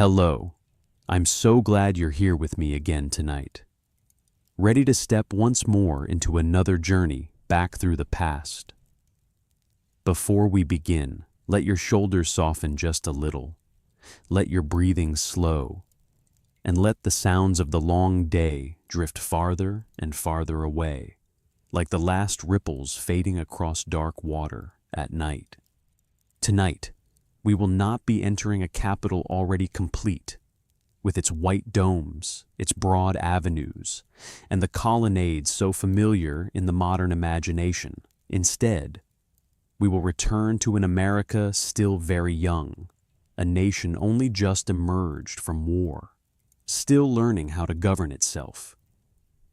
Hello. I'm so glad you're here with me again tonight. Ready to step once more into another journey back through the past. Before we begin, let your shoulders soften just a little. Let your breathing slow. And let the sounds of the long day drift farther and farther away, like the last ripples fading across dark water at night. Tonight, we will not be entering a capital already complete, with its white domes, its broad avenues, and the colonnades so familiar in the modern imagination. Instead, we will return to an America still very young, a nation only just emerged from war, still learning how to govern itself,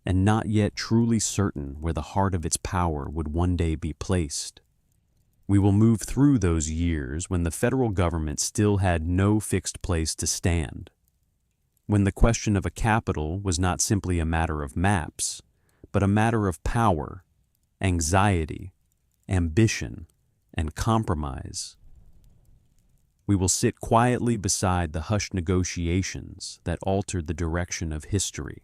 and not yet truly certain where the heart of its power would one day be placed. We will move through those years when the federal government still had no fixed place to stand, when the question of a capital was not simply a matter of maps, but a matter of power, anxiety, ambition, and compromise. We will sit quietly beside the hushed negotiations that altered the direction of history.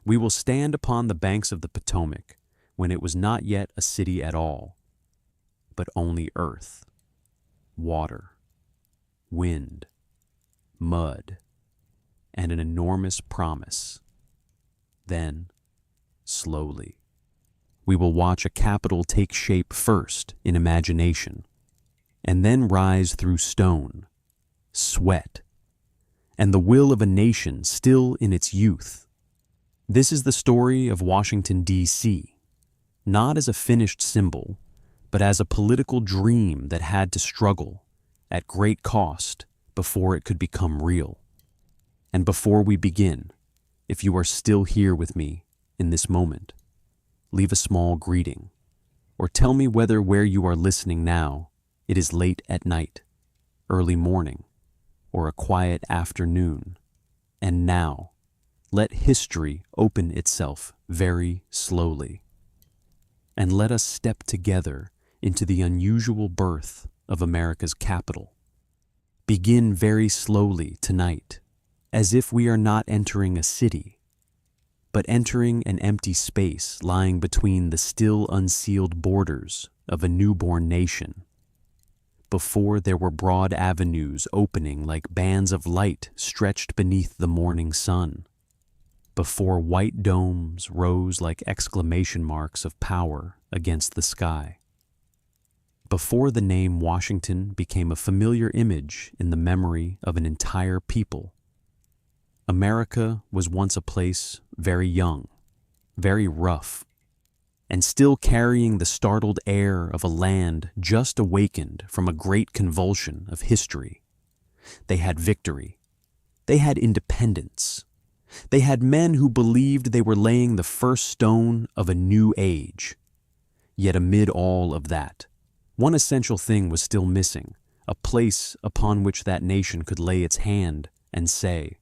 We will stand upon the banks of the Potomac when it was not yet a city at all, but only earth, water, wind, mud, and an enormous promise. Then, slowly, we will watch a capital take shape first in imagination, and then rise through stone, sweat, and the will of a nation still in its youth. This is the story of Washington, D.C., not as a finished symbol, but as a political dream that had to struggle at great cost before it could become real. And before we begin, if you are still here with me in this moment, leave a small greeting, or tell me whether where you are listening now, it is late at night, early morning, or a quiet afternoon. And now, let history open itself very slowly. And let us step together into the unusual birth of America's capital. Begin very slowly tonight, as if we are not entering a city, but entering an empty space lying between the still unsealed borders of a newborn nation. Before there were broad avenues opening like bands of light stretched beneath the morning sun. Before white domes rose like exclamation marks of power against the sky. Before the name Washington became a familiar image in the memory of an entire people. America was once a place very young, very rough, and still carrying the startled air of a land just awakened from a great convulsion of history. They had victory. They had independence. They had men who believed they were laying the first stone of a new age. Yet amid all of that, one essential thing was still missing, a place upon which that nation could lay its hand and say,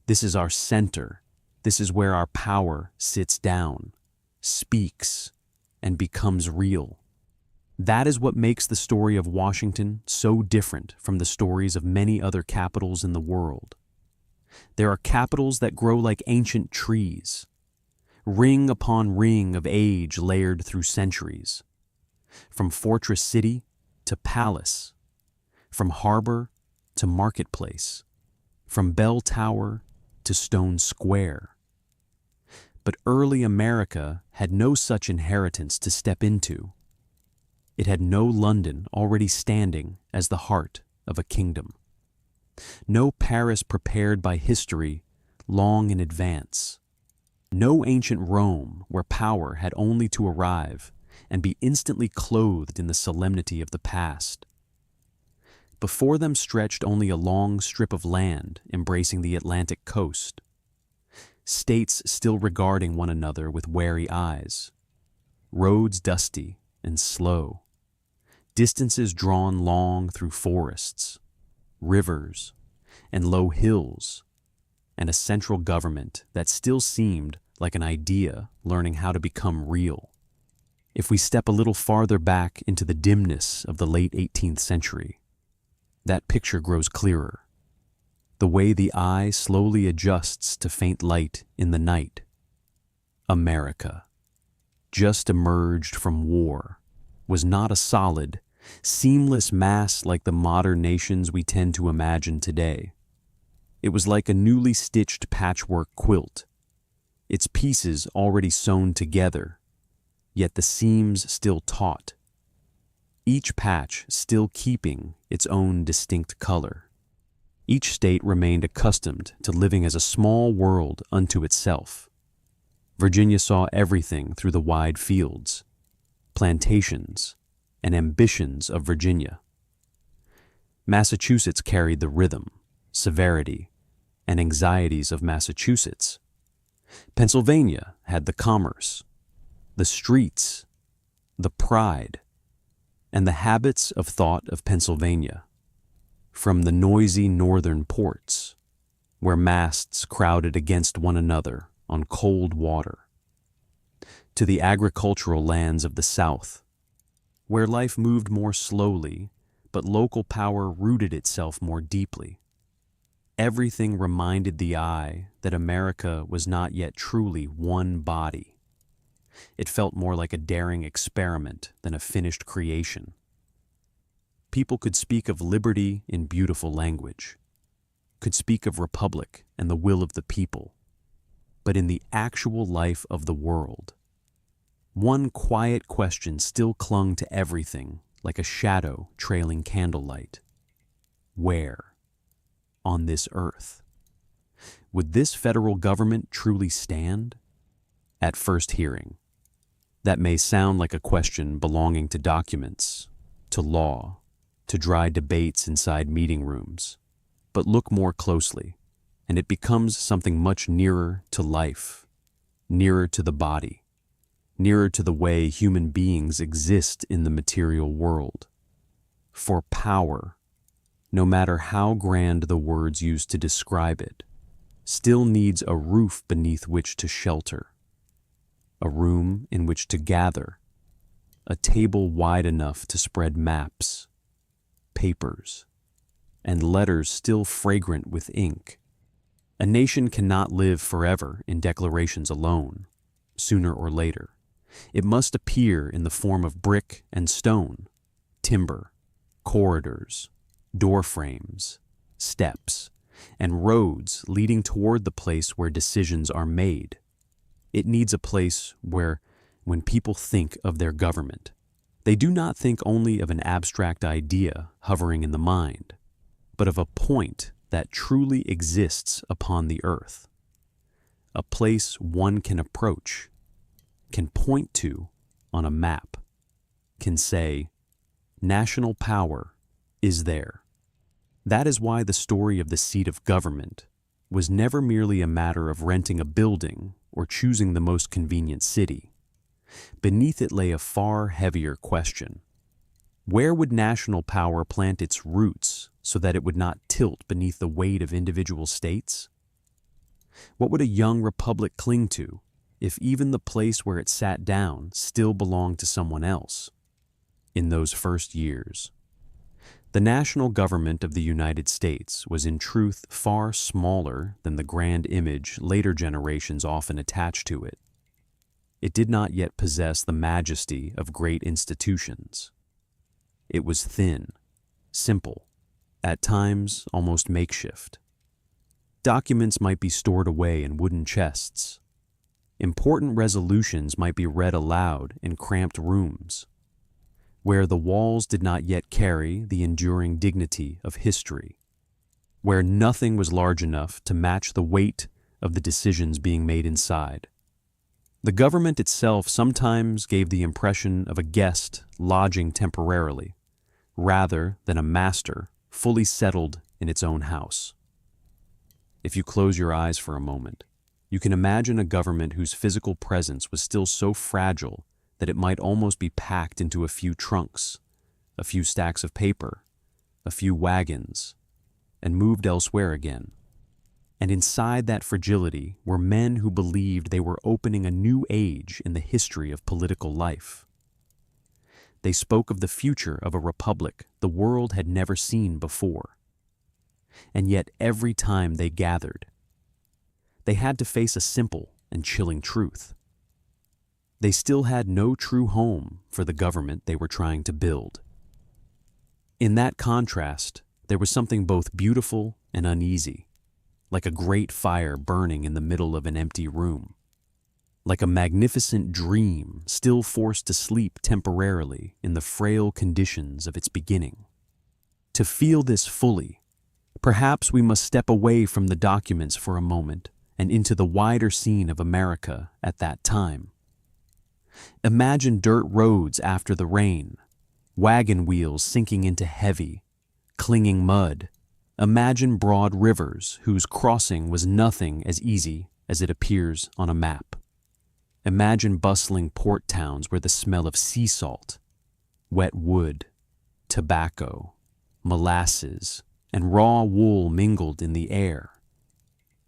"This is our center. This is where our power sits down, speaks, and becomes real." That is what makes the story of Washington so different from the stories of many other capitals in the world. There are capitals that grow like ancient trees, ring upon ring of age layered through centuries. From fortress city to palace, from harbor to marketplace, from bell tower to stone square. But early America had no such inheritance to step into. It had no London already standing as the heart of a kingdom. No Paris prepared by history long in advance. No ancient Rome where power had only to arrive and be instantly clothed in the solemnity of the past. Before them stretched only a long strip of land embracing the Atlantic coast, states still regarding one another with wary eyes, roads dusty and slow, distances drawn long through forests, rivers, and low hills, and a central government that still seemed like an idea learning how to become real. If we step a little farther back into the dimness of the late 18th century, that picture grows clearer. the way the eye slowly adjusts to faint light in the night. America, just emerged from war, was not a solid, seamless mass like the modern nations we tend to imagine today. It was like a newly stitched patchwork quilt, its pieces already sewn together, yet the seams still taut, each patch still keeping its own distinct color. Each state remained accustomed to living as a small world unto itself. Virginia saw everything through the wide fields, plantations, and ambitions of Virginia. Massachusetts carried the rhythm, severity, and anxieties of Massachusetts. Pennsylvania had the commerce, the streets, the pride, and the habits of thought of Pennsylvania. From the noisy northern ports, where masts crowded against one another on cold water, to the agricultural lands of the South, where life moved more slowly, but local power rooted itself more deeply. Everything reminded the eye that America was not yet truly one body. It felt more like a daring experiment than a finished creation. People could speak of liberty in beautiful language, could speak of republic and the will of the people, but in the actual life of the world, one quiet question still clung to everything like a shadow trailing candlelight. Where? On this earth? Would this federal government truly stand? At first hearing, that may sound like a question belonging to documents, to law, to dry debates inside meeting rooms. But look more closely, and it becomes something much nearer to life, nearer to the body, nearer to the way human beings exist in the material world. For power, no matter how grand the words used to describe it, still needs a roof beneath which to shelter, a room in which to gather, a table wide enough to spread maps, papers, and letters still fragrant with ink. A nation cannot live forever in declarations alone. Sooner or later, it must appear in the form of brick and stone, timber, corridors, door frames, steps, and roads leading toward the place where decisions are made. It needs a place where, when people think of their government, they do not think only of an abstract idea hovering in the mind, but of a point that truly exists upon the earth. A place one can approach, can point to on a map, can say, national power is there. That is why the story of the seat of government was never merely a matter of renting a building or choosing the most convenient city. Beneath it lay a far heavier question. Where would national power plant its roots so that it would not tilt beneath the weight of individual states? What would a young republic cling to if even the place where it sat down still belonged to someone else? In those first years, the national government of the United States was in truth far smaller than the grand image later generations often attach to it. It did not yet possess the majesty of great institutions. It was thin, simple, at times almost makeshift. Documents might be stored away in wooden chests. Important resolutions might be read aloud in cramped rooms, where the walls did not yet carry the enduring dignity of history, where nothing was large enough to match the weight of the decisions being made inside. The government itself sometimes gave the impression of a guest lodging temporarily, rather than a master fully settled in its own house. If you close your eyes for a moment, you can imagine a government whose physical presence was still so fragile that it might almost be packed into a few trunks, a few stacks of paper, a few wagons, and moved elsewhere again. And inside that fragility were men who believed they were opening a new age in the history of political life. They spoke of the future of a republic the world had never seen before. and yet every time they gathered, they had to face a simple and chilling truth. They still had no true home for the government they were trying to build. In that contrast, there was something both beautiful and uneasy, like a great fire burning in the middle of an empty room, like a magnificent dream still forced to sleep temporarily in the frail conditions of its beginning. To feel this fully, perhaps we must step away from the documents for a moment and into the wider scene of America at that time. Imagine dirt roads after the rain, wagon wheels sinking into heavy, clinging mud. Imagine broad rivers whose crossing was nothing as easy as it appears on a map. Imagine bustling port towns where the smell of sea salt, wet wood, tobacco, molasses, and raw wool mingled in the air.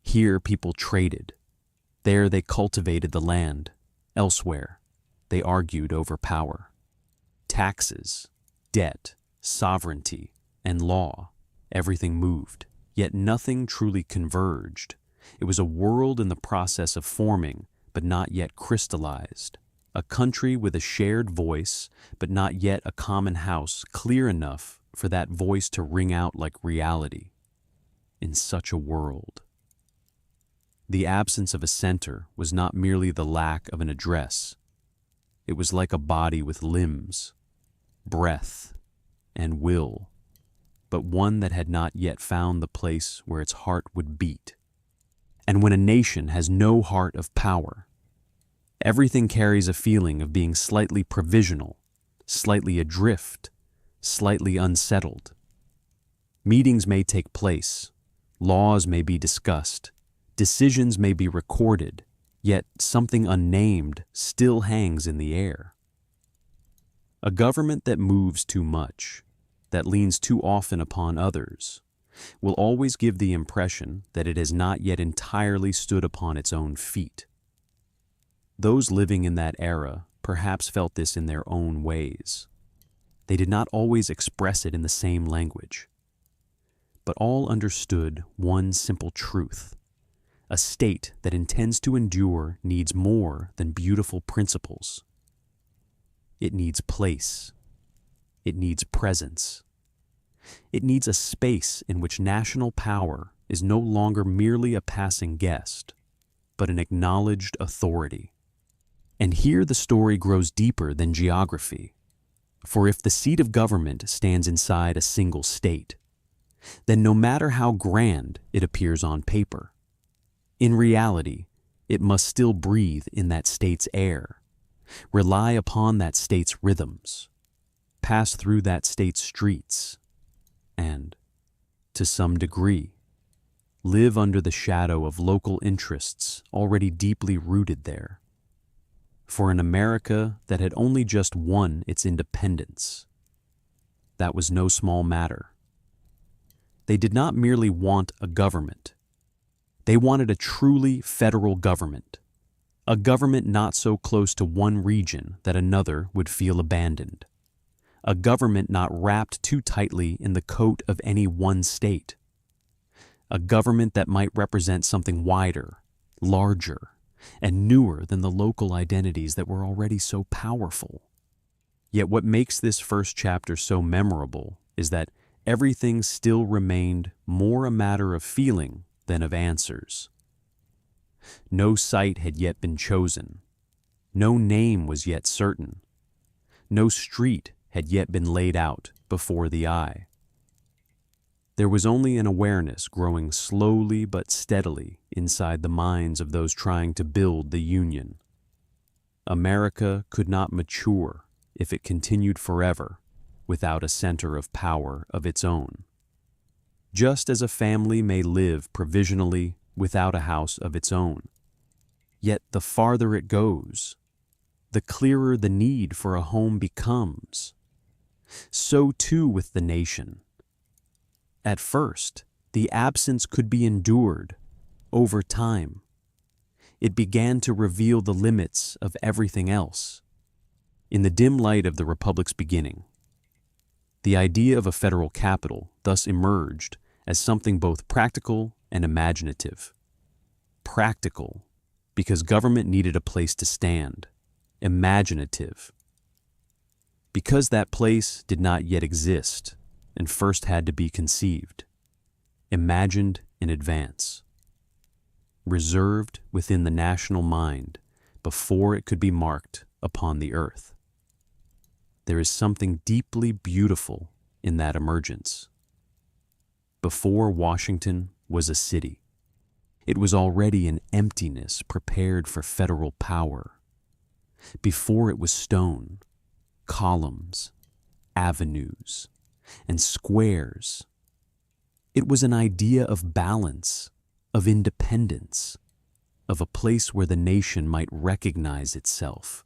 Here people traded. There they cultivated the land. Elsewhere, they argued over power. Taxes, debt, sovereignty, and law, everything moved, yet nothing truly converged. It was a world in the process of forming, but not yet crystallized. A country with a shared voice, but not yet a common house clear enough for that voice to ring out like reality. In such a world, the absence of a center was not merely the lack of an address. It was like a body with limbs, breath, and will, but one that had not yet found the place where its heart would beat. And when a nation has no heart of power, everything carries a feeling of being slightly provisional, slightly adrift, slightly unsettled. Meetings may take place, laws may be discussed, decisions may be recorded, yet something unnamed still hangs in the air. A government that moves too much, that leans too often upon others, will always give the impression that it has not yet entirely stood upon its own feet. Those living in that era perhaps felt this in their own ways. They did not always express it in the same language, but all understood one simple truth. A state that intends to endure needs more than beautiful principles. It needs place. It needs presence. It needs a space in which national power is no longer merely a passing guest, but an acknowledged authority. And here the story grows deeper than geography. For if the seat of government stands inside a single state, then no matter how grand it appears on paper, in reality, it must still breathe in that state's air, rely upon that state's rhythms, pass through that state's streets, and, to some degree, live under the shadow of local interests already deeply rooted there. For an America that had only just won its independence, that was no small matter. They did not merely want a government. They wanted a truly federal government, a government not so close to one region that another would feel abandoned, a government not wrapped too tightly in the coat of any one state, a government that might represent something wider, larger, and newer than the local identities that were already so powerful. Yet what makes this first chapter so memorable is that everything still remained more a matter of feeling than of answers. No site had yet been chosen. No name was yet certain. No street had yet been laid out before the eye. There was only an awareness growing slowly but steadily inside the minds of those trying to build the Union. America could not mature if it continued forever without a center of power of its own. Just as a family may live provisionally without a house of its own. Yet the farther it goes, the clearer the need for a home becomes. So too with the nation. At first, the absence could be endured. Over time, it began to reveal the limits of everything else. In the dim light of the Republic's beginning, the idea of a federal capital thus emerged as something both practical and imaginative. Practical, because government needed a place to stand. Imaginative, because that place did not yet exist and first had to be conceived, imagined in advance, reserved within the national mind before it could be marked upon the earth. There is something deeply beautiful in that emergence. Before Washington was a city, it was already an emptiness prepared for federal power. Before it was stone, columns, avenues, and squares, it was an idea of balance, of independence, of a place where the nation might recognize itself.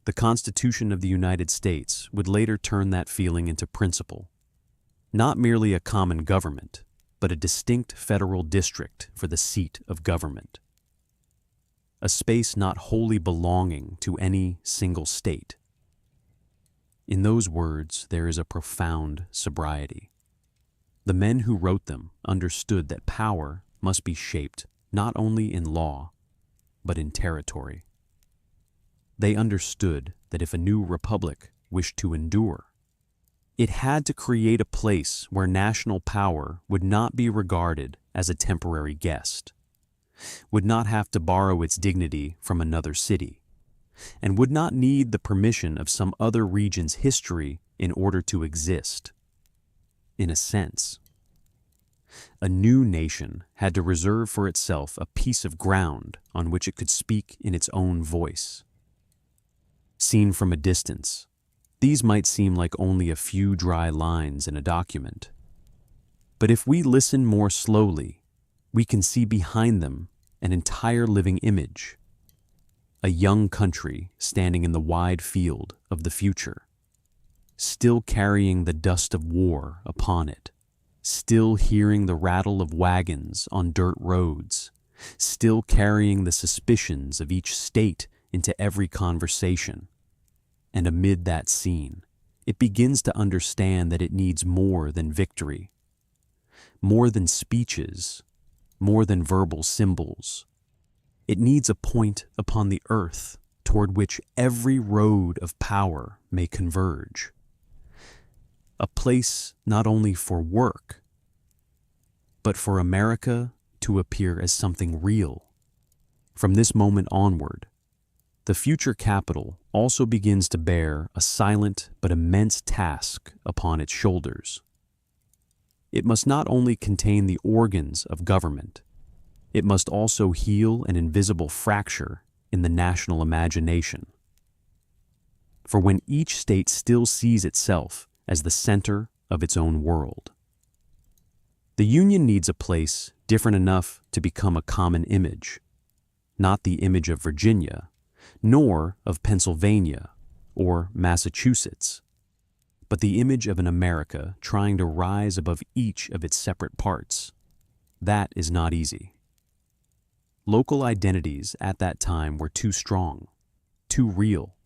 The Constitution of the United States would later turn that feeling into principle. Not merely a common government, but a distinct federal district for the seat of government. A space not wholly belonging to any single state. In those words, there is a profound sobriety. The men who wrote them understood that power must be shaped not only in law, but in territory. They understood that if a new republic wished to endure, it had to create a place where national power would not be regarded as a temporary guest, would not have to borrow its dignity from another city, and would not need the permission of some other region's history in order to exist. In a sense, a new nation had to reserve for itself a piece of ground on which it could speak in its own voice. Seen from a distance, these might seem like only a few dry lines in a document. But if we listen more slowly, we can see behind them an entire living image. A young country standing in the wide field of the future, still carrying the dust of war upon it, still hearing the rattle of wagons on dirt roads, still carrying the suspicions of each state into every conversation. And amid that scene, it begins to understand that it needs more than victory, more than speeches, more than verbal symbols. It needs a point upon the earth toward which every road of power may converge. A place not only for work, but for America to appear as something real. From this moment onward, the future capital also begins to bear a silent but immense task upon its shoulders. It must not only contain the organs of government, it must also heal an invisible fracture in the national imagination. For when each state still sees itself as the center of its own world, the Union needs a place different enough to become a common image, not the image of Virginia, nor of Pennsylvania or Massachusetts, but the image of an America trying to rise above each of its separate parts. That is not easy. Local identities at that time were too strong, too real,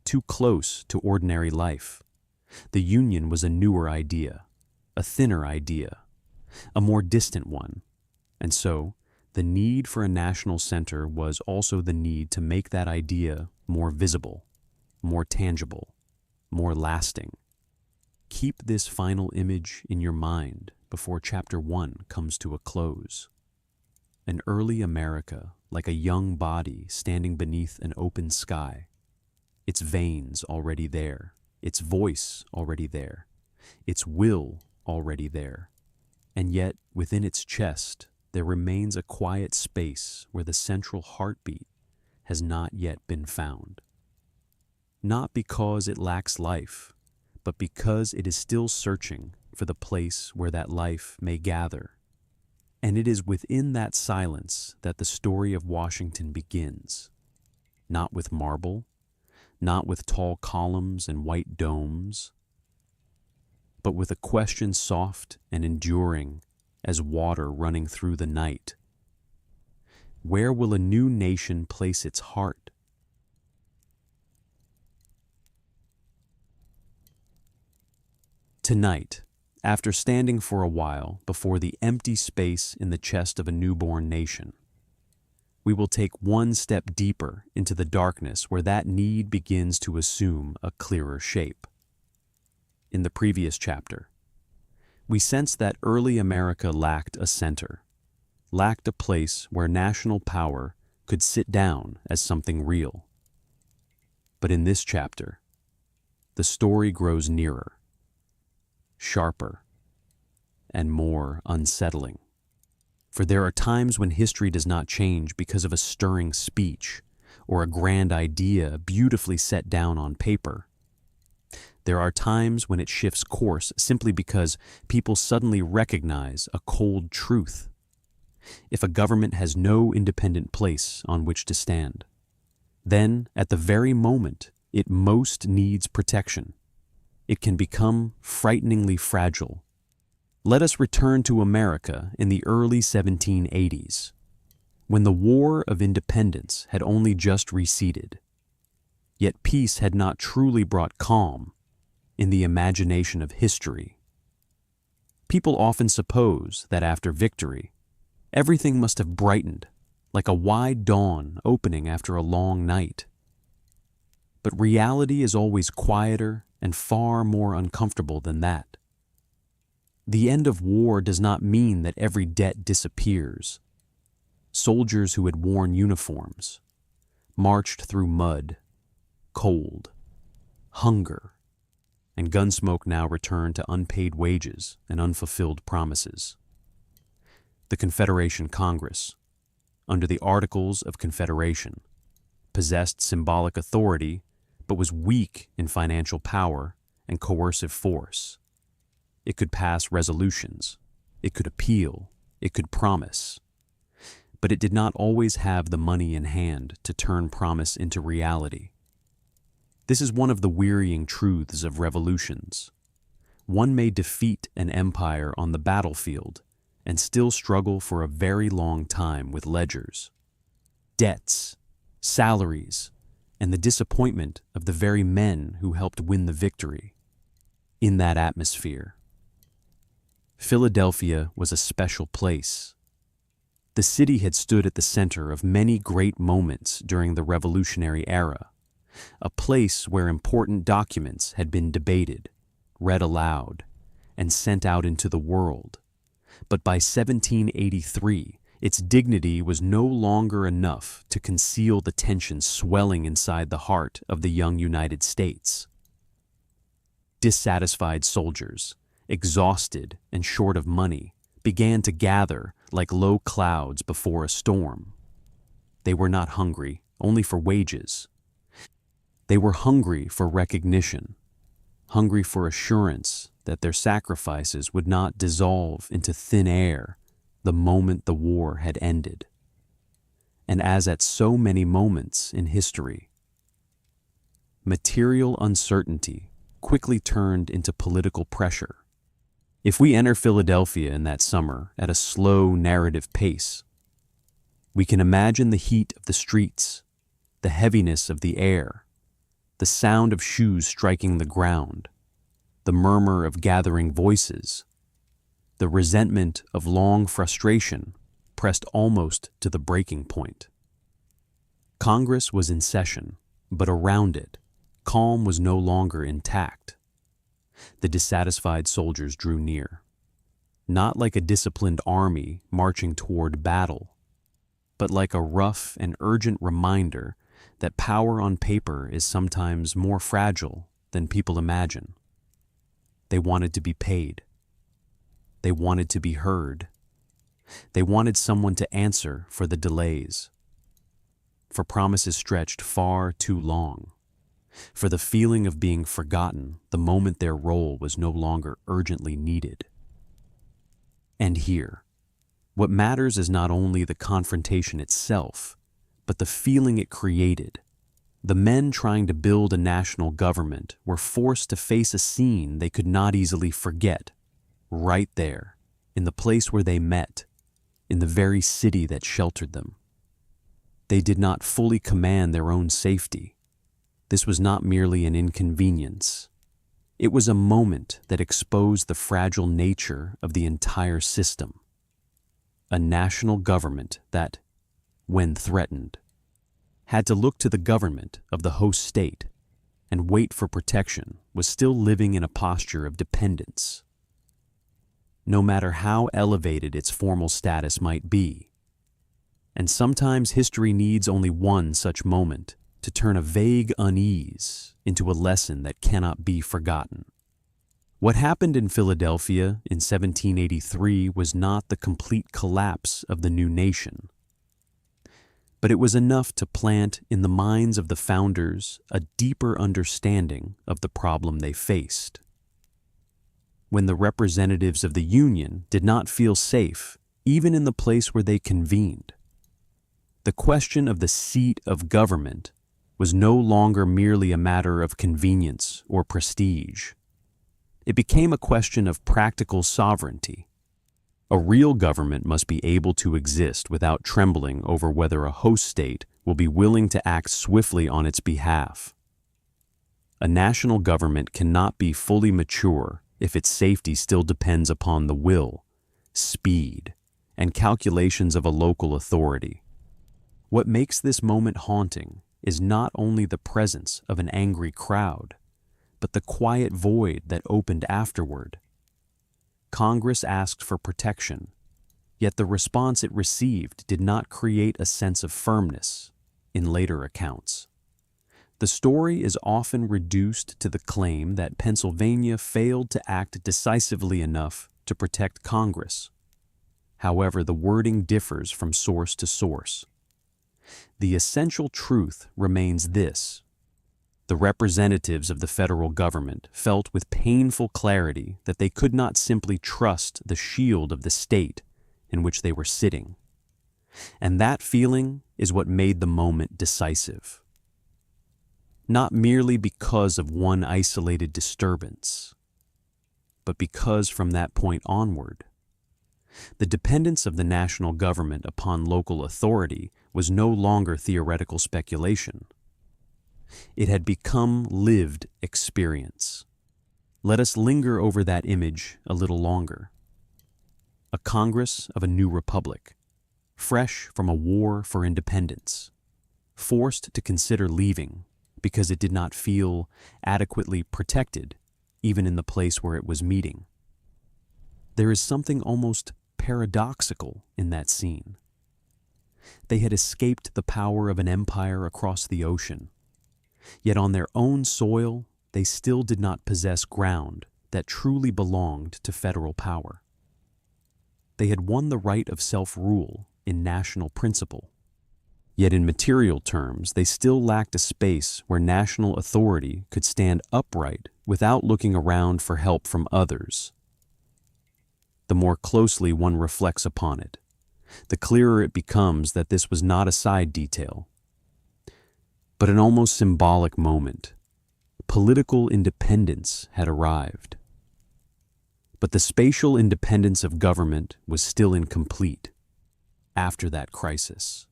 too close to ordinary life. The Union was a newer idea, a thinner idea, a more distant one, and so the need for a national center was also the need to make that idea more visible, more tangible, more lasting. Keep this final image in your mind before Chapter 1 comes to a close. An early America, like a young body standing beneath an open sky, its veins already there, its voice already there, its will already there, and yet within its chest there remains a quiet space where the central heartbeat has not yet been found. Not because it lacks life, but because it is still searching for the place where that life may gather. And it is within that silence that the story of Washington begins, not with marble, not with tall columns and white domes, but with a question soft and enduring as water running through the night. Where will a new nation place its heart? Tonight, After standing for a while before the empty space in the chest of a newborn nation, we will take one step deeper into the darkness where that need begins to assume a clearer shape. In the previous chapter, we sense that early America lacked a center, lacked a place where national power could sit down as something real. But in this chapter, the story grows nearer, sharper, and more unsettling. For there are times when history does not change because of a stirring speech or a grand idea beautifully set down on paper. There are times when it shifts course simply because people suddenly recognize a cold truth. If a government has no independent place on which to stand, then at the very moment it most needs protection, it can become frighteningly fragile. Let us return to America in the early 1780s, when the War of Independence had only just receded. Yet peace had not truly brought calm in the imagination of history. People often suppose that after victory, everything must have brightened like a wide dawn opening after a long night. But reality is always quieter and far more uncomfortable than that. The end of war does not mean that every debt disappears. Soldiers who had worn uniforms, marched through mud, cold, hunger, and gunsmoke now return to unpaid wages and unfulfilled promises. The Confederation Congress, under the Articles of Confederation, possessed symbolic authority but was weak in financial power and coercive force. It could pass resolutions, it could appeal, it could promise, but it did not always have the money in hand to turn promise into reality. This is one of the wearying truths of revolutions. One may defeat an empire on the battlefield and still struggle for a very long time with ledgers, debts, salaries, and the disappointment of the very men who helped win the victory. In that atmosphere, Philadelphia was a special place. The city had stood at the center of many great moments during the Revolutionary era, a place where important documents had been debated, read aloud, and sent out into the world. But by 1783, its dignity was no longer enough to conceal the tension swelling inside the heart of the young United States. Dissatisfied soldiers, exhausted and short of money, began to gather like low clouds before a storm. They were not hungry only for wages. They were hungry for recognition, hungry for assurance that their sacrifices would not dissolve into thin air the moment the war had ended. And as at so many moments in history, material uncertainty quickly turned into political pressure. If we enter Philadelphia in that summer at a slow narrative pace, we can imagine the heat of the streets, the heaviness of the air, the sound of shoes striking the ground, the murmur of gathering voices, the resentment of long frustration pressed almost to the breaking point. Congress was in session, but around it, calm was no longer intact. The dissatisfied soldiers drew near, not like a disciplined army marching toward battle, but like a rough and urgent reminder that power on paper is sometimes more fragile than people imagine. They wanted to be paid. They wanted to be heard. They wanted someone to answer for the delays, for promises stretched far too long, for the feeling of being forgotten the moment their role was no longer urgently needed. And here, what matters is not only the confrontation itself, but the feeling it created. The men trying to build a national government were forced to face a scene they could not easily forget, right there, in the place where they met, in the very city that sheltered them. They did not fully command their own safety. This was not merely an inconvenience. It was a moment that exposed the fragile nature of the entire system. A national government that, when threatened, had to look to the government of the host state and wait for protection was still living in a posture of dependence. No matter how elevated its formal status might be, and sometimes history needs only one such moment to turn a vague unease into a lesson that cannot be forgotten. What happened in Philadelphia in 1783 was not the complete collapse of the new nation, but it was enough to plant in the minds of the founders a deeper understanding of the problem they faced. When the representatives of the Union did not feel safe, even in the place where they convened, the question of the seat of government was no longer merely a matter of convenience or prestige. It became a question of practical sovereignty. A real government must be able to exist without trembling over whether a host state will be willing to act swiftly on its behalf. A national government cannot be fully mature if its safety still depends upon the will, speed, and calculations of a local authority. What makes this moment haunting is not only the presence of an angry crowd, but the quiet void that opened afterward. Congress asked for protection, yet the response it received did not create a sense of firmness in later accounts. The story is often reduced to the claim that Pennsylvania failed to act decisively enough to protect Congress. However, the wording differs from source to source. The essential truth remains this: the representatives of the federal government felt with painful clarity that they could not simply trust the shield of the state in which they were sitting. And that feeling is what made the moment decisive. Not merely because of one isolated disturbance, but because from that point onward, the dependence of the national government upon local authority was no longer theoretical speculation. It had become lived experience. Let us linger over that image a little longer. A Congress of a new republic, fresh from a war for independence, forced to consider leaving because it did not feel adequately protected even in the place where it was meeting. There is something almost paradoxical in that scene. They had escaped the power of an empire across the ocean, yet on their own soil they still did not possess ground that truly belonged to federal power. They had won the right of self-rule in national principle, yet in material terms they still lacked a space where national authority could stand upright without looking around for help from others. The more closely one reflects upon it, the clearer it becomes that this was not a side detail, but an almost symbolic moment. Political independence had arrived. But the spatial independence of government was still incomplete. After that crisis,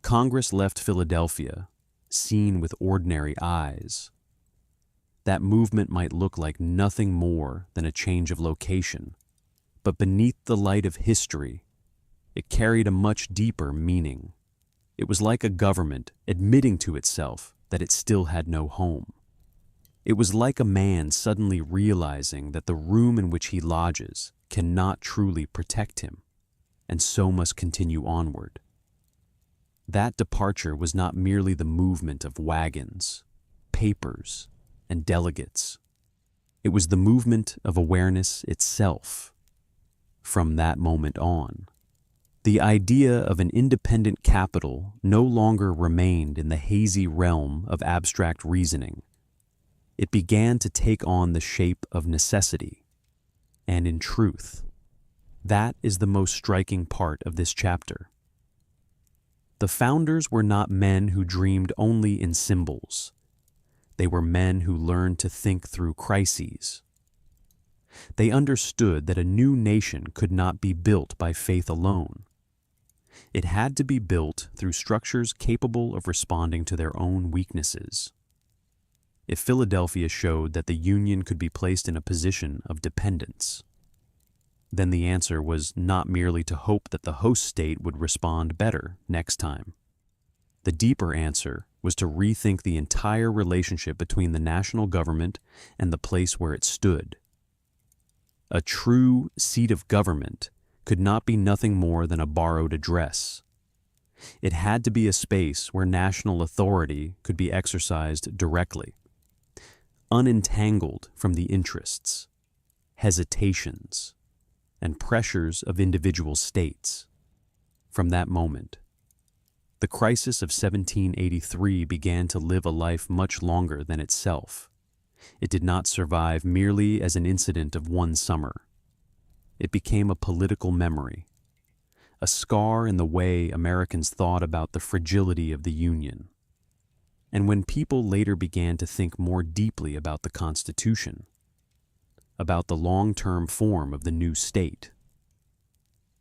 Congress left Philadelphia, seen with ordinary eyes. That movement might look like nothing more than a change of location, but beneath the light of history, it carried a much deeper meaning. It was like a government admitting to itself that it still had no home. It was like a man suddenly realizing that the room in which he lodges cannot truly protect him, and so must continue onward. That departure was not merely the movement of wagons, papers, and delegates. It was the movement of awareness itself. From that moment on, the idea of an independent capital no longer remained in the hazy realm of abstract reasoning. It began to take on the shape of necessity. And in truth, that is the most striking part of this chapter. The founders were not men who dreamed only in symbols. They were men who learned to think through crises. They understood that a new nation could not be built by faith alone. It had to be built through structures capable of responding to their own weaknesses. if Philadelphia showed that the Union could be placed in a position of dependence. Then the answer was not merely to hope that the host state would respond better next time. The deeper answer was to rethink the entire relationship between the national government and the place where it stood. A true seat of government could not be nothing more than a borrowed address. It had to be a space where national authority could be exercised directly, unentangled from the interests, hesitations, and pressures of individual states. From that moment, the crisis of 1783 began to live a life much longer than itself. It did not survive merely as an incident of one summer. It became a political memory, a scar in the way Americans thought about the fragility of the Union. And when people later began to think more deeply about the Constitution, about the long-term form of the new state,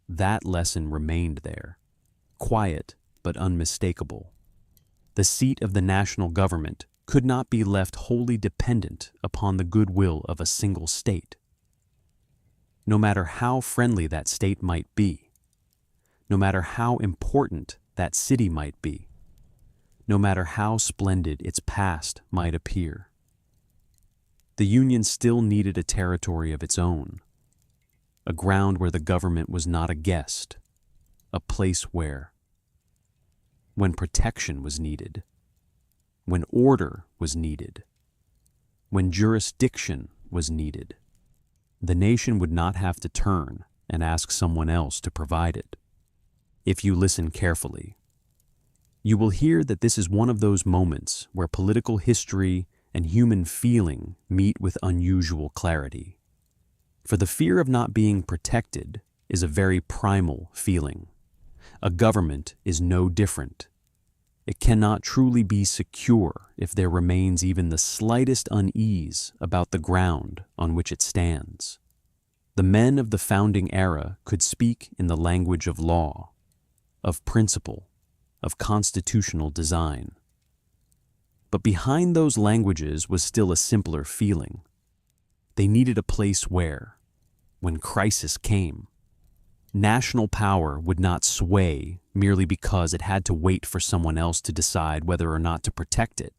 that lesson remained there, quiet but unmistakable. The seat of the national government could not be left wholly dependent upon the goodwill of a single state. No matter how friendly that state might be, no matter how important that city might be, no matter how splendid its past might appear, the Union still needed a territory of its own, a ground where the government was not a guest, a place where, when protection was needed, when order was needed, when jurisdiction was needed, the nation would not have to turn and ask someone else to provide it. If you listen carefully, you will hear that this is one of those moments where political history and human feeling meet with unusual clarity. For the fear of not being protected is a very primal feeling. A government is no different. It cannot truly be secure if there remains even the slightest unease about the ground on which it stands. The men of the founding era could speak in the language of law, of principle, of constitutional design. But behind those languages was still a simpler feeling. They needed a place where, when crisis came, national power would not sway merely because it had to wait for someone else to decide whether or not to protect it.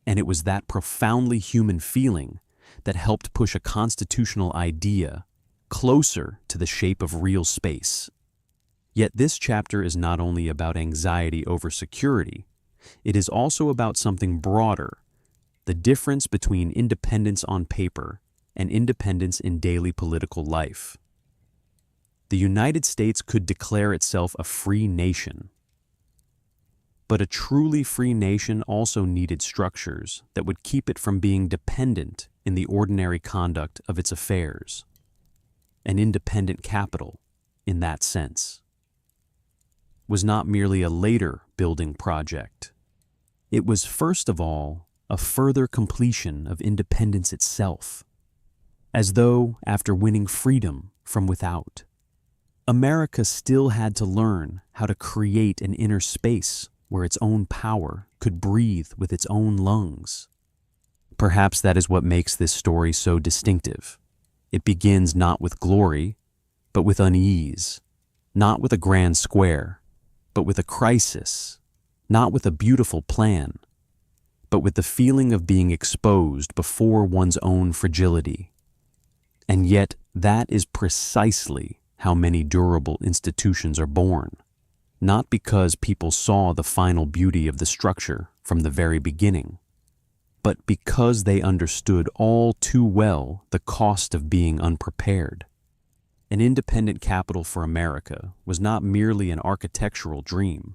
And it was that profoundly human feeling that helped push a constitutional idea closer to the shape of real space. Yet this chapter is not only about anxiety over security, it is also about something broader, the difference between independence on paper and independence in daily political life. The United States could declare itself a free nation, but a truly free nation also needed structures that would keep it from being dependent in the ordinary conduct of its affairs. An independent capital, in that sense, was not merely a later building project. It was first of all a further completion of independence itself, as though, after winning freedom from without, America still had to learn how to create an inner space where its own power could breathe with its own lungs. Perhaps that is what makes this story so distinctive. It begins not with glory, but with unease, not with a grand square, but with a crisis, not with a beautiful plan, but with the feeling of being exposed before one's own fragility. And yet, that is precisely how many durable institutions are born, not because people saw the final beauty of the structure from the very beginning, but because they understood all too well the cost of being unprepared. An independent capital for America was not merely an architectural dream.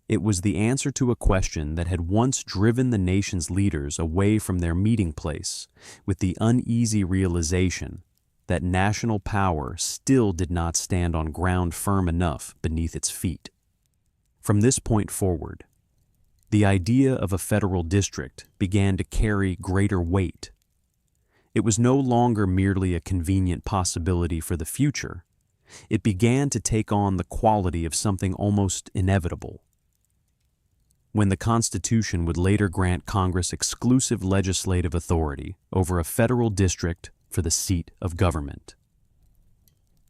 It was the answer to a question that had once driven the nation's leaders away from their meeting place with the uneasy realization that national power still did not stand on ground firm enough beneath its feet. From this point forward, the idea of a federal district began to carry greater weight. It was no longer merely a convenient possibility for the future. It began to take on the quality of something almost inevitable. when the Constitution would later grant Congress exclusive legislative authority over a federal district for the seat of government.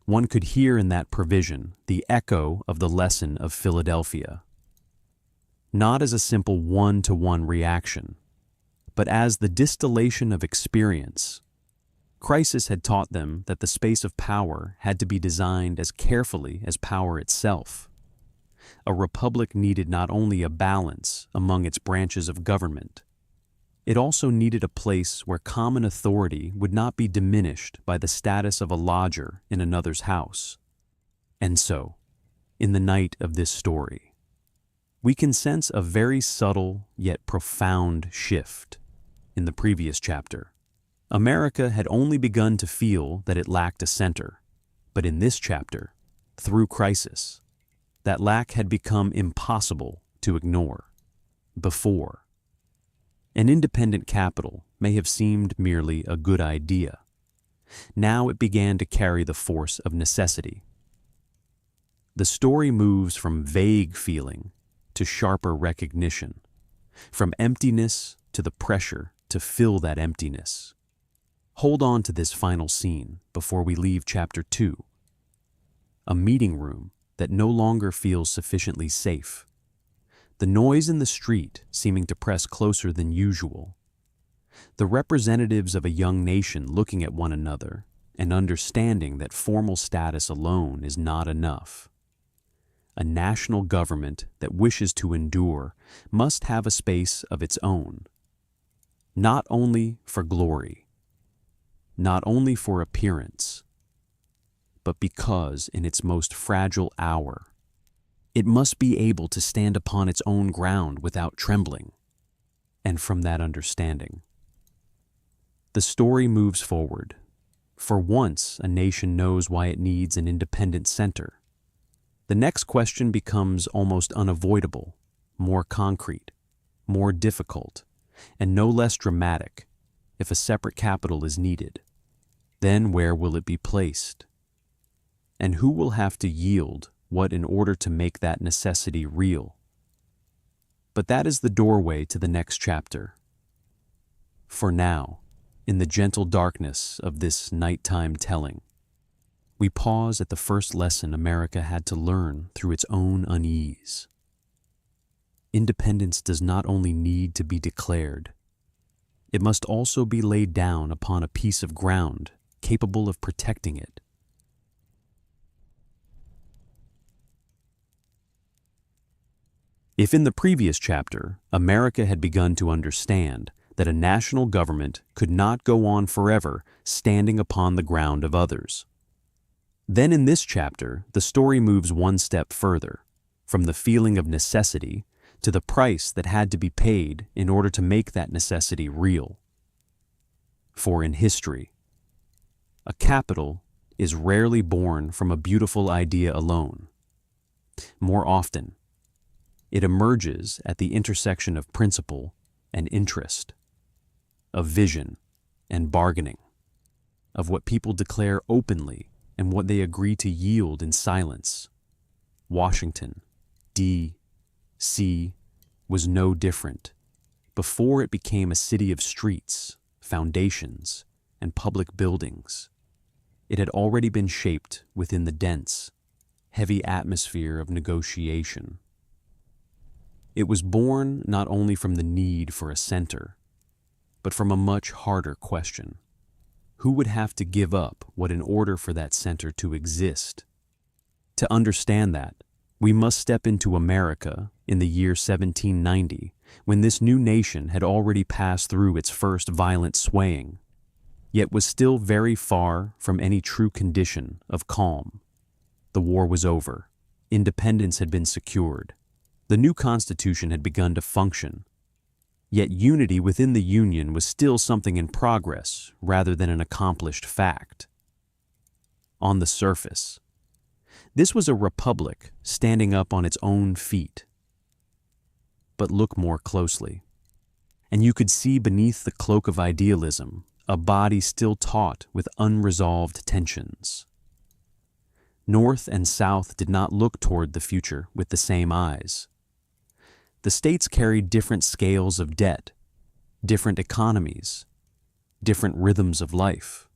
One could hear in that provision the echo of the lesson of Philadelphia, not as a simple one-to-one reaction, but as the distillation of experience. Crisis had taught them that the space of power had to be designed as carefully as power itself. A republic needed not only a balance among its branches of government, it also needed a place where common authority would not be diminished by the status of a lodger in another's house. And so, in the night of this story, we can sense a very subtle yet profound shift. In the previous chapter, America had only begun to feel that it lacked a center, but in this chapter, through crisis, that lack had become impossible to ignore. Before, an independent capital may have seemed merely a good idea. Now it began to carry the force of necessity. The story moves from vague feeling to sharper recognition, from emptiness to the pressure to fill that emptiness. Hold on to this final scene before we leave Chapter 2. A meeting room that no longer feels sufficiently safe. The noise in the street seeming to press closer than usual. The representatives of a young nation looking at one another and understanding that formal status alone is not enough. A national government that wishes to endure must have a space of its own, not only for glory, not only for appearance, but because in its most fragile hour, it must be able to stand upon its own ground without trembling. And from that understanding, the story moves forward. For once, a nation knows why it needs an independent center. The next question becomes almost unavoidable, more concrete, more difficult, and no less dramatic. If a separate capital is needed, then where will it be placed? And who will have to yield what in order to make that necessity real? But that is the doorway to the next chapter. For now, in the gentle darkness of this nighttime telling, we pause at the first lesson America had to learn through its own unease. Independence does not only need to be declared, it must also be laid down upon a piece of ground capable of protecting it. If in the previous chapter, America had begun to understand that a national government could not go on forever standing upon the ground of others, then in this chapter, the story moves one step further, from the feeling of necessity to the price that had to be paid in order to make that necessity real. For in history, a capital is rarely born from a beautiful idea alone. More often, it emerges at the intersection of principle and interest, of vision and bargaining, of what people declare openly and what they agree to yield in silence. Washington, D.C. was no different. Before it became a city of streets, foundations, and public buildings, it had already been shaped within the dense, heavy atmosphere of negotiation. It was born not only from the need for a center, but from a much harder question. Who would have to give up what in order for that center to exist? To understand that, we must step into America in the year 1790, when this new nation had already passed through its first violent swaying, yet was still very far from any true condition of calm. The war was over. Independence had been secured. The new Constitution had begun to function. Yet unity within the Union was still something in progress rather than an accomplished fact. On the surface, this was a republic standing up on its own feet. But look more closely, and you could see beneath the cloak of idealism a body still taut with unresolved tensions. North and South did not look toward the future with the same eyes. The states carried different scales of debt, different economies, different rhythms of life,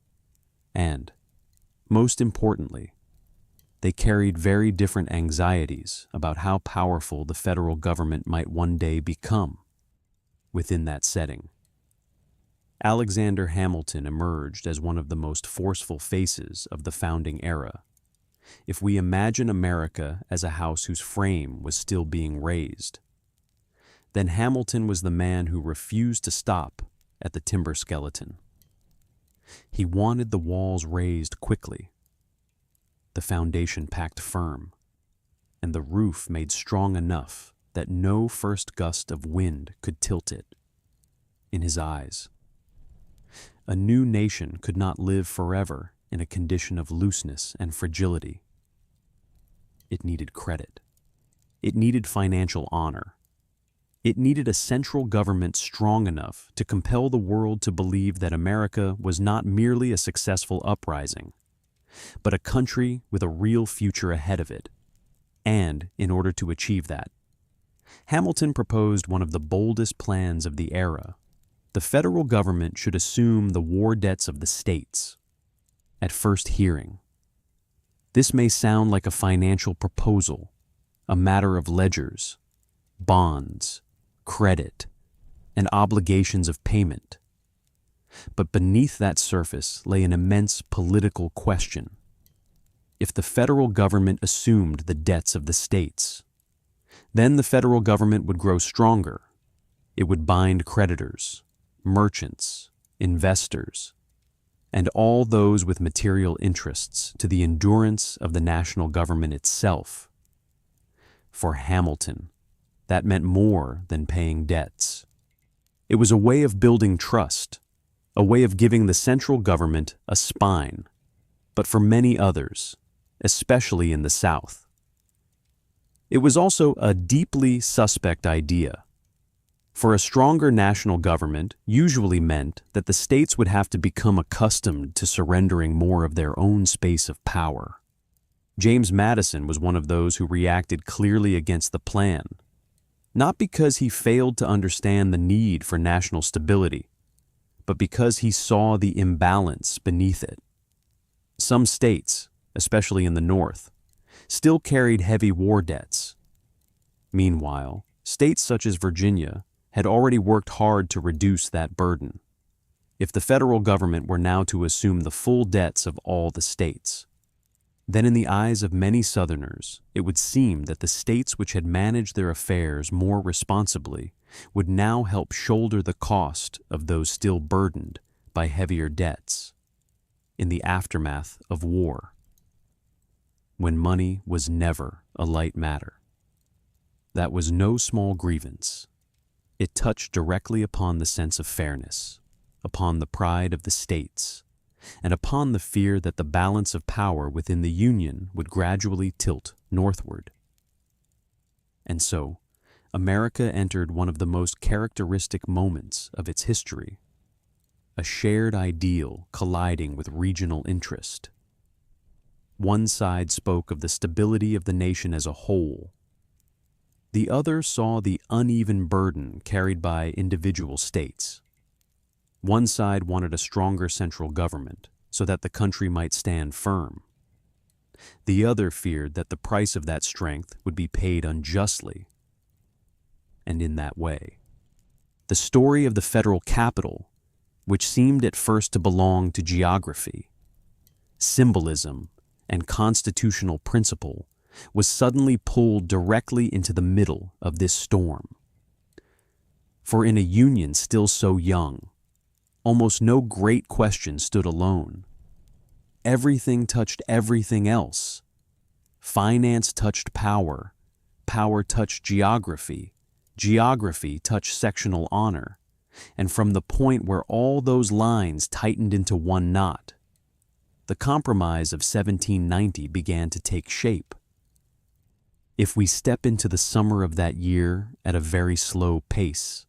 and, most importantly, they carried very different anxieties about how powerful the federal government might one day become within that setting. Alexander Hamilton emerged as one of the most forceful faces of the founding era. If we imagine America as a house whose frame was still being raised, then Hamilton was the man who refused to stop at the timber skeleton. He wanted the walls raised quickly, the foundation packed firm, and the roof made strong enough that no first gust of wind could tilt it. In his eyes, a new nation could not live forever in a condition of looseness and fragility. It needed credit. It needed financial honor. It needed a central government strong enough to compel the world to believe that America was not merely a successful uprising, but a country with a real future ahead of it. And, in order to achieve that, Hamilton proposed one of the boldest plans of the era. The federal government should assume the war debts of the states. At first hearing, this may sound like a financial proposal, a matter of ledgers, bonds, credit, and obligations of payment. But beneath that surface lay an immense political question. If the federal government assumed the debts of the states, then the federal government would grow stronger. It would bind creditors, merchants, investors, and all those with material interests to the endurance of the national government itself. For Hamilton, that meant more than paying debts. It was a way of building trust, a way of giving the central government a spine. But for many others, especially in the South, it was also a deeply suspect idea. For a stronger national government usually meant that the states would have to become accustomed to surrendering more of their own space of power. James Madison was one of those who reacted clearly against the plan, not because he failed to understand the need for national stability, but because he saw the imbalance beneath it. Some states, especially in the North, still carried heavy war debts. Meanwhile, states such as Virginia had already worked hard to reduce that burden. If the federal government were now to assume the full debts of all the states, then in the eyes of many Southerners, it would seem that the states which had managed their affairs more responsibly would now help shoulder the cost of those still burdened by heavier debts in the aftermath of war, when money was never a light matter. That was no small grievance. It touched directly upon the sense of fairness, upon the pride of the states, and upon the fear that the balance of power within the Union would gradually tilt northward. And so, America entered one of the most characteristic moments of its history, a shared ideal colliding with regional interest. One side spoke of the stability of the nation as a whole. The other saw the uneven burden carried by individual states. One side wanted a stronger central government so that the country might stand firm. The other feared that the price of that strength would be paid unjustly. And in that way, the story of the federal capital, which seemed at first to belong to geography, symbolism, and constitutional principle, was suddenly pulled directly into the middle of this storm. For in a union still so young, almost no great question stood alone. Everything touched everything else. Finance touched power, power touched geography, geography touched sectional honor, and from the point where all those lines tightened into one knot, the compromise of 1790 began to take shape. If we step into the summer of that year at a very slow pace,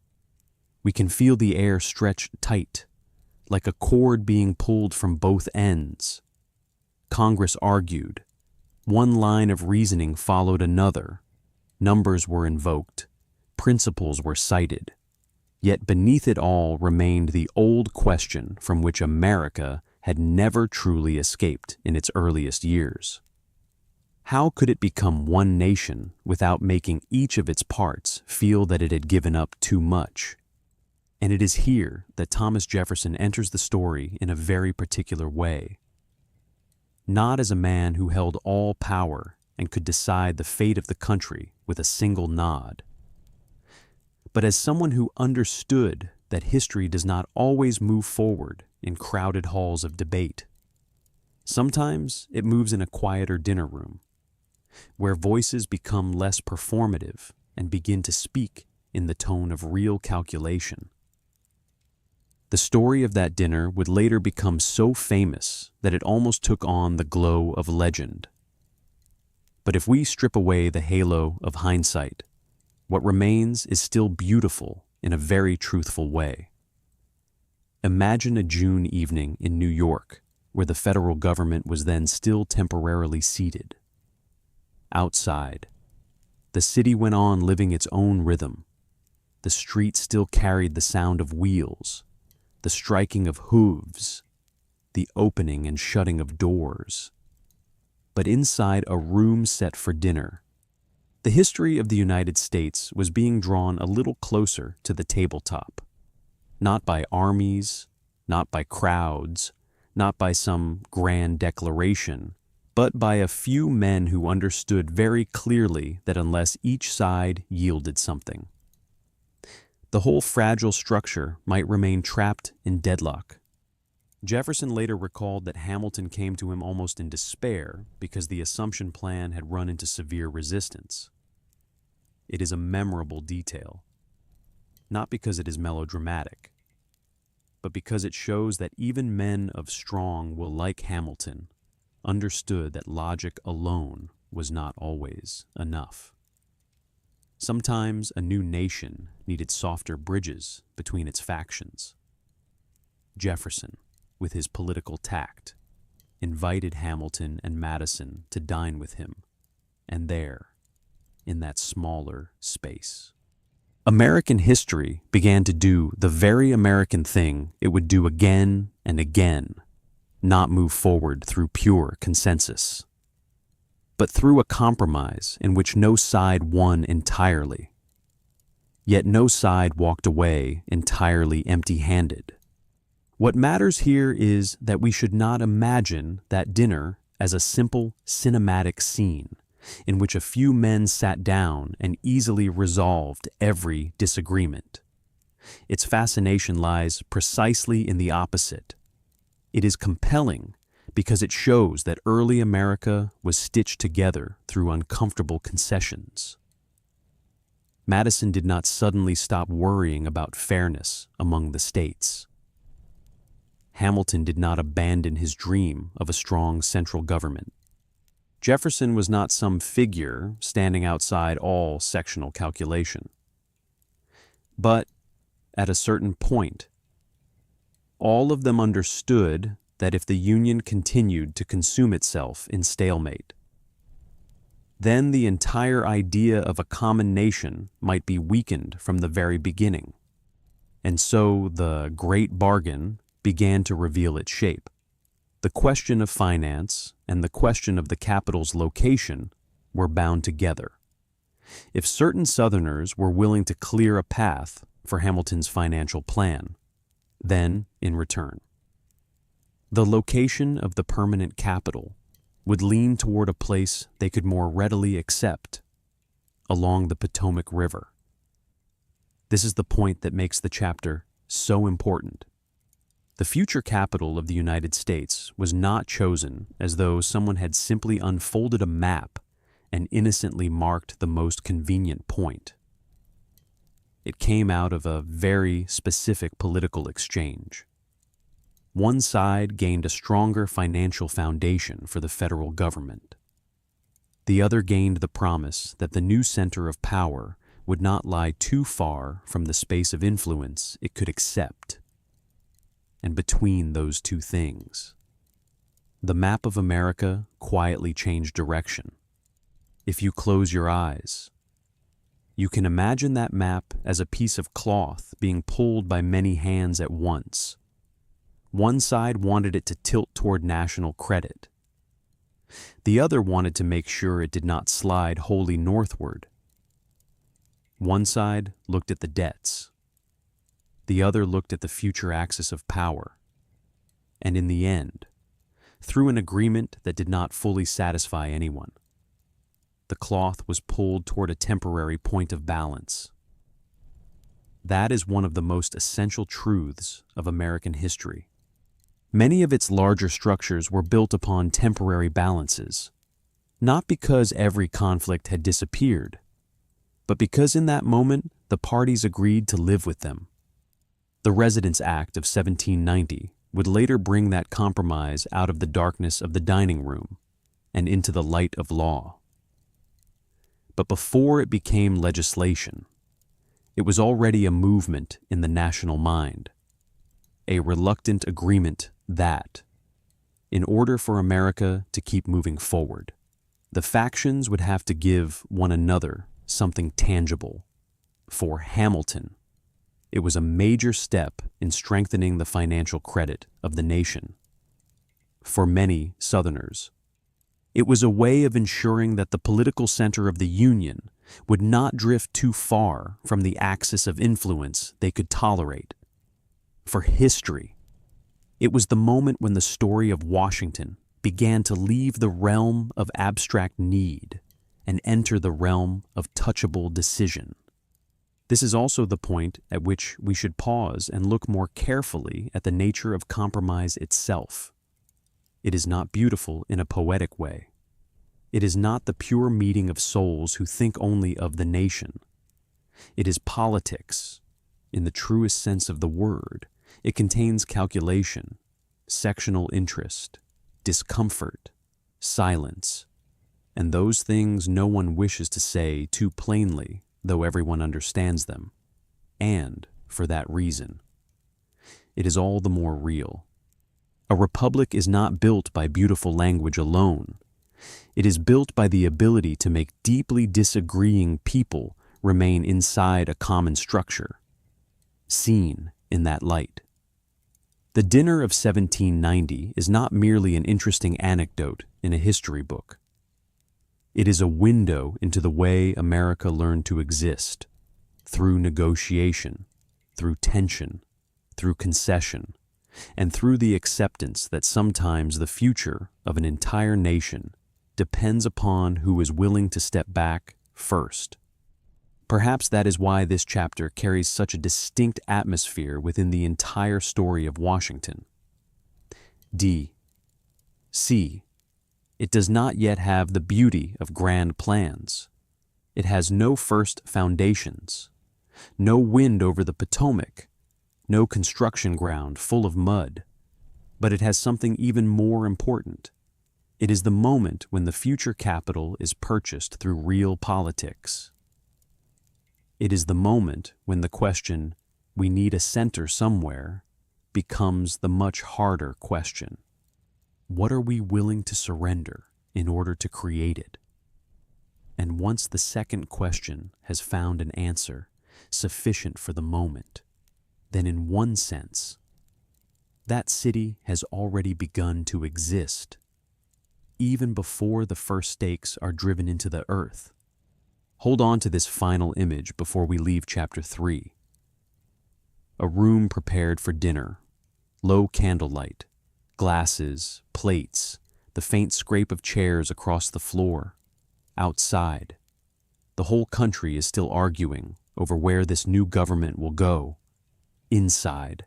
we can feel the air stretch tight, like a cord being pulled from both ends. Congress argued. One line of reasoning followed another. Numbers were invoked. principles were cited, yet beneath it all remained the old question from which America had never truly escaped in its earliest years. How could it become one nation without making each of its parts feel that it had given up too much? And it is here that Thomas Jefferson enters the story in a very particular way. Not as a man who held all power and could decide the fate of the country with a single nod, but as someone who understood that history does not always move forward in crowded halls of debate. Sometimes it moves in a quieter dinner room, where voices become less performative and begin to speak in the tone of real calculation. The story of that dinner would later become so famous that it almost took on the glow of legend. But if we strip away the halo of hindsight, what remains is still beautiful in a very truthful way. Imagine a June evening in New York, where the federal government was then still temporarily seated. Outside, the city went on living its own rhythm. The streets still carried the sound of wheels, the striking of hooves, the opening and shutting of doors. But inside a room set for dinner, the history of the United States was being drawn a little closer to the tabletop, not by armies, not by crowds, not by some grand declaration, but by a few men who understood very clearly that unless each side yielded something, the whole fragile structure might remain trapped in deadlock. Jefferson later recalled that Hamilton came to him almost in despair because the Assumption Plan had run into severe resistance. It is a memorable detail, not because it is melodramatic, but because it shows that even men of strong will, like Hamilton, understood that logic alone was not always enough. Sometimes a new nation needed softer bridges between its factions. Jefferson, with his political tact, invited Hamilton and Madison to dine with him, and there, in that smaller space, American history began to do the very American thing it would do again and again, not move forward through pure consensus, but through a compromise in which no side won entirely, yet no side walked away entirely empty-handed. What matters here is that we should not imagine that dinner as a simple cinematic scene in which a few men sat down and easily resolved every disagreement. Its fascination lies precisely in the opposite. It is compelling because it shows that early America was stitched together through uncomfortable concessions. Madison did not suddenly stop worrying about fairness among the states. Hamilton did not abandon his dream of a strong central government. Jefferson was not some figure standing outside all sectional calculation. But at a certain point, all of them understood that if the Union continued to consume itself in stalemate, then the entire idea of a common nation might be weakened from the very beginning. And so the great bargain began to reveal its shape. The question of finance and the question of the capital's location were bound together. If certain Southerners were willing to clear a path for Hamilton's financial plan, then, in return, the location of the permanent capital would lean toward a place they could more readily accept, along the Potomac River. This is the point that makes the chapter so important. The future capital of the United States was not chosen as though someone had simply unfolded a map and innocently marked the most convenient point. It came out of a very specific political exchange. One side gained a stronger financial foundation for the federal government. The other gained the promise that the new center of power would not lie too far from the space of influence it could accept. And between those two things, the map of America quietly changed direction. If you close your eyes, You can imagine that map as a piece of cloth being pulled by many hands at once. One side wanted it to tilt toward national credit. The other wanted to make sure it did not slide wholly northward. One side looked at the debts. The other looked at the future axis of power. And in the end, through an agreement that did not fully satisfy anyone, the cloth was pulled toward a temporary point of balance. That is one of the most essential truths of American history. Many of its larger structures were built upon temporary balances, not because every conflict had disappeared, but because in that moment the parties agreed to live with them. The Residence Act of 1790 would later bring that compromise out of the darkness of the dining room and into the light of law. But before it became legislation, it was already a movement in the national mind, a reluctant agreement that, in order for America to keep moving forward, the factions would have to give one another something tangible. For Hamilton, it was a major step in strengthening the financial credit of the nation. For many Southerners, it was a way of ensuring that the political center of the Union would not drift too far from the axis of influence they could tolerate. For history, it was the moment when the story of Washington began to leave the realm of abstract need and enter the realm of touchable decision. This is also the point at which we should pause and look more carefully at the nature of compromise itself. It is not beautiful in a poetic way. It is not the pure meeting of souls who think only of the nation. It is politics, in the truest sense of the word. It contains calculation, sectional interest, discomfort, silence, and those things no one wishes to say too plainly, though everyone understands them. And, for that reason, it is all the more real. A republic is not built by beautiful language alone. It is built by the ability to make deeply disagreeing people remain inside a common structure, seen in that light. The dinner of 1790 is not merely an interesting anecdote in a history book. It is a window into the way America learned to exist, through negotiation, through tension, through concession, and through the acceptance that sometimes the future of an entire nation depends upon who is willing to step back first. Perhaps that is why this chapter carries such a distinct atmosphere within the entire story of Washington. C. It does not yet have the beauty of grand plans. It has no first foundations, no wind over the Potomac, no construction ground full of mud. But it has something even more important. It is the moment when the future capital is purchased through real politics. It is the moment when the question, "We need a center somewhere," becomes the much harder question. What are we willing to surrender in order to create it? And once the second question has found an answer sufficient for the moment, then in one sense, that city has already begun to exist, even before the first stakes are driven into the earth. Hold on to this final image before we leave chapter 3. A room prepared for dinner, low candlelight, glasses, plates, the faint scrape of chairs across the floor. Outside, the whole country is still arguing over where this new government will go. Inside,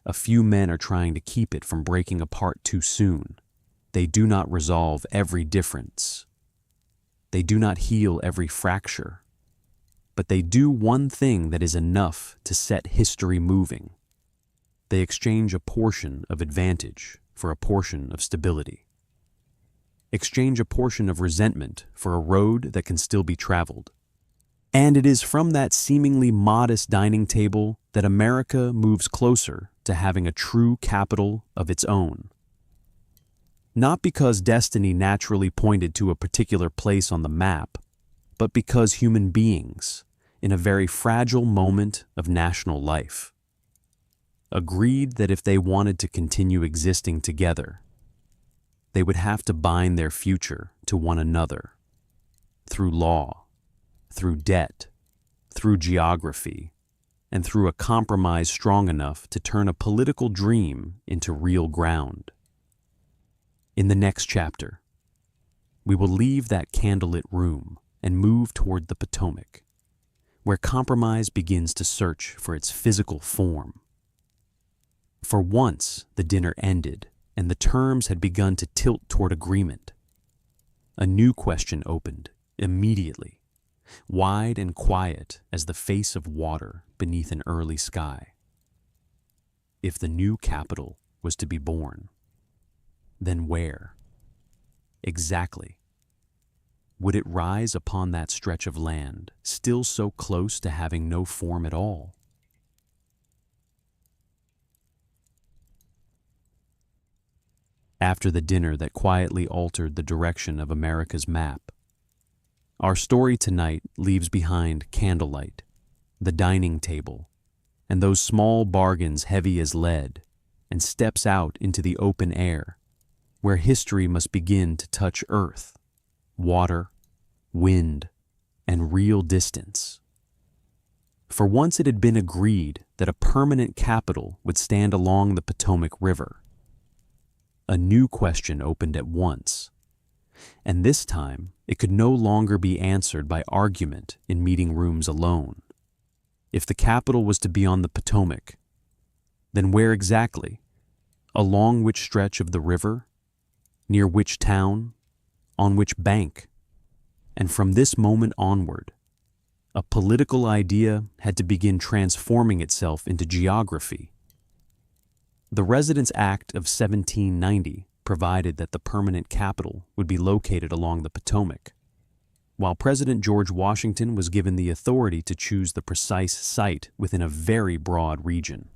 a few men are trying to keep it from breaking apart too soon. They do not resolve every difference. They do not heal every fracture. But they do one thing that is enough to set history moving. They exchange a portion of advantage for a portion of stability. Exchange a portion of resentment for a road that can still be traveled. And it is from that seemingly modest dining table that America moves closer to having a true capital of its own. Not because destiny naturally pointed to a particular place on the map, but because human beings, in a very fragile moment of national life, agreed that if they wanted to continue existing together, they would have to bind their future to one another through law, through debt, through geography, and through a compromise strong enough to turn a political dream into real ground. In the next chapter, we will leave that candlelit room and move toward the Potomac, where compromise begins to search for its physical form. For once, the dinner ended, and the terms had begun to tilt toward agreement. A new question opened immediately, wide and quiet as the face of water beneath an early sky. If the new capital was to be born, then where? Exactly. Would it rise upon that stretch of land, still so close to having no form at all? After the dinner that quietly altered the direction of America's map, our story tonight leaves behind candlelight, the dining table, and those small bargains heavy as lead, and steps out into the open air, where history must begin to touch earth, water, wind, and real distance. For once it had been agreed that a permanent capital would stand along the Potomac River. A new question opened at once, and this time it could no longer be answered by argument in meeting rooms alone. If the capital was to be on the Potomac, then where exactly? Along which stretch of the river? Near which town? On which bank? And from this moment onward, a political idea had to begin transforming itself into geography. The Residence Act of 1790 provided that the permanent capital would be located along the Potomac, while President George Washington was given the authority to choose the precise site within a very broad region,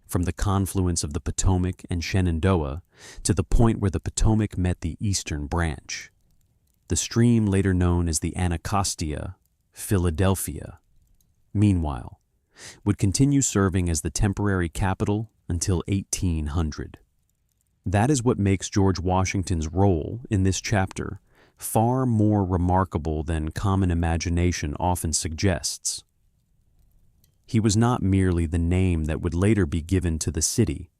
from the confluence of the Potomac and Shenandoah to the point where the Potomac met the eastern branch, the stream later known as the Anacostia, Philadelphia, meanwhile, would continue serving as the temporary capital until 1800. That is what makes George Washington's role in this chapter far more remarkable than common imagination often suggests. He was not merely the name that would later be given to the city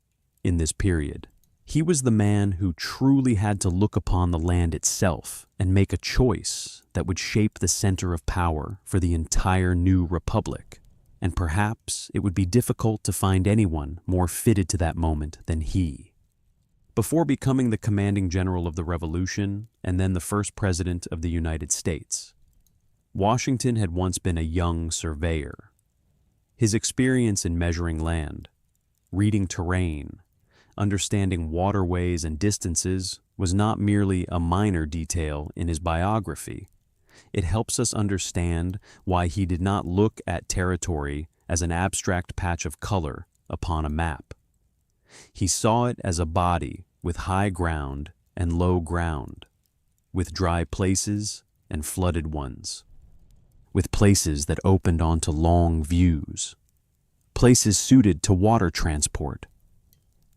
in this period. He was the man who truly had to look upon the land itself and make a choice that would shape the center of power for the entire new republic. And perhaps it would be difficult to find anyone more fitted to that moment than he. Before becoming the commanding general of the Revolution and then the first president of the United States, Washington had once been a young surveyor. His experience in measuring land, reading terrain, understanding waterways and distances was not merely a minor detail in his biography. It helps us understand why he did not look at territory as an abstract patch of color upon a map. He saw it as a body with high ground and low ground, with dry places and flooded ones, with places that opened onto long views, places suited to water transport,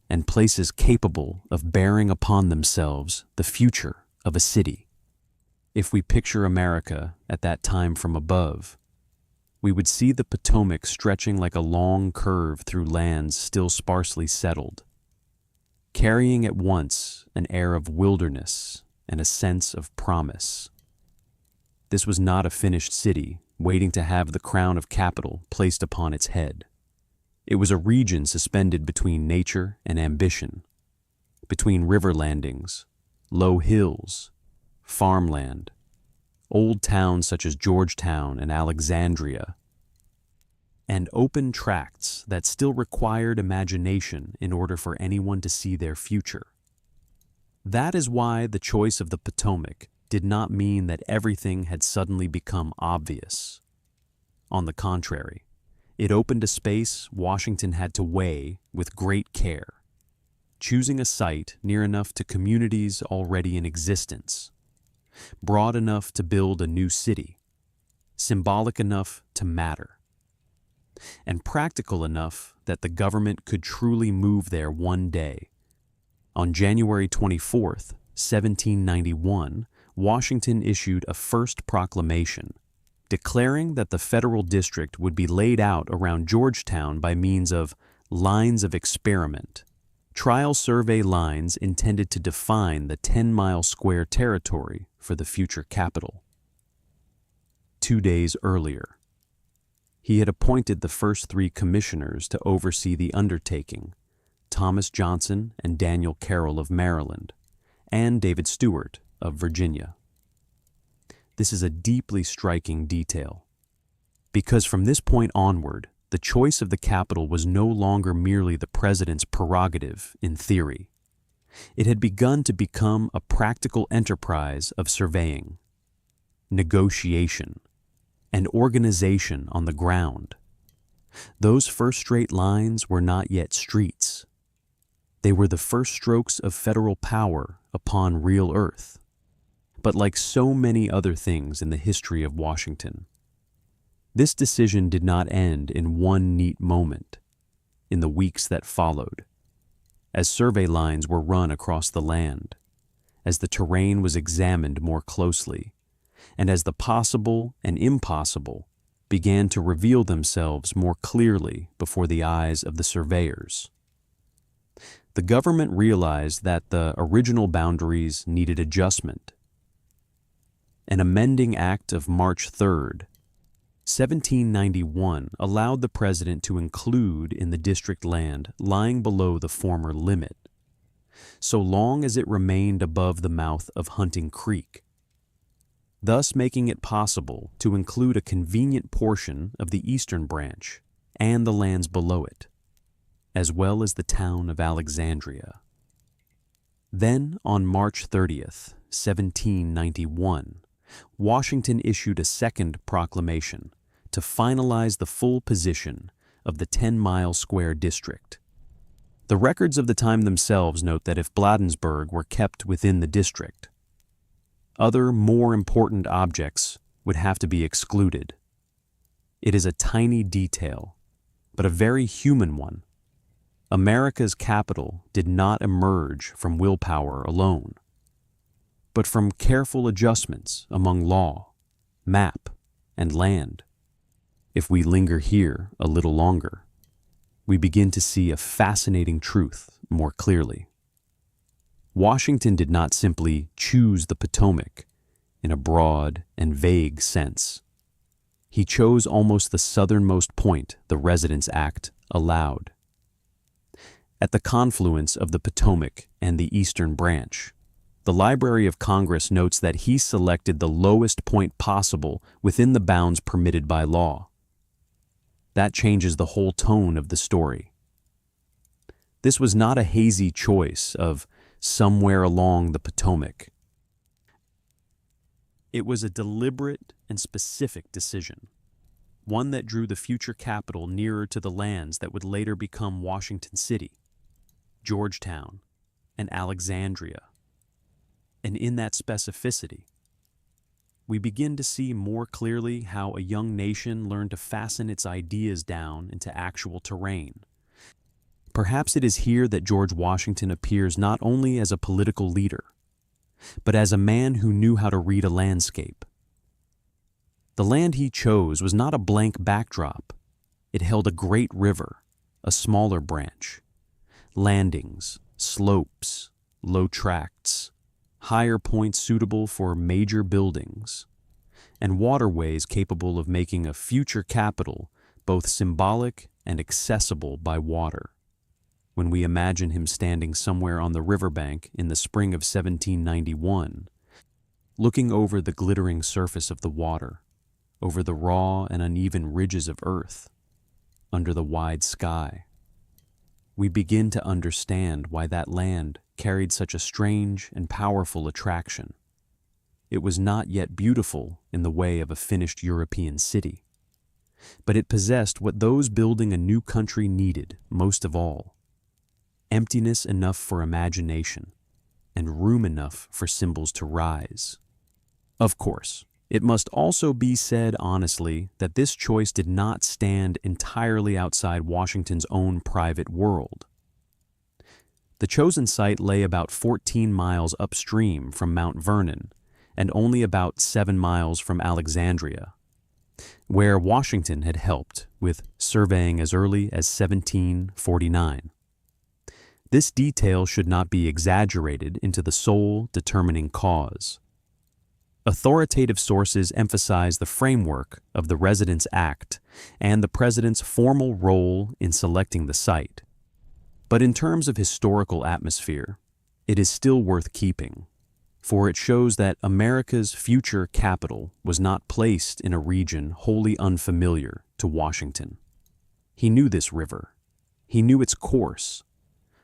and places capable of bearing upon themselves the future of a city. If we picture America at that time from above, we would see the Potomac stretching like a long curve through lands still sparsely settled, carrying at once an air of wilderness and a sense of promise. This was not a finished city waiting to have the crown of capital placed upon its head. It was a region suspended between nature and ambition, between river landings, low hills, farmland, old towns such as Georgetown and Alexandria, and open tracts that still required imagination in order for anyone to see their future. That is why the choice of the Potomac did not mean that everything had suddenly become obvious. On the contrary, it opened a space Washington had to weigh with great care, choosing a site near enough to communities already in existence, broad enough to build a new city, symbolic enough to matter, and practical enough that the government could truly move there one day. On January 24th, 1791, Washington issued a first proclamation, declaring that the federal district would be laid out around Georgetown by means of lines of experiment, trial survey lines intended to define the 10-mile square territory for the future capital. 2 days earlier, he had appointed the first 3 commissioners to oversee the undertaking: Thomas Johnson and Daniel Carroll of Maryland, and David Stewart of Virginia. This is a deeply striking detail, because from this point onward, the choice of the capital was no longer merely the president's prerogative in theory. It had begun to become a practical enterprise of surveying, negotiation, and organization on the ground. Those first straight lines were not yet streets. They were the first strokes of federal power upon real earth. But like so many other things in the history of Washington, this decision did not end in one neat moment. In the weeks that followed, as survey lines were run across the land, as the terrain was examined more closely, and as the possible and impossible began to reveal themselves more clearly before the eyes of the surveyors, the government realized that the original boundaries needed adjustment. An amending act of March 3rd, 1791 allowed the president to include in the district land lying below the former limit, so long as it remained above the mouth of Hunting Creek, thus making it possible to include a convenient portion of the eastern branch and the lands below it, as well as the town of Alexandria. Then, on March 30th, 1791, Washington issued a second proclamation to finalize the full position of the 10-mile square district. The records of the time themselves note that if Bladensburg were kept within the district, other more important objects would have to be excluded. It is a tiny detail, but a very human one. America's capital did not emerge from willpower alone, but from careful adjustments among law, map, and land. If we linger here a little longer, we begin to see a fascinating truth more clearly. Washington did not simply choose the Potomac in a broad and vague sense. He chose almost the southernmost point the Residence Act allowed. At the confluence of the Potomac and the Eastern Branch, the Library of Congress notes that he selected the lowest point possible within the bounds permitted by law. That changes the whole tone of the story. This was not a hazy choice of somewhere along the Potomac. It was a deliberate and specific decision, one that drew the future capital nearer to the lands that would later become Washington City, Georgetown, and Alexandria. And in that specificity, we begin to see more clearly how a young nation learned to fasten its ideas down into actual terrain. Perhaps it is here that George Washington appears not only as a political leader, but as a man who knew how to read a landscape. The land he chose was not a blank backdrop. It held a great river, a smaller branch, landings, slopes, low tracts, higher points suitable for major buildings, and waterways capable of making a future capital both symbolic and accessible by water. When we imagine him standing somewhere on the riverbank in the spring of 1791, looking over the glittering surface of the water, over the raw and uneven ridges of earth, under the wide sky, we begin to understand why that land carried such a strange and powerful attraction. It was not yet beautiful in the way of a finished European city, but it possessed what those building a new country needed most of all: emptiness enough for imagination and room enough for symbols to rise. Of course, It must also be said honestly that this choice did not stand entirely outside Washington's own private world. The chosen site lay about 14 miles upstream from Mount Vernon and only about 7 miles from Alexandria, where Washington had helped with surveying as early as 1749. This detail should not be exaggerated into the sole determining cause. Authoritative sources emphasize the framework of the Residence Act and the president's formal role in selecting the site. But in terms of historical atmosphere, it is still worth keeping, for it shows that America's future capital was not placed in a region wholly unfamiliar to Washington. He knew this river. He knew its course,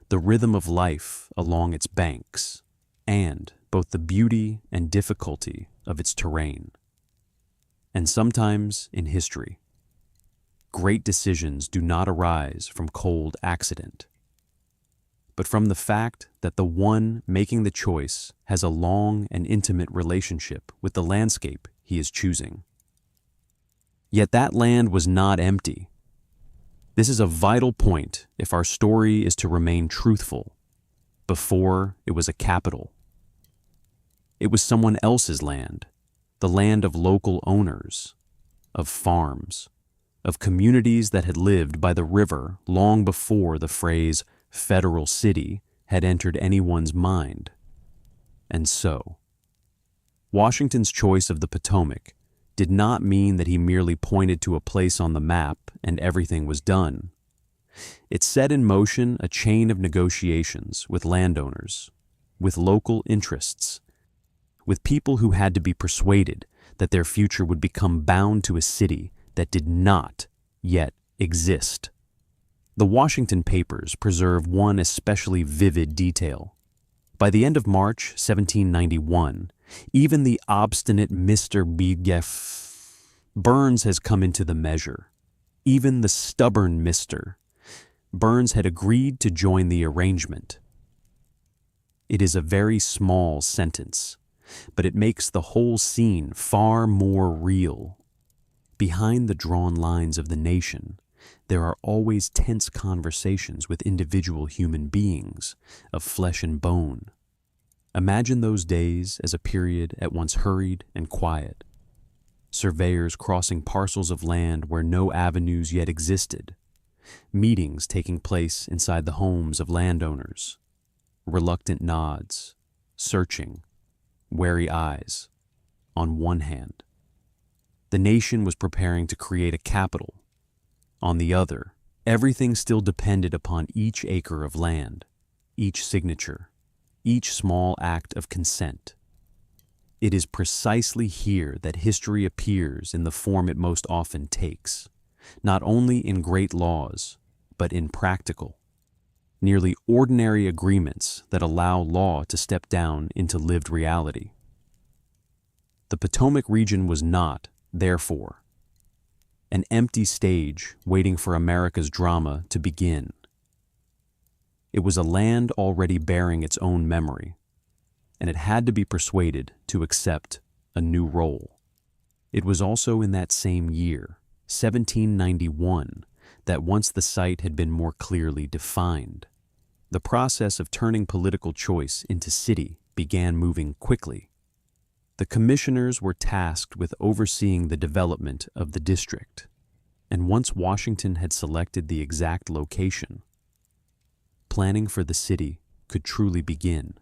the rhythm of life along its banks, and both the beauty and difficulty of its terrain. And sometimes in history, great decisions do not arise from cold accident, but from the fact that the one making the choice has a long and intimate relationship with the landscape he is choosing. Yet that land was not empty. This is a vital point if our story is to remain truthful. Before it was a capital, it was someone else's land, the land of local owners, of farms, of communities that had lived by the river long before the phrase federal city had entered anyone's mind. And so, Washington's choice of the Potomac did not mean that he merely pointed to a place on the map and everything was done. It set in motion a chain of negotiations with landowners, with local interests, with people who had to be persuaded that their future would become bound to a city that did not yet exist. The Washington papers preserve one especially vivid detail. By the end of March 1791, even the obstinate Mr. Burns has come into the measure. Even the stubborn Mr. Burns had agreed to join the arrangement. It is a very small sentence, but it makes the whole scene far more real. Behind the drawn lines of the nation, there are always tense conversations with individual human beings of flesh and bone. Imagine those days as a period at once hurried and quiet. Surveyors crossing parcels of land where no avenues yet existed. Meetings taking place inside the homes of landowners. Reluctant nods, searching, wary eyes. On one hand, the nation was preparing to create a capital. On the other, everything still depended upon each acre of land, each signature, each small act of consent. It is precisely here that history appears in the form it most often takes, not only in great laws, but in practical, nearly ordinary agreements that allow law to step down into lived reality. The Potomac region was not, therefore, an empty stage waiting for America's drama to begin. It was a land already bearing its own memory, and it had to be persuaded to accept a new role. It was also in that same year, 1791, that once the site had been more clearly defined, the process of turning political choice into city began moving quickly. The commissioners were tasked with overseeing the development of the district, and once Washington had selected the exact location, planning for the city could truly begin.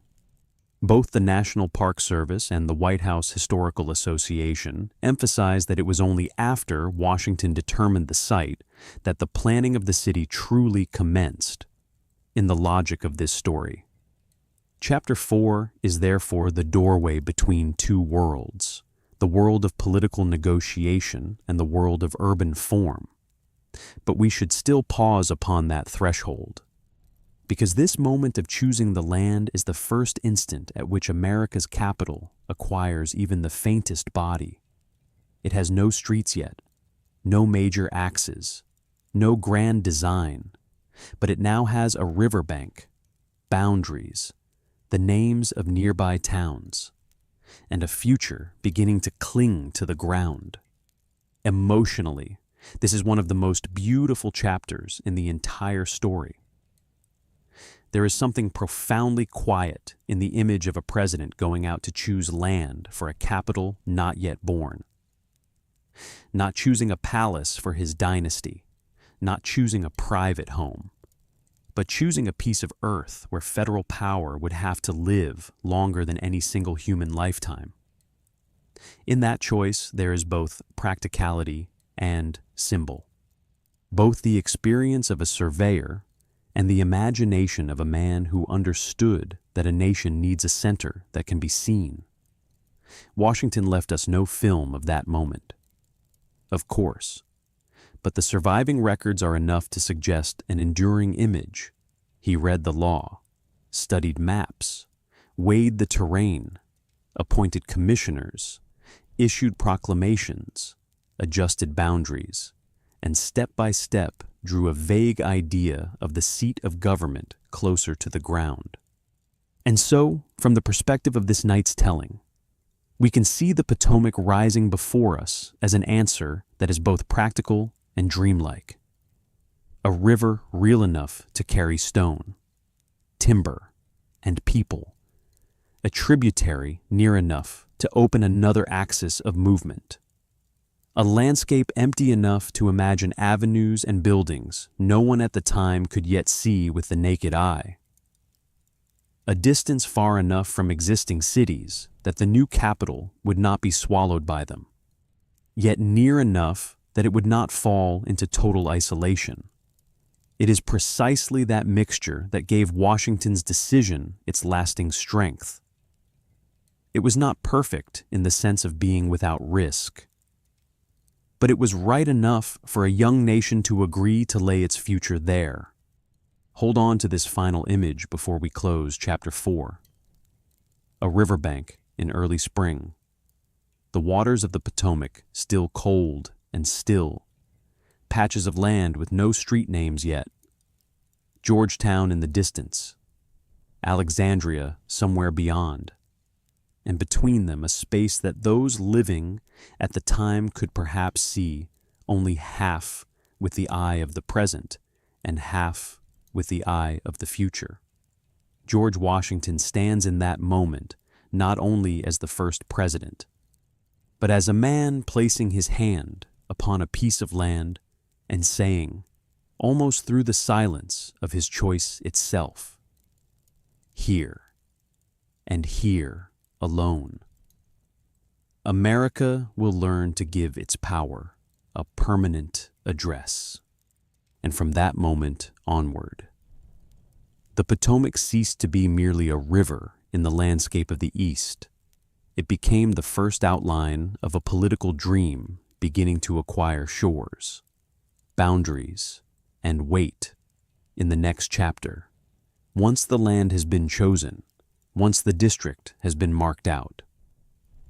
Both the National Park Service and the White House Historical Association emphasized that it was only after Washington determined the site that the planning of the city truly commenced. In the logic of this story, Chapter 4 is therefore the doorway between two worlds, the world of political negotiation and the world of urban form. But we should still pause upon that threshold, because this moment of choosing the land is the first instant at which America's capital acquires even the faintest body. It has no streets yet, no major axes, no grand design, but it now has a riverbank, boundaries, the names of nearby towns. and a future beginning to cling to the ground. Emotionally, this is one of the most beautiful chapters in the entire story. There is something profoundly quiet in the image of a president going out to choose land for a capital not yet born. Not choosing a palace for his dynasty, not choosing a private home, but choosing a piece of earth where federal power would have to live longer than any single human lifetime. In that choice, there is both practicality and symbol, both the experience of a surveyor and the imagination of a man who understood that a nation needs a center that can be seen. Washington left us no film of that moment, of course, but the surviving records are enough to suggest an enduring image. He read the law, studied maps, weighed the terrain, appointed commissioners, issued proclamations, adjusted boundaries, and step by step drew a vague idea of the seat of government closer to the ground. And so, from the perspective of this night's telling, we can see the Potomac rising before us as an answer that is both practical and dreamlike. A river real enough to carry stone, timber, and people. A tributary near enough to open another axis of movement. A landscape empty enough to imagine avenues and buildings no one at the time could yet see with the naked eye. A distance far enough from existing cities that the new capital would not be swallowed by them, yet near enough that it would not fall into total isolation. It is precisely that mixture that gave Washington's decision its lasting strength. It was not perfect in the sense of being without risk, but it was right enough for a young nation to agree to lay its future there. Hold on to this final image before we close Chapter 4. A riverbank in early spring. The waters of the Potomac still cold and still. Patches of land with no street names yet. Georgetown in the distance. Alexandria somewhere beyond. And between them a space that those living at the time could perhaps see only half with the eye of the present and half with the eye of the future. George Washington stands in that moment not only as the first president, but as a man placing his hand upon a piece of land and saying, almost through the silence of his choice itself, "Here, and here alone, America will learn to give its power a permanent address." And from that moment onward, the Potomac ceased to be merely a river in the landscape of the East. It became the first outline of a political dream beginning to acquire shores, boundaries, and weight in the next chapter. Once the land has been chosen, once the district has been marked out,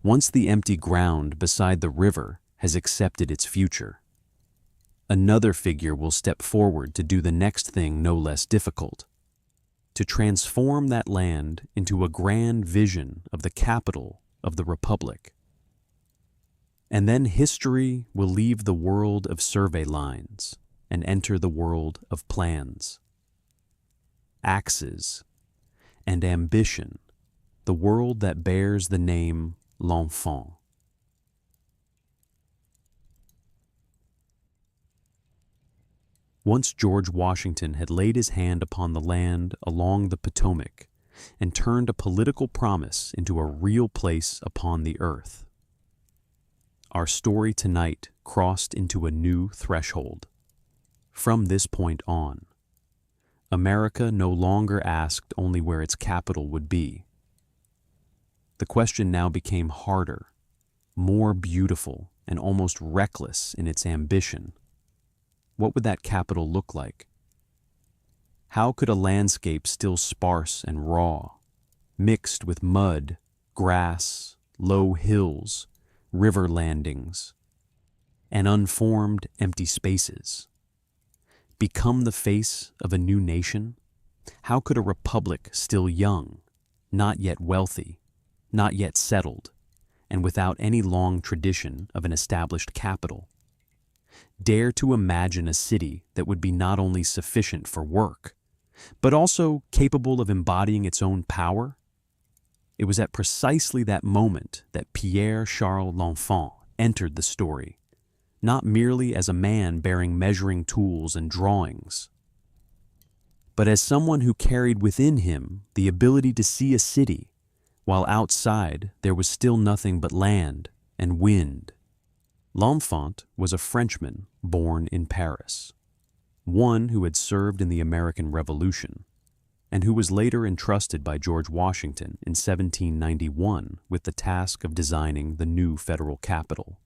once the empty ground beside the river has accepted its future, another figure will step forward to do the next thing no less difficult, to transform that land into a grand vision of the capital of the Republic. And then history will leave the world of survey lines and enter the world of plans, axes, and ambition, the world that bears the name L'Enfant. Once George Washington had laid his hand upon the land along the Potomac and turned a political promise into a real place upon the earth. Our story tonight crossed into a new threshold. From this point on, America no longer asked only where its capital would be. The question now became harder, more beautiful, and almost reckless in its ambition. What would that capital look like? How could a landscape still sparse and raw, mixed with mud, grass, low hills, river landings, and unformed empty spaces, become the face of a new nation? How could a republic still young, not yet wealthy, not yet settled, and without any long tradition of an established capital. Dare to imagine a city that would be not only sufficient for work, but also capable of embodying its own power? It was at precisely that moment that Pierre Charles L'Enfant entered the story, not merely as a man bearing measuring tools and drawings, but as someone who carried within him the ability to see a city, while outside there was still nothing but land and wind. L'Enfant was a Frenchman born in Paris, one who had served in the American Revolution, and who was later entrusted by George Washington in 1791 with the task of designing the new federal capital.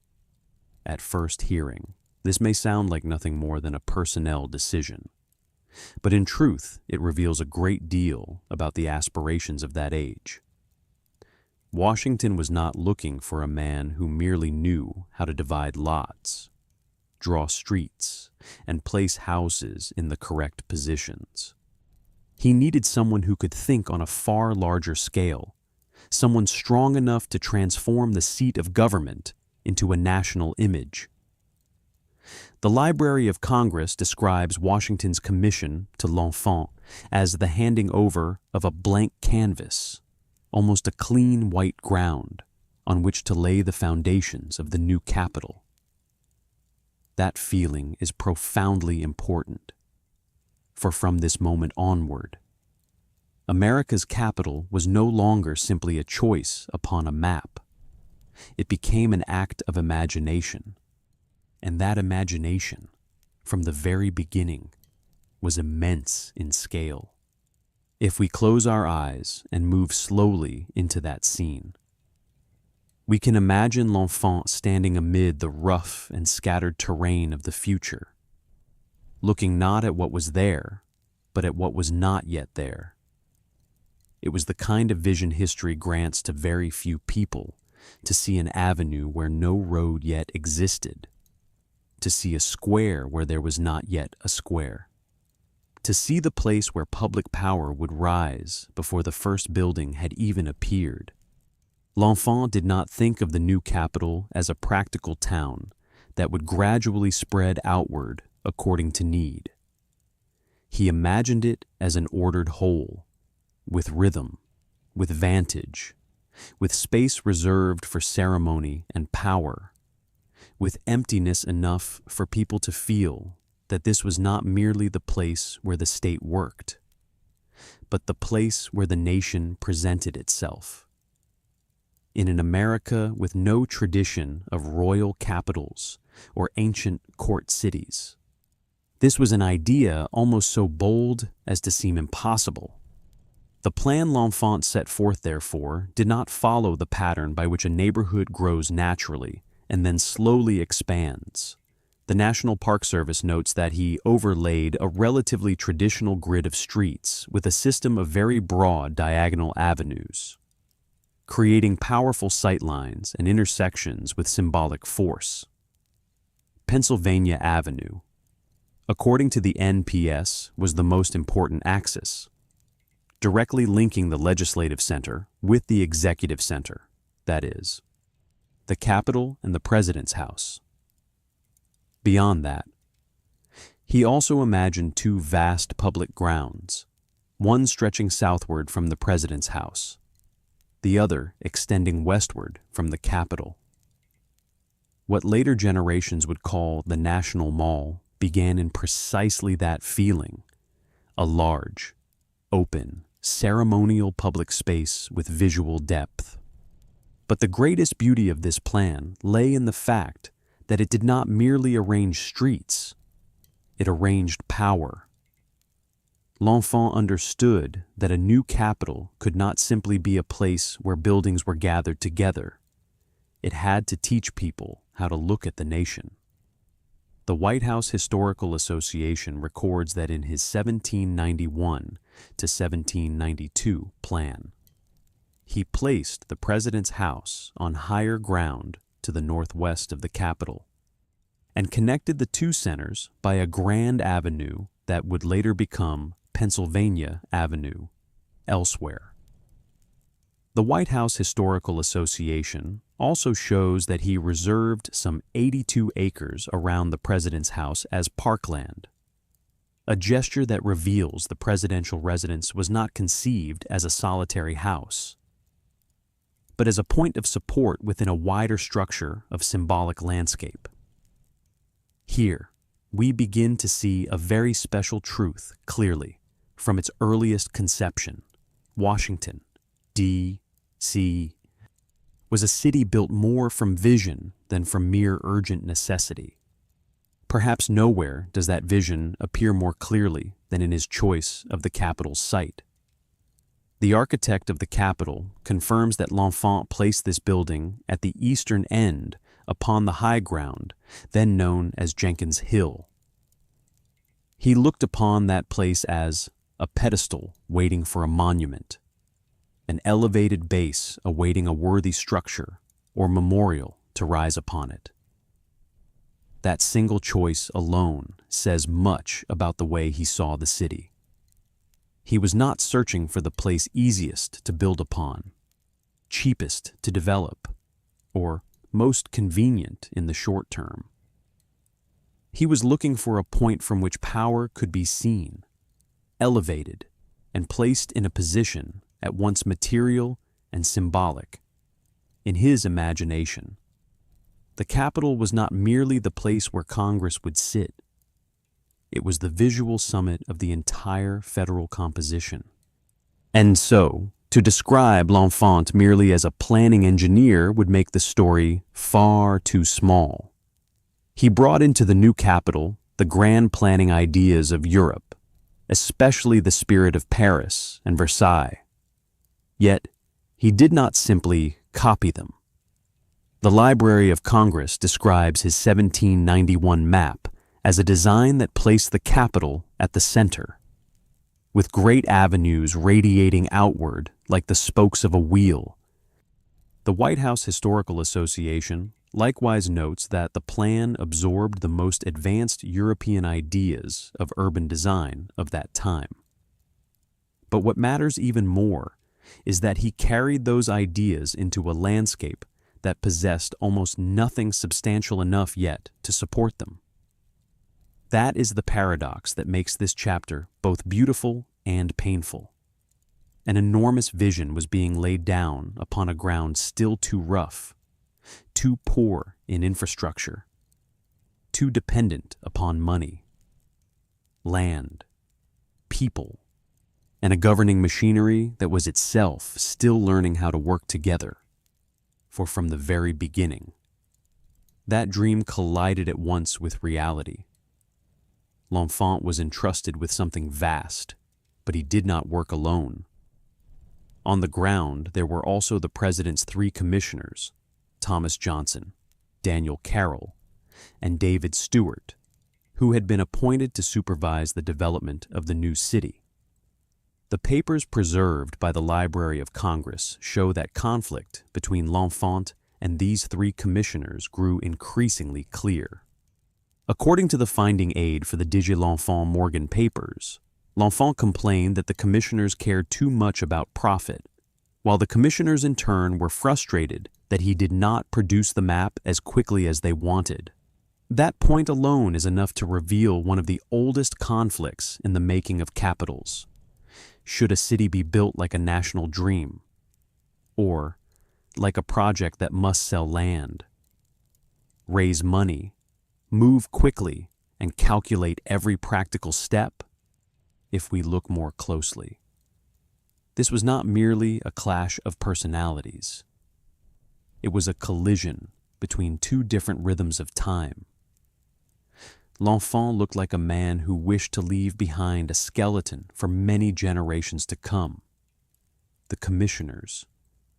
At first hearing, this may sound like nothing more than a personnel decision, but in truth it reveals a great deal about the aspirations of that age. Washington was not looking for a man who merely knew how to divide lots, draw streets, and place houses in the correct positions. He needed someone who could think on a far larger scale, someone strong enough to transform the seat of government into a national image. The Library of Congress describes Washington's commission to L'Enfant as the handing over of a blank canvas, almost a clean white ground on which to lay the foundations of the new capital. That feeling is profoundly important, for from this moment onward, America's capital was no longer simply a choice upon a map. It became an act of imagination, and that imagination, from the very beginning, was immense in scale. If we close our eyes and move slowly into that scene, we can imagine L'Enfant standing amid the rough and scattered terrain of the future, looking not at what was there, but at what was not yet there. It was the kind of vision history grants to very few people, to see an avenue where no road yet existed, to see a square where there was not yet a square, to see the place where public power would rise before the first building had even appeared. L'Enfant did not think of the new capital as a practical town that would gradually spread outward according to need. He imagined it as an ordered whole, with rhythm, with vantage, with space reserved for ceremony and power, with emptiness enough for people to feel that this was not merely the place where the state worked, but the place where the nation presented itself. In an America with no tradition of royal capitals or ancient court cities, this was an idea almost so bold as to seem impossible. The plan L'Enfant set forth, therefore, did not follow the pattern by which a neighborhood grows naturally and then slowly expands. The National Park Service notes that he overlaid a relatively traditional grid of streets with a system of very broad diagonal avenues, creating powerful sightlines and intersections with symbolic force. Pennsylvania Avenue, according to the NPS, was the most important axis, directly linking the legislative center with the executive center, that is, the Capitol and the President's House. Beyond that, he also imagined two vast public grounds, one stretching southward from the President's House, the other extending westward from the Capitol. What later generations would call the National Mall began in precisely that feeling, a large, open, ceremonial public space with visual depth. But the greatest beauty of this plan lay in the fact that it did not merely arrange streets, it arranged power. L'Enfant understood that a new capital could not simply be a place where buildings were gathered together. It had to teach people how to look at the nation. The White House Historical Association records that in his 1791 to 1792 plan, he placed the President's House on higher ground to the northwest of the Capitol, and connected the two centers by a grand avenue that would later become Pennsylvania Avenue elsewhere. The White House Historical Association also shows that he reserved some 82 acres around the president's house as parkland, a gesture that reveals the presidential residence was not conceived as a solitary house, but as a point of support within a wider structure of symbolic landscape. Here, we begin to see a very special truth clearly from its earliest conception. Washington, D.C., was a city built more from vision than from mere urgent necessity. Perhaps nowhere does that vision appear more clearly than in his choice of the Capitol's site. The architect of the Capitol confirms that L'Enfant placed this building at the eastern end upon the high ground, then known as Jenkins Hill. He looked upon that place as a pedestal waiting for a monument, an elevated base awaiting a worthy structure or memorial to rise upon it. That single choice alone says much about the way he saw the city. He was not searching for the place easiest to build upon, cheapest to develop, or most convenient in the short term. He was looking for a point from which power could be seen, elevated, and placed in a position at once material and symbolic. In his imagination, the Capitol was not merely the place where Congress would sit. It was the visual summit of the entire federal composition. And so, to describe L'Enfant merely as a planning engineer would make the story far too small. He brought into the new capital the grand planning ideas of Europe, especially the spirit of Paris and Versailles. Yet, he did not simply copy them. The Library of Congress describes his 1791 map as a design that placed the Capitol at the center, with great avenues radiating outward like the spokes of a wheel. The White House Historical Association likewise notes that the plan absorbed the most advanced European ideas of urban design of that time. But what matters even more is that he carried those ideas into a landscape that possessed almost nothing substantial enough yet to support them. That is the paradox that makes this chapter both beautiful and painful. An enormous vision was being laid down upon a ground still too rough, too poor in infrastructure, too dependent upon money, land, people, and a governing machinery that was itself still learning how to work together. For from the very beginning, that dream collided at once with reality. L'Enfant was entrusted with something vast, but he did not work alone. On the ground, there were also the president's 3 commissioners, Thomas Johnson, Daniel Carroll, and David Stewart, who had been appointed to supervise the development of the new city. The papers preserved by the Library of Congress show that conflict between L'Enfant and these 3 commissioners grew increasingly clear. According to the finding aid for the Digi L'Enfant Morgan papers, L'Enfant complained that the commissioners cared too much about profit, while the commissioners in turn were frustrated that he did not produce the map as quickly as they wanted. That point alone is enough to reveal one of the oldest conflicts in the making of capitals. Should a city be built like a national dream, or like a project that must sell land, raise money, move quickly, and calculate every practical step? If we look more closely, this was not merely a clash of personalities. It was a collision between 2 different rhythms of time. L'Enfant looked like a man who wished to leave behind a skeleton for many generations to come. The commissioners,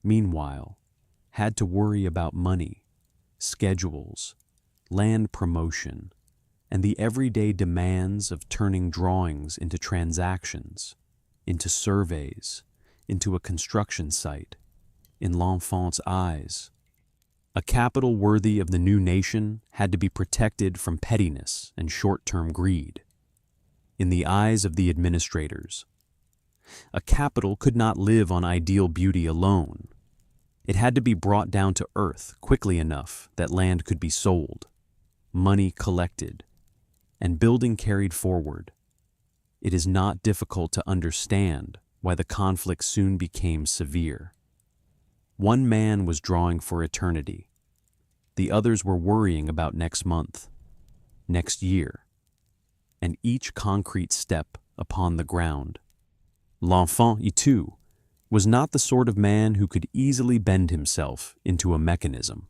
meanwhile, had to worry about money, schedules, land promotion, and the everyday demands of turning drawings into transactions, into surveys, into a construction site. In L'Enfant's eyes, a capital worthy of the new nation had to be protected from pettiness and short-term greed. In the eyes of the administrators, A capital could not live on ideal beauty alone. It had to be brought down to earth quickly enough that land could be sold, money collected, and building carried forward. It is not difficult to understand why the conflict soon became severe. One man was drawing for eternity. The others were worrying about next month, next year, and each concrete step upon the ground. L'enfant itou was not the sort of man who could easily bend himself into a mechanism.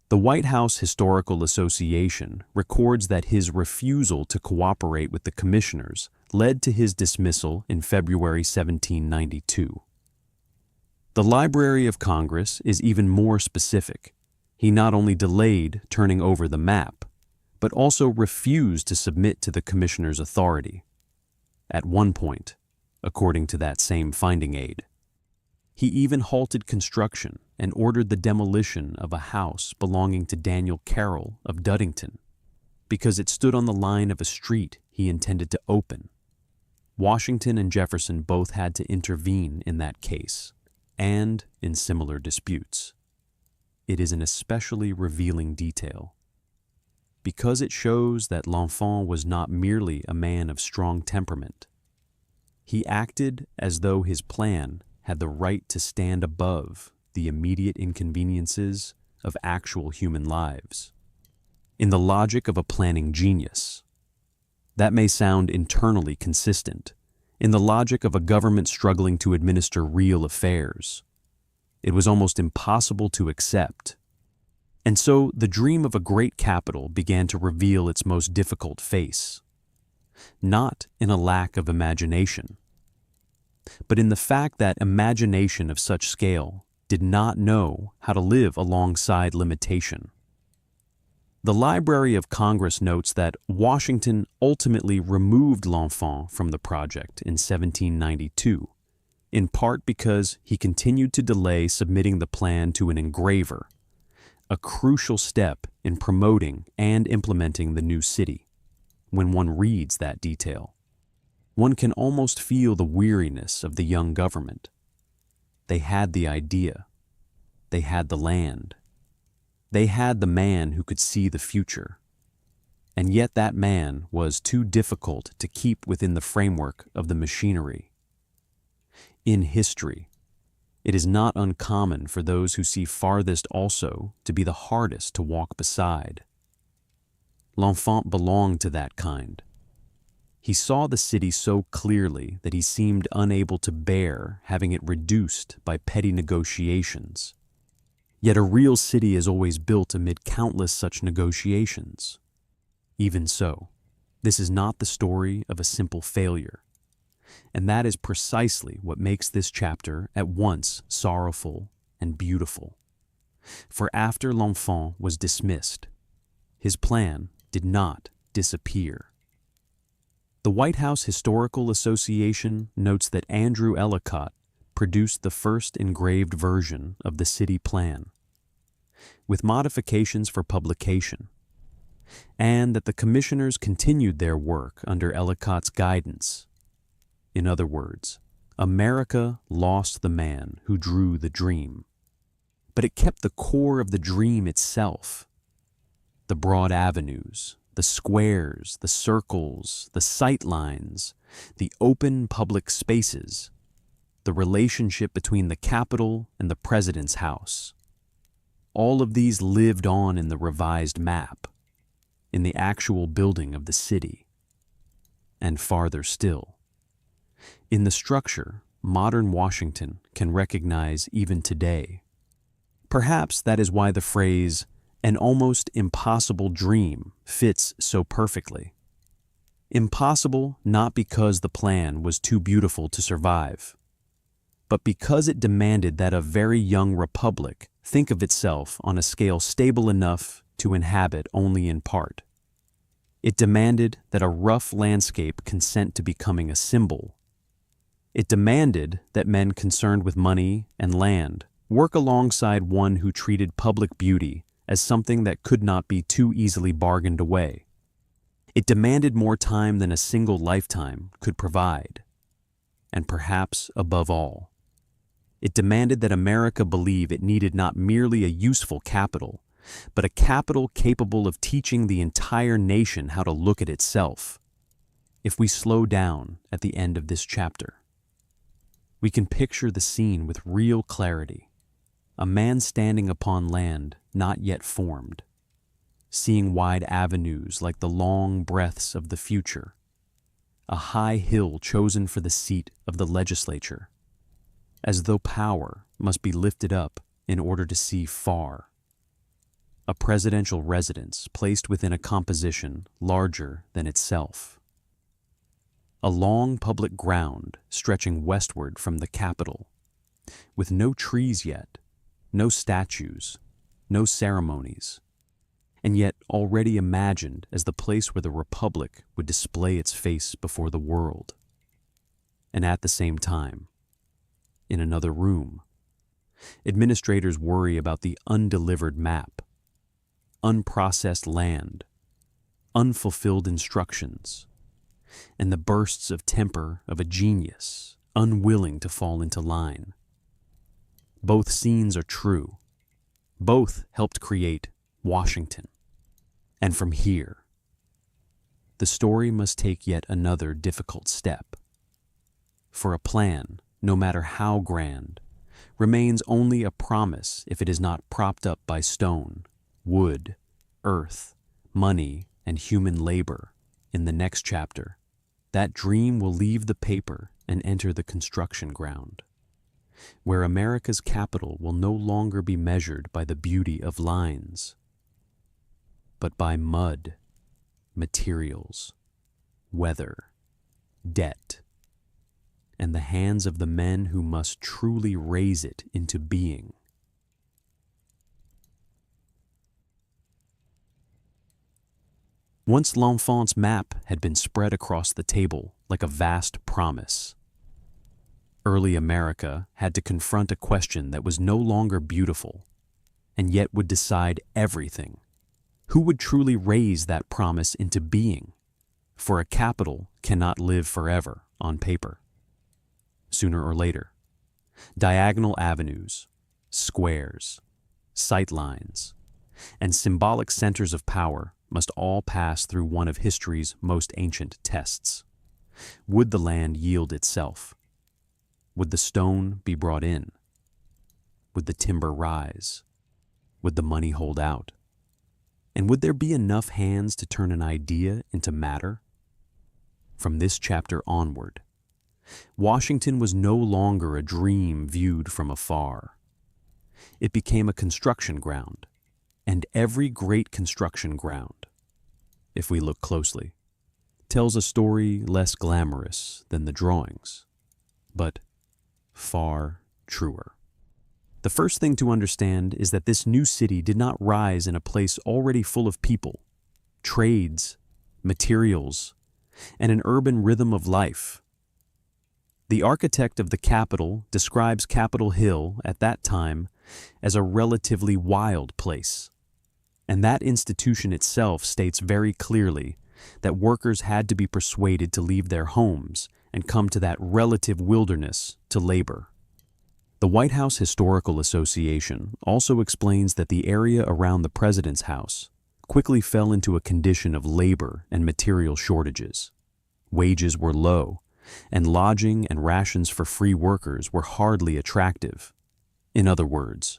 The White House Historical Association records that his refusal to cooperate with the commissioners led to his dismissal in February 1792. The Library of Congress is even more specific. He not only delayed turning over the map, but also refused to submit to the commissioner's authority. At one point, according to that same finding aid, he even halted construction and ordered the demolition of a house belonging to Daniel Carroll of Duddington because it stood on the line of a street he intended to open. Washington and Jefferson both had to intervene in that case and in similar disputes. It is an especially revealing detail because it shows that L'Enfant was not merely a man of strong temperament. He acted as though his plan had the right to stand above the immediate inconveniences of actual human lives. In the logic of a planning genius, that may sound internally consistent. In the logic of a government struggling to administer real affairs, it was almost impossible to accept. And so the dream of a great capital began to reveal its most difficult face, not in a lack of imagination, but in the fact that imagination of such scale did not know how to live alongside limitation. The Library of Congress notes that Washington ultimately removed L'Enfant from the project in 1792, in part because he continued to delay submitting the plan to an engraver, a crucial step in promoting and implementing the new city. When one reads that detail, one can almost feel the weariness of the young government. They had the idea. They had the land. They had the man who could see the future. And yet that man was too difficult to keep within the framework of the machinery. In history, it is not uncommon for those who see farthest also to be the hardest to walk beside. L'Enfant belonged to that kind. He saw the city so clearly that he seemed unable to bear having it reduced by petty negotiations. Yet a real city is always built amid countless such negotiations. Even so, this is not the story of a simple failure. And that is precisely what makes this chapter at once sorrowful and beautiful. For after L'Enfant was dismissed, his plan did not disappear. The White House Historical Association notes that Andrew Ellicott produced the first engraved version of the city plan, with modifications for publication, and that the commissioners continued their work under Ellicott's guidance. In other words, America lost the man who drew the dream, but it kept the core of the dream itself. The broad avenues, the squares, the circles, the sight lines, the open public spaces, the relationship between the Capitol and the President's house. All of these lived on in the revised map, in the actual building of the city, and farther still, in the structure modern Washington can recognize even today. Perhaps that is why the phrase, "an almost impossible dream," fits so perfectly. Impossible not because the plan was too beautiful to survive, but because it demanded that a very young republic think of itself on a scale stable enough to inhabit only in part. It demanded that a rough landscape consent to becoming a symbol. It demanded that men concerned with money and land work alongside one who treated public beauty as something that could not be too easily bargained away. It demanded more time than a single lifetime could provide. and perhaps above all, it demanded that America believe it needed not merely a useful capital, but a capital capable of teaching the entire nation how to look at itself. If we slow down at the end of this chapter, we can picture the scene with real clarity. A man standing upon land not yet formed, seeing wide avenues like the long breaths of the future, a high hill chosen for the seat of the legislature, as though power must be lifted up in order to see far. A presidential residence placed within a composition larger than itself. A long public ground stretching westward from the Capitol, with no trees yet, no statues, no ceremonies, and yet already imagined as the place where the Republic would display its face before the world. And at the same time, in another room, administrators worry about the undelivered map, unprocessed land, unfulfilled instructions, and the bursts of temper of a genius unwilling to fall into line. Both scenes are true. Both helped create Washington. And from here, the story must take yet another difficult step. For a plan, no matter how grand, remains only a promise if it is not propped up by stone, wood, earth, money, and human labor. In the next chapter, that dream will leave the paper and enter the construction ground, where America's capital will no longer be measured by the beauty of lines, but by mud, materials, weather, debt, and the hands of the men who must truly raise it into being. Once L'Enfant's map had been spread across the table like a vast promise, early America had to confront a question that was no longer beautiful, and yet would decide everything. Who would truly raise that promise into being? For a capital cannot live forever on paper. Sooner or later, diagonal avenues, squares, sight lines, and symbolic centers of power must all pass through one of history's most ancient tests. Would the land yield itself? Would the stone be brought in? Would the timber rise? Would the money hold out? And would there be enough hands to turn an idea into matter? From this chapter onward, Washington was no longer a dream viewed from afar. It became a construction ground, and every great construction ground, if we look closely, tells a story less glamorous than the drawings, but far truer. The first thing to understand is that this new city did not rise in a place already full of people, trades, materials, and an urban rhythm of life. The architect of the Capitol describes Capitol Hill at that time as a relatively wild place, and that institution itself states very clearly that workers had to be persuaded to leave their homes and come to that relative wilderness to labor. The White House Historical Association also explains that the area around the president's house quickly fell into a condition of labor and material shortages. Wages were low, and lodging and rations for free workers were hardly attractive. In other words,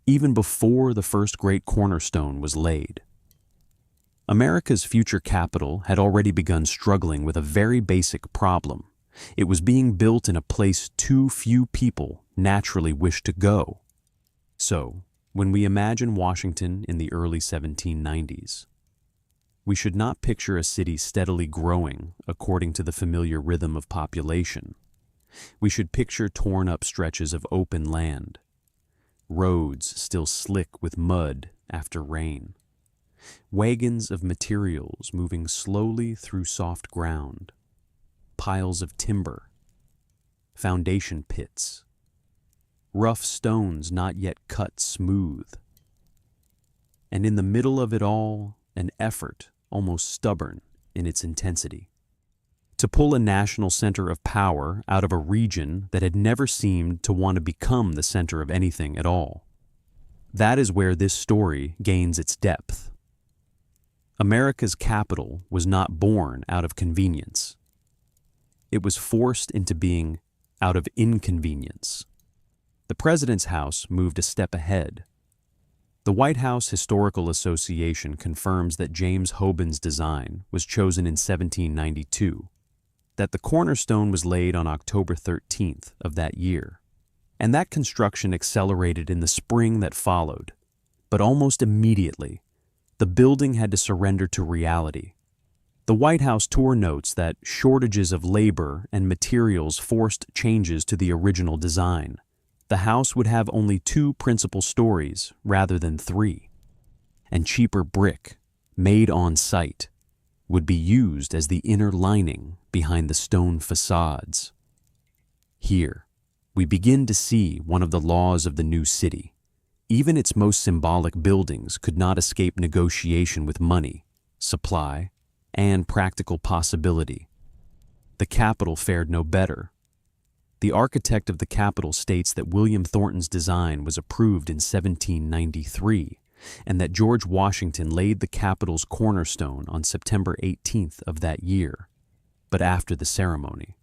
even before the first great cornerstone was laid, America's future capital had already begun struggling with a very basic problem. It was being built in a place too few people naturally wished to go. So, when we imagine Washington in the early 1790s, we should not picture a city steadily growing according to the familiar rhythm of population. We should picture torn-up stretches of open land, roads still slick with mud after rain, wagons of materials moving slowly through soft ground, piles of timber, foundation pits, rough stones not yet cut smooth, and in the middle of it all, an effort almost stubborn in its intensity to pull a national center of power out of a region that had never seemed to want to become the center of anything at all. That is where this story gains its depth. America's capital was not born out of convenience. It was forced into being out of inconvenience. The President's House moved a step ahead. The White House Historical Association confirms that James Hoban's design was chosen in 1792, that the cornerstone was laid on October 13th of that year, and that construction accelerated in the spring that followed. But almost immediately, the building had to surrender to reality. The White House tour notes that shortages of labor and materials forced changes to the original design. The house would have only 2 principal stories rather than 3, and cheaper brick, made on site, would be used as the inner lining behind the stone facades. Here, we begin to see one of the laws of the new city. Even its most symbolic buildings could not escape negotiation with money, supply, and practical possibility. The Capitol fared no better. The architect of the Capitol states that William Thornton's design was approved in 1793, and that George Washington laid the Capitol's cornerstone on September 18th of that year, but after the ceremony.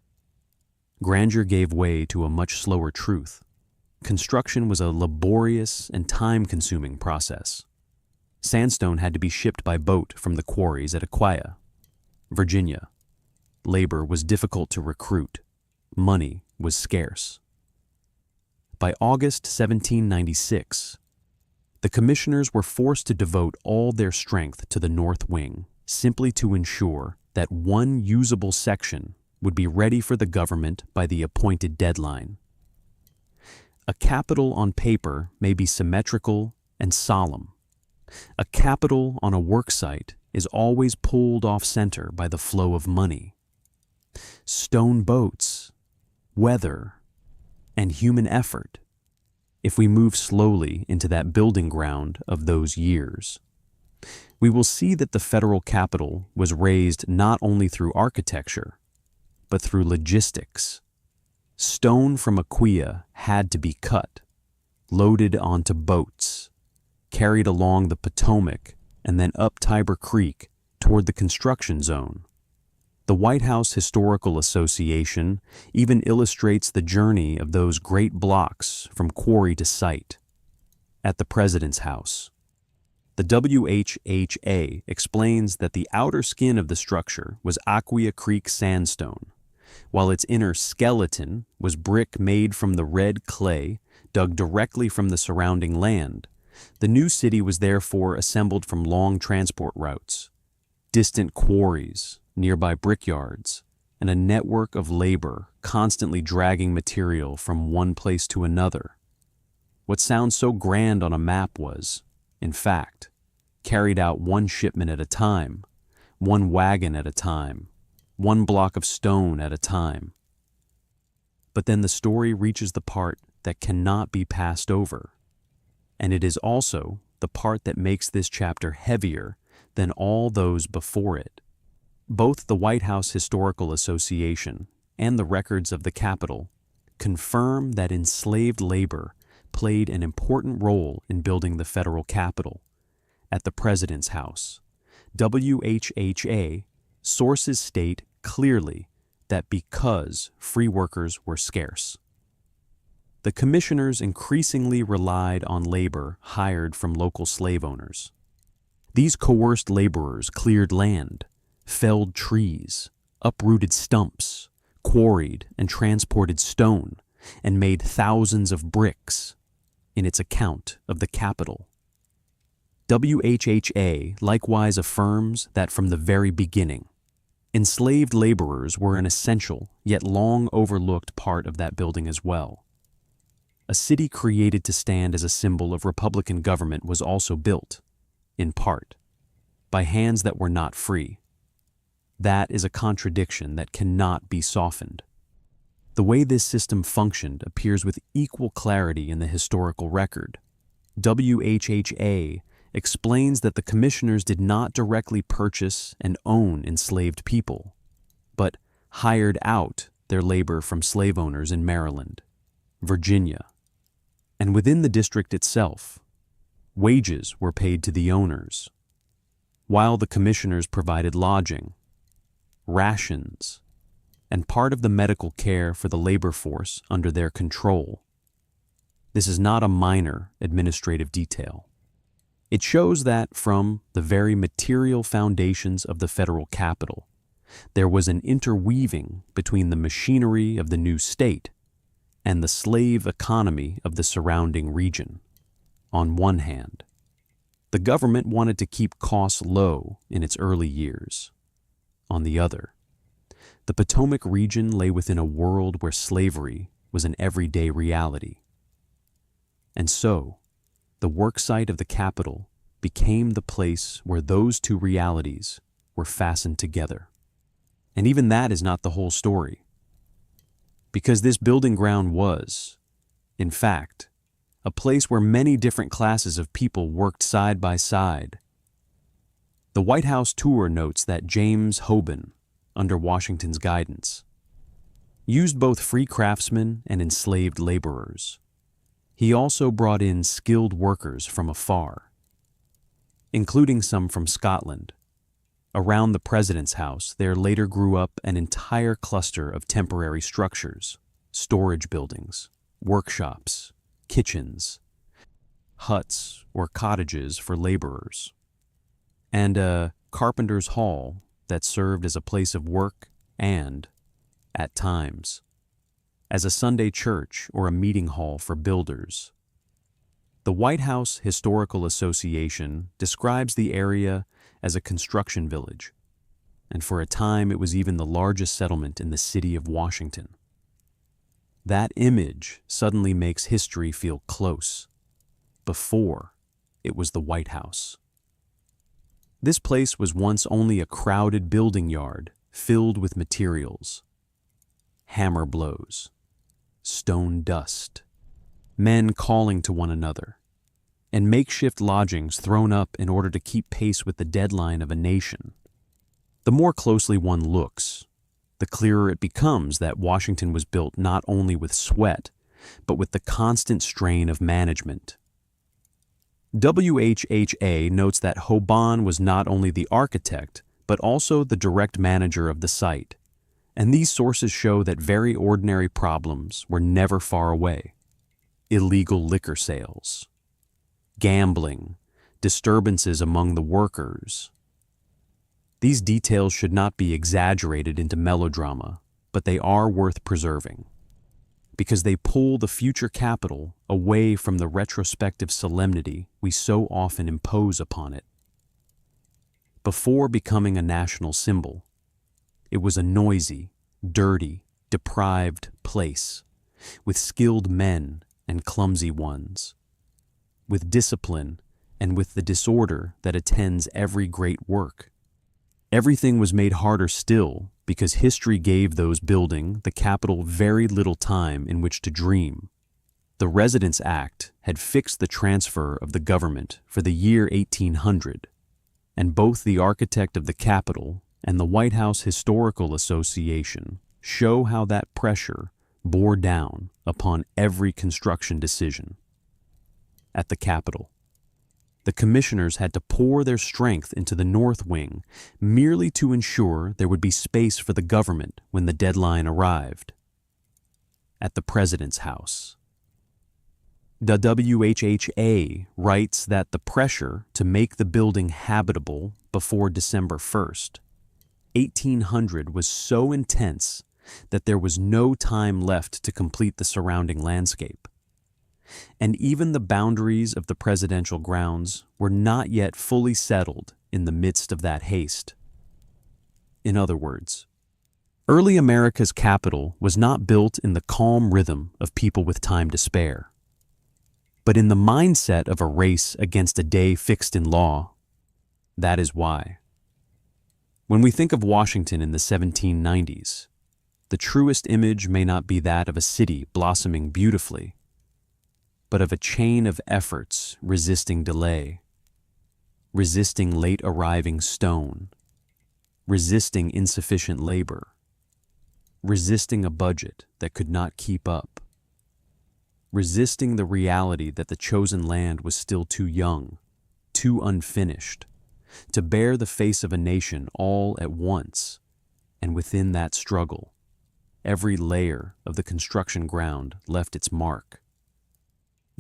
Grandeur gave way to a much slower truth. Construction was a laborious and time-consuming process. Sandstone had to be shipped by boat from the quarries at Aquia, Virginia. Labor was difficult to recruit. Money was scarce. By August 1796, the commissioners were forced to devote all their strength to the north wing, simply to ensure that one usable section would be ready for the government by the appointed deadline. A capitol on paper may be symmetrical and solemn. A capitol on a worksite is always pulled off center by the flow of money. Stone boats, weather, and human effort, if we move slowly into that building ground of those years, we will see that the federal capital was raised not only through architecture, but through logistics. Stone from Aquia had to be cut, loaded onto boats, carried along the Potomac, and then up Tiber Creek toward the construction zone. The White House Historical Association even illustrates the journey of those great blocks from quarry to site. At the President's House, the WHHA explains that the outer skin of the structure was Aquia Creek sandstone, while its inner skeleton was brick made from the red clay dug directly from the surrounding land. The new city was therefore assembled from long transport routes, distant quarries, nearby brickyards, and a network of labor constantly dragging material from one place to another. What sounds so grand on a map was, in fact, carried out one shipment at a time, one wagon at a time, one block of stone at a time. But then the story reaches the part that cannot be passed over, and it is also the part that makes this chapter heavier than all those before it. Both the White House Historical Association and the records of the Capitol confirm that enslaved labor played an important role in building the federal Capitol. At the President's House, WHHA sources state clearly that because free workers were scarce, the commissioners increasingly relied on labor hired from local slave owners. These coerced laborers cleared land, felled trees, uprooted stumps, quarried and transported stone, and made thousands of bricks in its account of the Capitol. WHHA likewise affirms that from the very beginning, enslaved laborers were an essential yet long overlooked part of that building as well. A city created to stand as a symbol of Republican government was also built, in part, by hands that were not free. That is a contradiction that cannot be softened. The way this system functioned appears with equal clarity in the historical record. WHHA explains that the commissioners did not directly purchase and own enslaved people, but hired out their labor from slave owners in Maryland, Virginia, and within the district itself, wages were paid to the owners, while the commissioners provided lodging, rations, and part of the medical care for the labor force under their control. This is not a minor administrative detail. It shows that from the very material foundations of the federal capital, there was an interweaving between the machinery of the new state and the slave economy of the surrounding region. On one hand, the government wanted to keep costs low in its early years. On the other, the Potomac region lay within a world where slavery was an everyday reality. And so, the worksite of the capital became the place where those two realities were fastened together. And even that is not the whole story. Because this building ground was, in fact, a place where many different classes of people worked side by side. The White House tour notes that James Hoban, under Washington's guidance, used both free craftsmen and enslaved laborers. He also brought in skilled workers from afar, including some from Scotland. Around the president's house, there later grew up an entire cluster of temporary structures, storage buildings, workshops, kitchens, huts or cottages for laborers, and a carpenter's hall that served as a place of work and, at times, as a Sunday church or a meeting hall for builders. The White House Historical Association describes the area as a construction village, and for a time it was even the largest settlement in the city of Washington. That image suddenly makes history feel close. Before, it was the White House. This place was once only a crowded building yard filled with materials, hammer blows, stone dust, men calling to one another, and makeshift lodgings thrown up in order to keep pace with the deadline of a nation. The more closely one looks, the clearer it becomes that Washington was built not only with sweat, but with the constant strain of management. WHHA notes that Hoban was not only the architect, but also the direct manager of the site, and these sources show that very ordinary problems were never far away. Illegal liquor sales, gambling, disturbances among the workers. These details should not be exaggerated into melodrama, but they are worth preserving, because they pull the future capital away from the retrospective solemnity we so often impose upon it. Before becoming a national symbol, it was a noisy, dirty, deprived place, with skilled men and clumsy ones, with discipline and with the disorder that attends every great work. Everything was made harder still because history gave those building the capital very little time in which to dream. The Residence Act had fixed the transfer of the government for the year 1800, and both the architect of the Capitol and the White House Historical Association show how that pressure bore down upon every construction decision. At the Capitol, the commissioners had to pour their strength into the north wing merely to ensure there would be space for the government when the deadline arrived. At the president's house, the WHHA writes that the pressure to make the building habitable before December 1st, 1800 was so intense that there was no time left to complete the surrounding landscape. And even the boundaries of the presidential grounds were not yet fully settled in the midst of that haste. In other words, early America's capital was not built in the calm rhythm of people with time to spare, but in the mindset of a race against a day fixed in law. That is why, when we think of Washington in the 1790s, the truest image may not be that of a city blossoming beautifully, but of a chain of efforts resisting delay, resisting late arriving stone, resisting insufficient labor, resisting a budget that could not keep up, resisting the reality that the chosen land was still too young, too unfinished, to bear the face of a nation all at once. And within that struggle, every layer of the construction ground left its mark.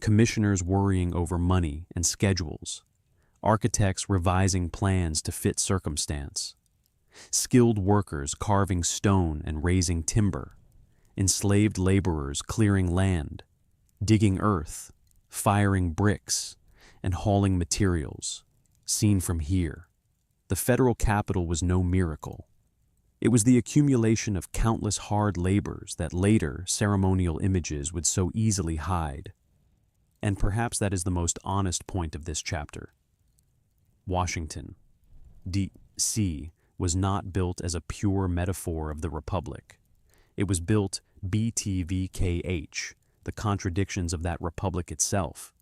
Commissioners worrying over money and schedules, architects revising plans to fit circumstance, skilled workers carving stone and raising timber, enslaved laborers clearing land, digging earth, firing bricks, and hauling materials. Seen from here, the federal capital was no miracle. It was the accumulation of countless hard labors that later ceremonial images would so easily hide. And perhaps that is the most honest point of this chapter. Washington, D.C., was not built as a pure metaphor of the Republic. It was built BTVKH, the contradictions of that Republic itself.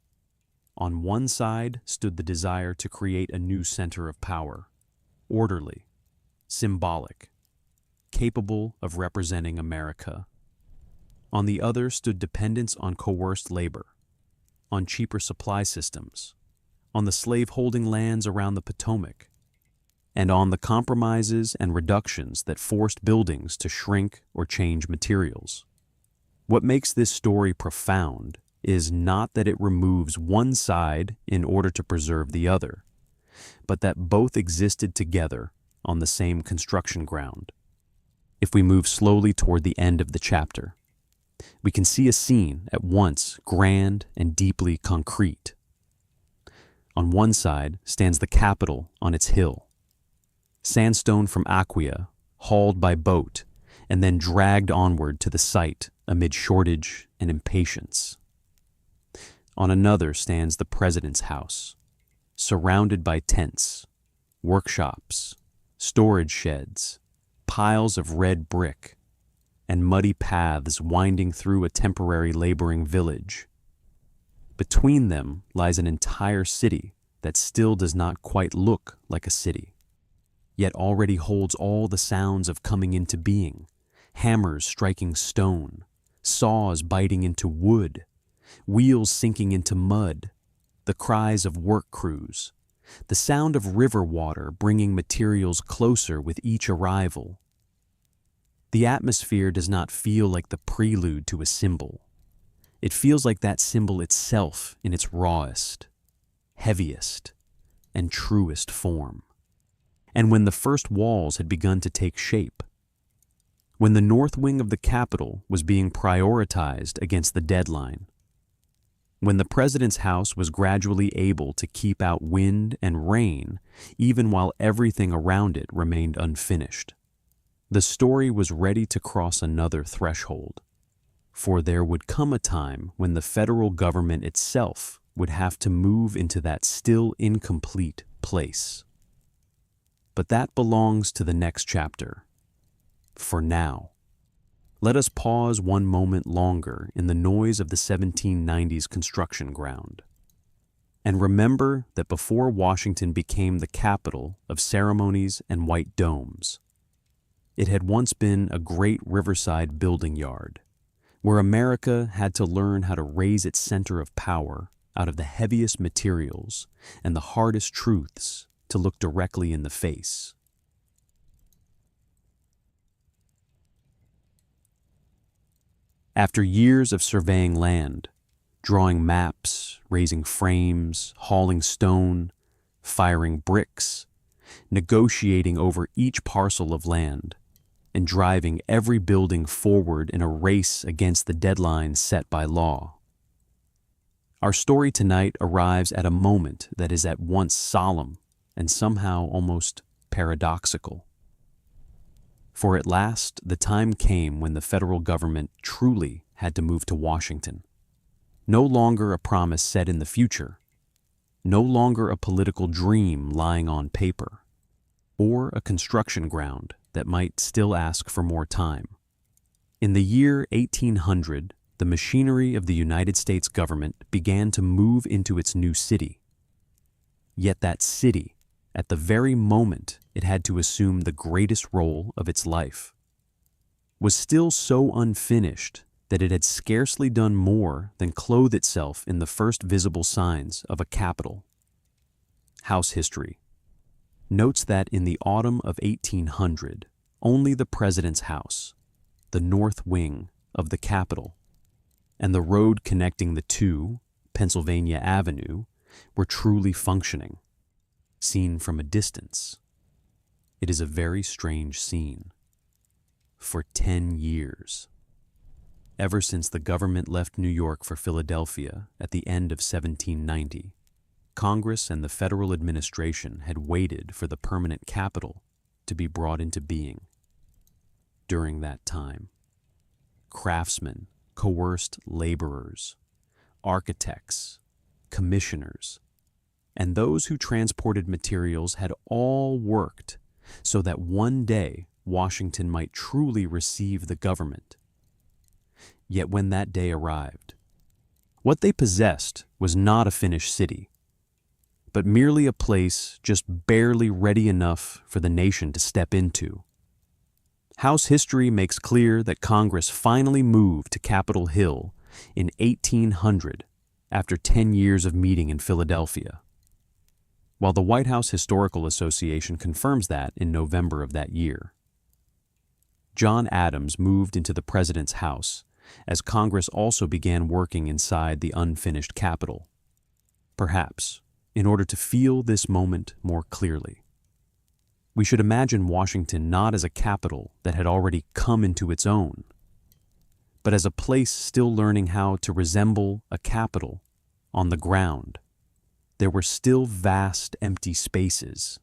On one side stood the desire to create a new center of power, orderly, symbolic, capable of representing America. On the other stood dependence on coerced labor, on cheaper supply systems, on the slave-holding lands around the Potomac, and on the compromises and reductions that forced buildings to shrink or change materials. What makes this story profound is not that it removes one side in order to preserve the other, but that both existed together on the same construction ground. If we move slowly toward the end of the chapter, we can see a scene at once grand and deeply concrete. On one side stands the Capitol on its hill, sandstone from Aquia, hauled by boat, and then dragged onward to the site amid shortage and impatience. On another stands the President's house, surrounded by tents, workshops, storage sheds, piles of red brick, and muddy paths winding through a temporary laboring village. Between them lies an entire city that still does not quite look like a city, yet already holds all the sounds of coming into being: hammers striking stone, saws biting into wood, wheels sinking into mud, the cries of work crews, the sound of river water bringing materials closer with each arrival. The atmosphere does not feel like the prelude to a symbol. It feels like that symbol itself in its rawest, heaviest, and truest form. And when the first walls had begun to take shape, when the north wing of the Capitol was being prioritized against the deadline, when the President's house was gradually able to keep out wind and rain even while everything around it remained unfinished, the story was ready to cross another threshold, for there would come a time when the federal government itself would have to move into that still incomplete place. But that belongs to the next chapter. For now, let us pause one moment longer in the noise of the 1790s construction ground, and remember that before Washington became the capital of ceremonies and white domes, it had once been a great riverside building yard, where America had to learn how to raise its center of power out of the heaviest materials and the hardest truths to look directly in the face. After years of surveying land, drawing maps, raising frames, hauling stone, firing bricks, negotiating over each parcel of land, and driving every building forward in a race against the deadlines set by law, our story tonight arrives at a moment that is at once solemn and somehow almost paradoxical. For at last the time came when the federal government truly had to move to Washington. No longer a promise set in the future, no longer a political dream lying on paper, or a construction ground that might still ask for more time. In the year 1800, the machinery of the United States government began to move into its new city. Yet that city, at the very moment it had to assume the greatest role of its life, was still so unfinished that it had scarcely done more than clothe itself in the first visible signs of a capital. House history notes that in the autumn of 1800, only the president's house, the north wing of the Capitol, and the road connecting the two, Pennsylvania Avenue, were truly functioning. Seen from a distance, it is a very strange scene. For 10 years, ever since the government left New York for Philadelphia at the end of 1790, Congress and the federal administration had waited for the permanent capital to be brought into being. During that time, craftsmen coerced laborers, architects, commissioners, and those who transported materials had all worked so that one day Washington might truly receive the government. Yet when that day arrived, what they possessed was not a finished city, but merely a place just barely ready enough for the nation to step into. House history makes clear that Congress finally moved to Capitol Hill in 1800 after 10 years of meeting in Philadelphia, while the White House Historical Association confirms that in November of that year. John Adams moved into the president's house as Congress also began working inside the unfinished Capitol, perhaps in order to feel this moment more clearly. We should imagine Washington not as a capital that had already come into its own, but as a place still learning how to resemble a capital on the ground. There were still vast empty spaces.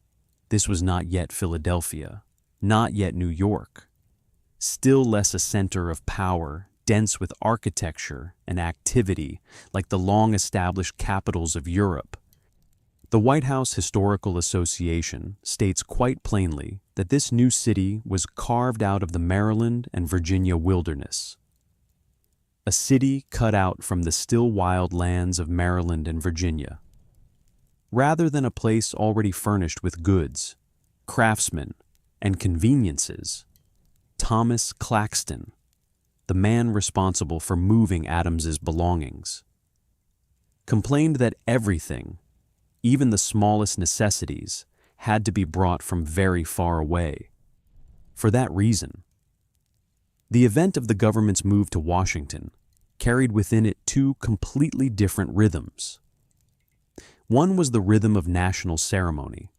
This was not yet Philadelphia, not yet New York, still less a center of power, dense with architecture and activity like the long-established capitals of Europe. The White House Historical Association states quite plainly that this new city was carved out of the Maryland and Virginia wilderness. A city cut out from the still wild lands of Maryland and Virginia. Rather than a place already furnished with goods, craftsmen, and conveniences, Thomas Claxton, the man responsible for moving Adams's belongings, complained that everything, even the smallest necessities, had to be brought from very far away. For that reason, the event of the government's move to Washington carried within it two completely different rhythms. One was the rhythm of national ceremony.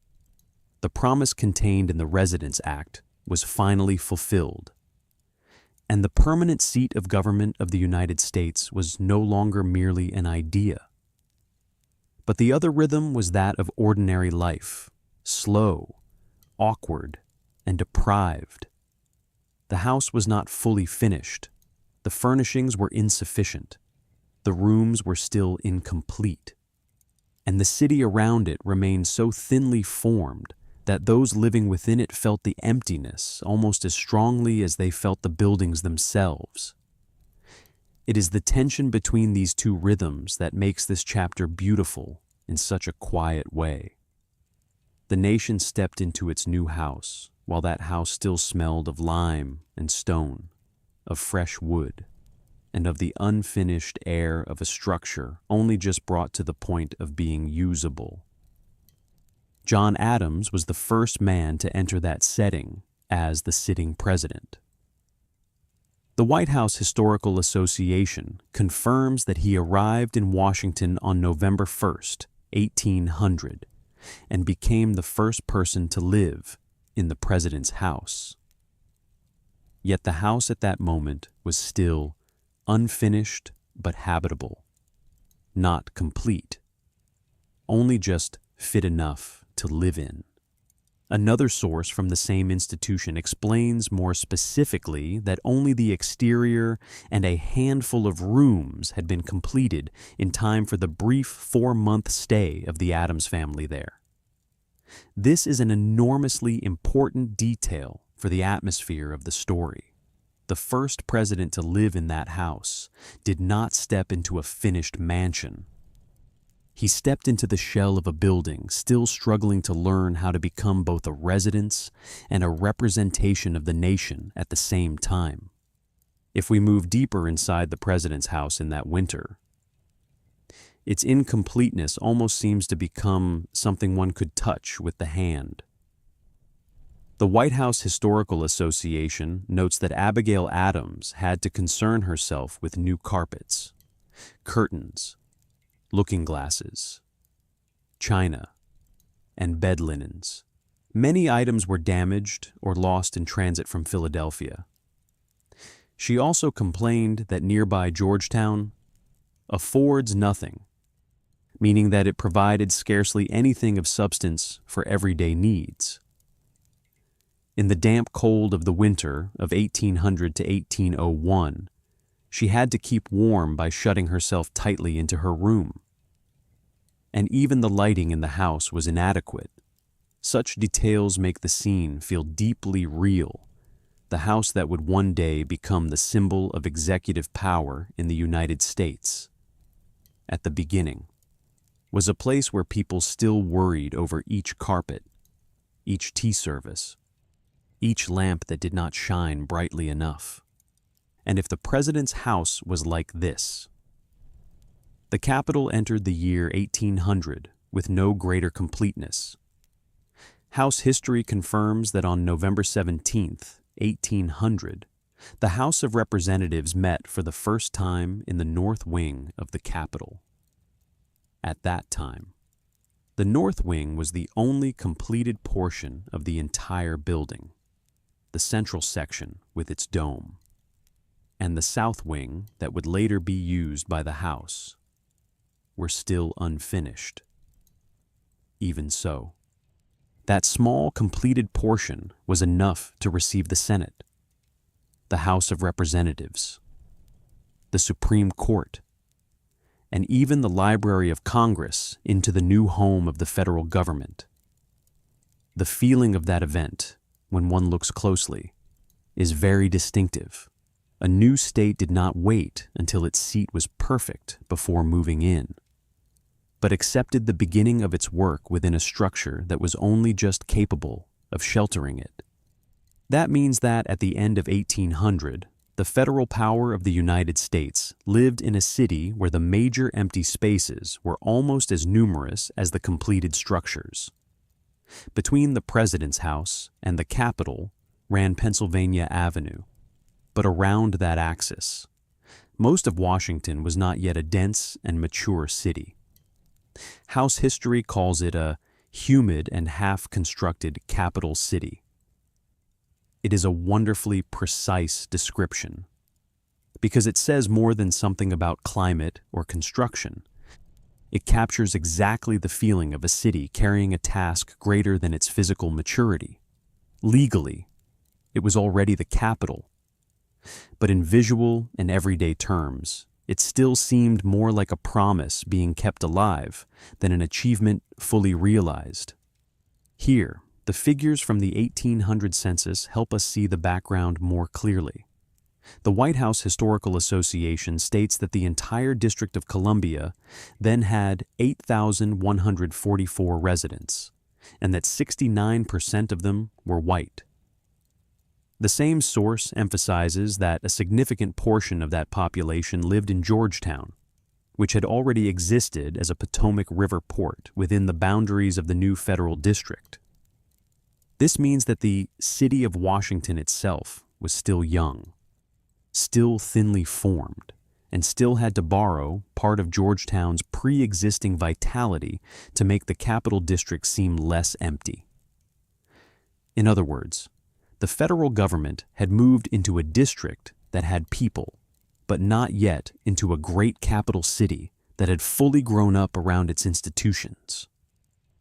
The promise contained in the Residence Act was finally fulfilled, and the permanent seat of government of the United States was no longer merely an idea. But the other rhythm was that of ordinary life, slow, awkward, and deprived. The house was not fully finished. The furnishings were insufficient. The rooms were still incomplete. And the city around it remained so thinly formed that those living within it felt the emptiness almost as strongly as they felt the buildings themselves. It is the tension between these two rhythms that makes this chapter beautiful in such a quiet way. The nation stepped into its new house, while that house still smelled of lime and stone, of fresh wood, and of the unfinished air of a structure only just brought to the point of being usable. John Adams was the first man to enter that setting as the sitting president. The White House Historical Association confirms that he arrived in Washington on November 1st, 1800, and became the first person to live in the president's house. Yet the house at that moment was still unfinished but habitable, not complete, only just fit enough to live in. Another source from the same institution explains more specifically that only the exterior and a handful of rooms had been completed in time for the brief 4-month stay of the Adams family there. This is an enormously important detail for the atmosphere of the story. The first president to live in that house did not step into a finished mansion. He stepped into the shell of a building, still struggling to learn how to become both a residence and a representation of the nation at the same time. If we move deeper inside the president's house in that winter, its incompleteness almost seems to become something one could touch with the hand. The White House Historical Association notes that Abigail Adams had to concern herself with new carpets, curtains, looking glasses, china, and bed linens. Many items were damaged or lost in transit from Philadelphia. She also complained that nearby Georgetown affords nothing, meaning that it provided scarcely anything of substance for everyday needs. In the damp cold of the winter of 1800 to 1801, she had to keep warm by shutting herself tightly into her room. And even the lighting in the house was inadequate. Such details make the scene feel deeply real, the house that would one day become the symbol of executive power in the United States. At the beginning, was a place where people still worried over each carpet, each tea service, each lamp that did not shine brightly enough. And if the president's house was like this, the Capitol entered the year 1800 with no greater completeness. House history confirms that on November 17th, 1800, the House of Representatives met for the first time in the north wing of the Capitol. At that time, the north wing was the only completed portion of the entire building, the central section with its dome, and the south wing that would later be used by the House were still unfinished. Even so, that small completed portion was enough to receive the Senate, the House of Representatives, the Supreme Court, and even the Library of Congress into the new home of the federal government. The feeling of that event, when one looks closely, is very distinctive. A new state did not wait until its seat was perfect before moving in, but accepted the beginning of its work within a structure that was only just capable of sheltering it. That means that at the end of 1800, the federal power of the United States lived in a city where the major empty spaces were almost as numerous as the completed structures. Between the President's house and the Capitol ran Pennsylvania Avenue, but around that axis, most of Washington was not yet a dense and mature city. House history calls it a humid and half-constructed capital city. It is a wonderfully precise description, because it says more than something about climate or construction. It captures exactly the feeling of a city carrying a task greater than its physical maturity. Legally, it was already the capital, but in visual and everyday terms, it still seemed more like a promise being kept alive than an achievement fully realized. Here, the figures from the 1800 census help us see the background more clearly. The White House Historical Association states that the entire District of Columbia then had 8,144 residents, and that 69% of them were white. The same source emphasizes that a significant portion of that population lived in Georgetown, which had already existed as a Potomac River port within the boundaries of the new federal district. This means that the city of Washington itself was still young, still thinly formed, and still had to borrow part of Georgetown's pre-existing vitality to make the capital district seem less empty. In other words, the federal government had moved into a district that had people, but not yet into a great capital city that had fully grown up around its institutions.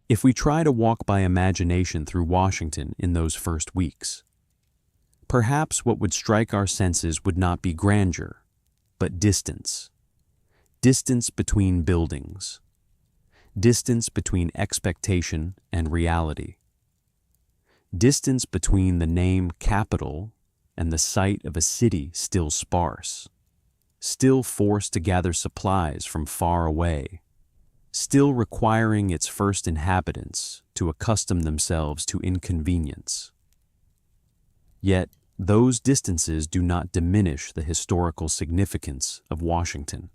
If we try to walk by imagination through Washington in those first weeks, perhaps what would strike our senses would not be grandeur, but distance. Distance between buildings. Distance between expectation and reality. Distance between the name Capitol and the sight of a city still sparse, still forced to gather supplies from far away, still requiring its first inhabitants to accustom themselves to inconvenience. Yet, those distances do not diminish the historical significance of Washington.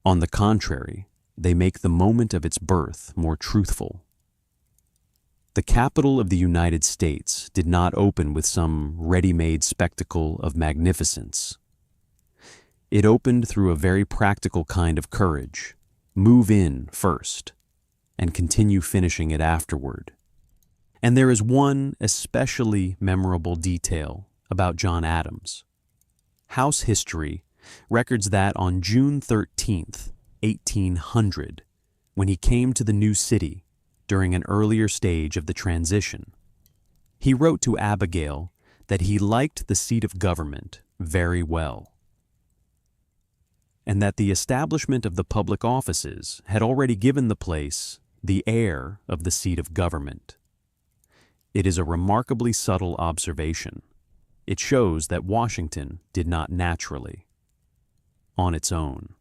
On the contrary, they make the moment of its birth more truthful. The capital of the United States did not open with some ready-made spectacle of magnificence. It opened through a very practical kind of courage. Move in first, and continue finishing it afterward. And there is one especially memorable detail about John Adams. House history records that on June 13th, 1800, when he came to the new city during an earlier stage of the transition, he wrote to Abigail that he liked the seat of government very well, and that the establishment of the public offices had already given the place the air of the seat of government. It is a remarkably subtle observation. It shows that Washington did not naturally, on its own,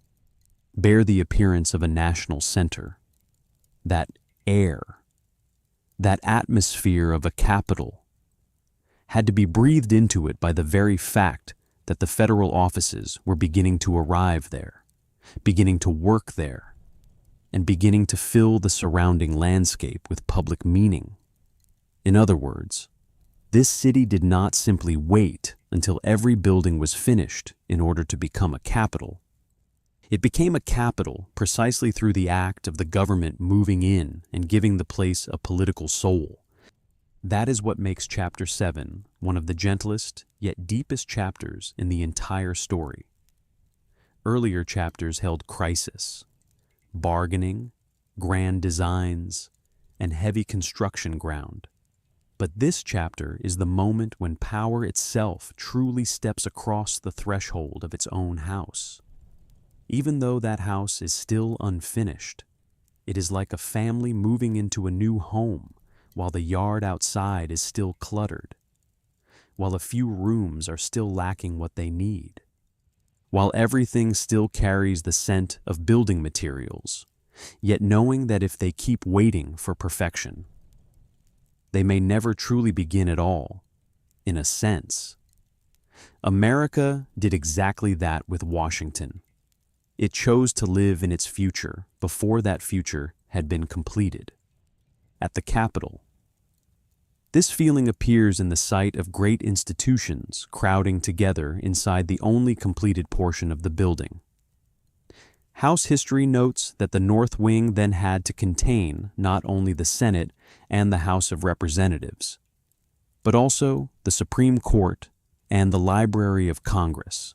bear the appearance of a national center. That air, that atmosphere of a capital, had to be breathed into it by the very fact that the federal offices were beginning to arrive there, beginning to work there, and beginning to fill the surrounding landscape with public meaning. In other words, this city did not simply wait until every building was finished in order to become a capital. It became a capital precisely through the act of the government moving in and giving the place a political soul. That is what makes Chapter 7 one of the gentlest yet deepest chapters in the entire story. Earlier chapters held crisis, bargaining, grand designs, and heavy construction ground. But this chapter is the moment when power itself truly steps across the threshold of its own house. Even though that house is still unfinished, it is like a family moving into a new home while the yard outside is still cluttered, while a few rooms are still lacking what they need, while everything still carries the scent of building materials, yet knowing that if they keep waiting for perfection, they may never truly begin at all, in a sense. America did exactly that with Washington. It chose to live in its future before that future had been completed. At the Capitol, this feeling appears in the sight of great institutions crowding together inside the only completed portion of the building. House history notes that the North Wing then had to contain not only the Senate and the House of Representatives, but also the Supreme Court and the Library of Congress.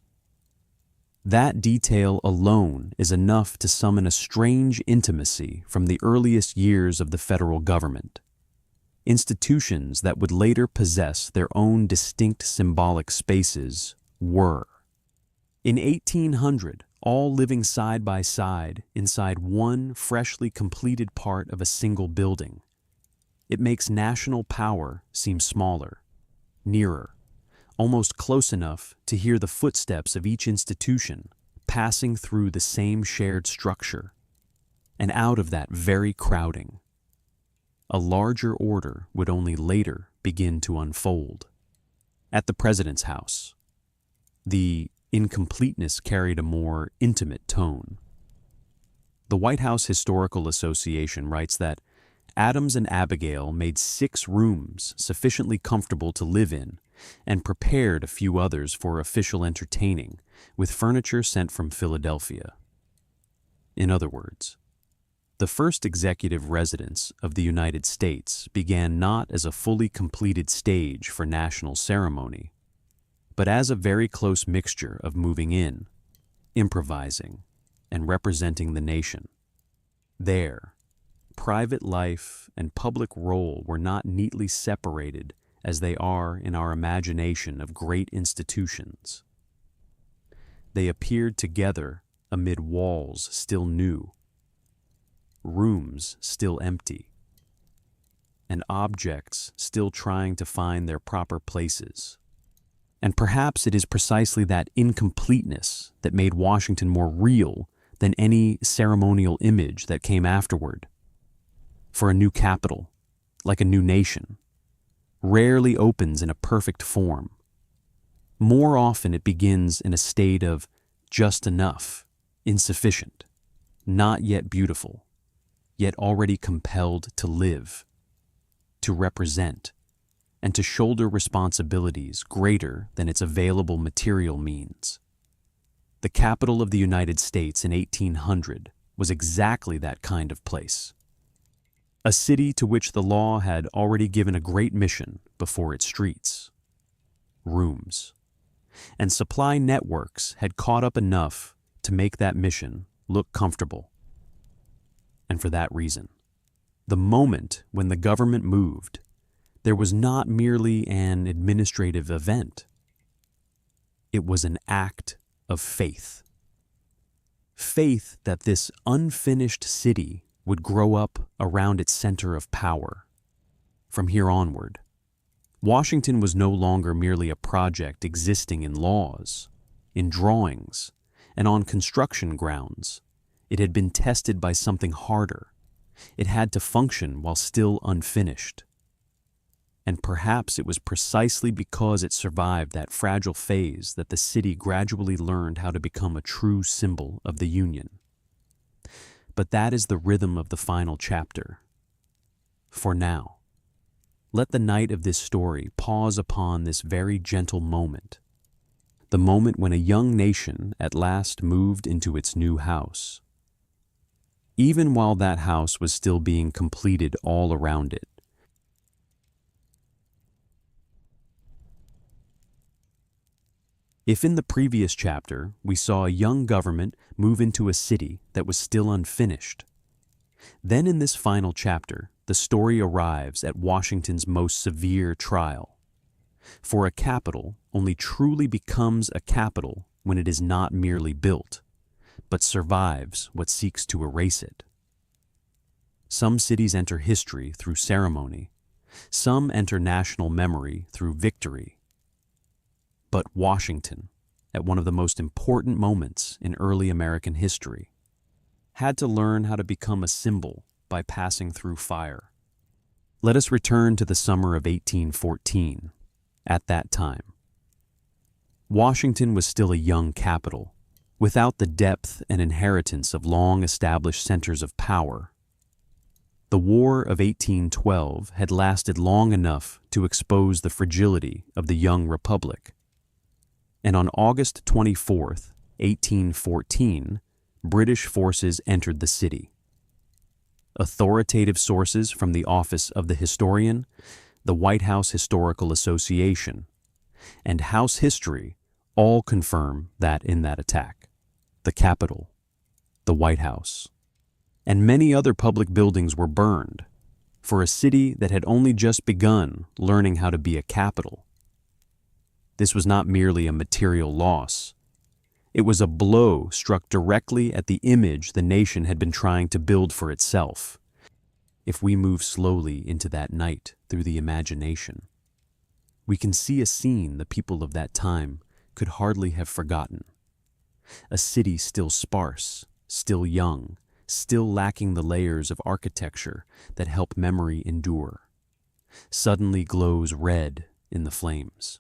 That detail alone is enough to summon a strange intimacy from the earliest years of the federal government. Institutions that would later possess their own distinct symbolic spaces were. In 1800, all living side by side inside one freshly completed part of a single building. It makes national power seem smaller, nearer, almost close enough to hear the footsteps of each institution passing through the same shared structure. And out of that very crowding, a larger order would only later begin to unfold. At the President's house, the incompleteness carried a more intimate tone. The White House Historical Association writes that Adams and Abigail made 6 rooms sufficiently comfortable to live in and prepared a few others for official entertaining, with furniture sent from Philadelphia. In other words, the first executive residence of the United States began not as a fully completed stage for national ceremony, but as a very close mixture of moving in, improvising, and representing the nation. There, private life and public role were not neatly separated as they are in our imagination of great institutions. They appeared together amid walls still new, rooms still empty, and objects still trying to find their proper places. And perhaps it is precisely that incompleteness that made Washington more real than any ceremonial image that came afterward. For a new capital, like a new nation, rarely opens in a perfect form. More often it begins in a state of just enough, insufficient, not yet beautiful, yet already compelled to live, to represent, and to shoulder responsibilities greater than its available material means. The capital of the United States in 1800 was exactly that kind of place. A city to which the law had already given a great mission before its streets. Rooms. And supply networks had caught up enough to make that mission look comfortable. And for that reason, the moment when the government moved, there was not merely an administrative event. It was an act of faith. Faith that this unfinished city would grow up around its center of power. From here onward, Washington was no longer merely a project existing in laws, in drawings, and on construction grounds. It had been tested by something harder. It had to function while still unfinished. And perhaps it was precisely because it survived that fragile phase that the city gradually learned how to become a true symbol of the Union. But that is the rhythm of the final chapter. For now, let the night of this story pause upon this very gentle moment, the moment when a young nation at last moved into its new house. Even while that house was still being completed all around it. If in the previous chapter we saw a young government move into a city that was still unfinished, then in this final chapter, the story arrives at Washington's most severe trial. For a capital only truly becomes a capital when it is not merely built, but survives what seeks to erase it. Some cities enter history through ceremony, some enter national memory through victory. But Washington, at one of the most important moments in early American history, had to learn how to become a symbol by passing through fire. Let us return to the summer of 1814. At that time, Washington was still a young capital, without the depth and inheritance of long-established centers of power. The War of 1812 had lasted long enough to expose the fragility of the young republic. And on August 24th, 1814, British forces entered the city. Authoritative sources from the Office of the Historian, the White House Historical Association, and House History all confirm that in that attack, the Capitol, the White House, and many other public buildings were burned for a city that had only just begun learning how to be a capital. This was not merely a material loss. It was a blow struck directly at the image the nation had been trying to build for itself. If we move slowly into that night through the imagination, we can see a scene the people of that time could hardly have forgotten. A city still sparse, still young, still lacking the layers of architecture that help memory endure, suddenly glows red in the flames.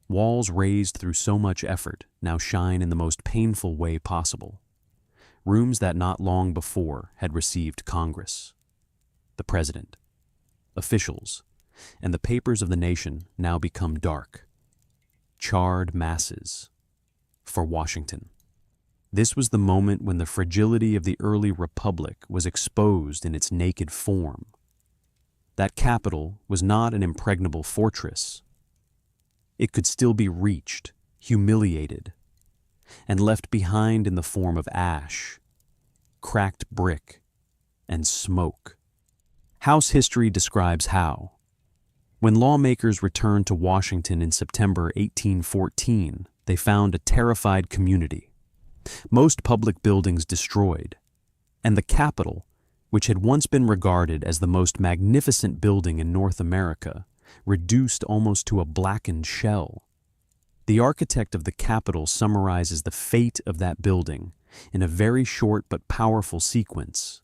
Walls raised through so much effort now shine in the most painful way possible. Rooms that not long before had received Congress, the President, officials, and the papers of the nation now become dark, charred masses for Washington. This was the moment when the fragility of the early republic was exposed in its naked form. That capital was not an impregnable fortress. It could still be reached, humiliated, and left behind in the form of ash, cracked brick, and smoke. House history describes how, when lawmakers returned to Washington in September 1814, they found a terrified community, most public buildings destroyed, and the Capitol, which had once been regarded as the most magnificent building in North America, reduced almost to a blackened shell. The architect of the Capitol summarizes the fate of that building in a very short but powerful sequence: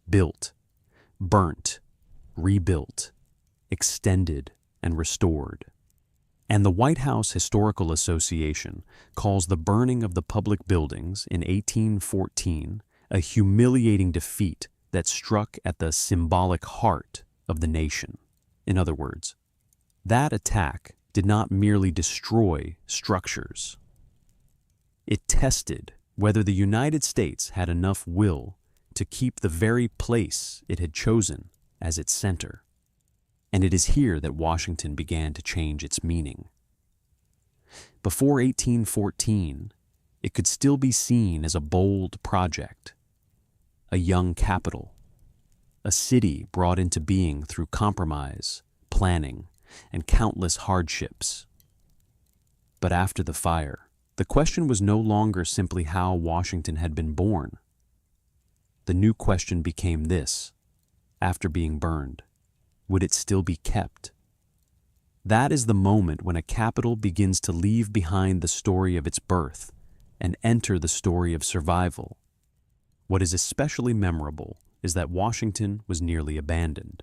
built, burnt, rebuilt, extended, and restored. And the White House Historical Association calls the burning of the public buildings in 1814 a humiliating defeat that struck at the symbolic heart of the nation. In other words, that attack did not merely destroy structures. It tested whether the United States had enough will to keep the very place it had chosen as its center. And it is here that Washington began to change its meaning. Before 1814, it could still be seen as a bold project, a young capital, a city brought into being through compromise, planning, and countless hardships. But after the fire, the question was no longer simply how Washington had been born. The new question became this: after being burned, would it still be kept? That is the moment when a capital begins to leave behind the story of its birth and enter the story of survival. What is especially memorable is that Washington was nearly abandoned.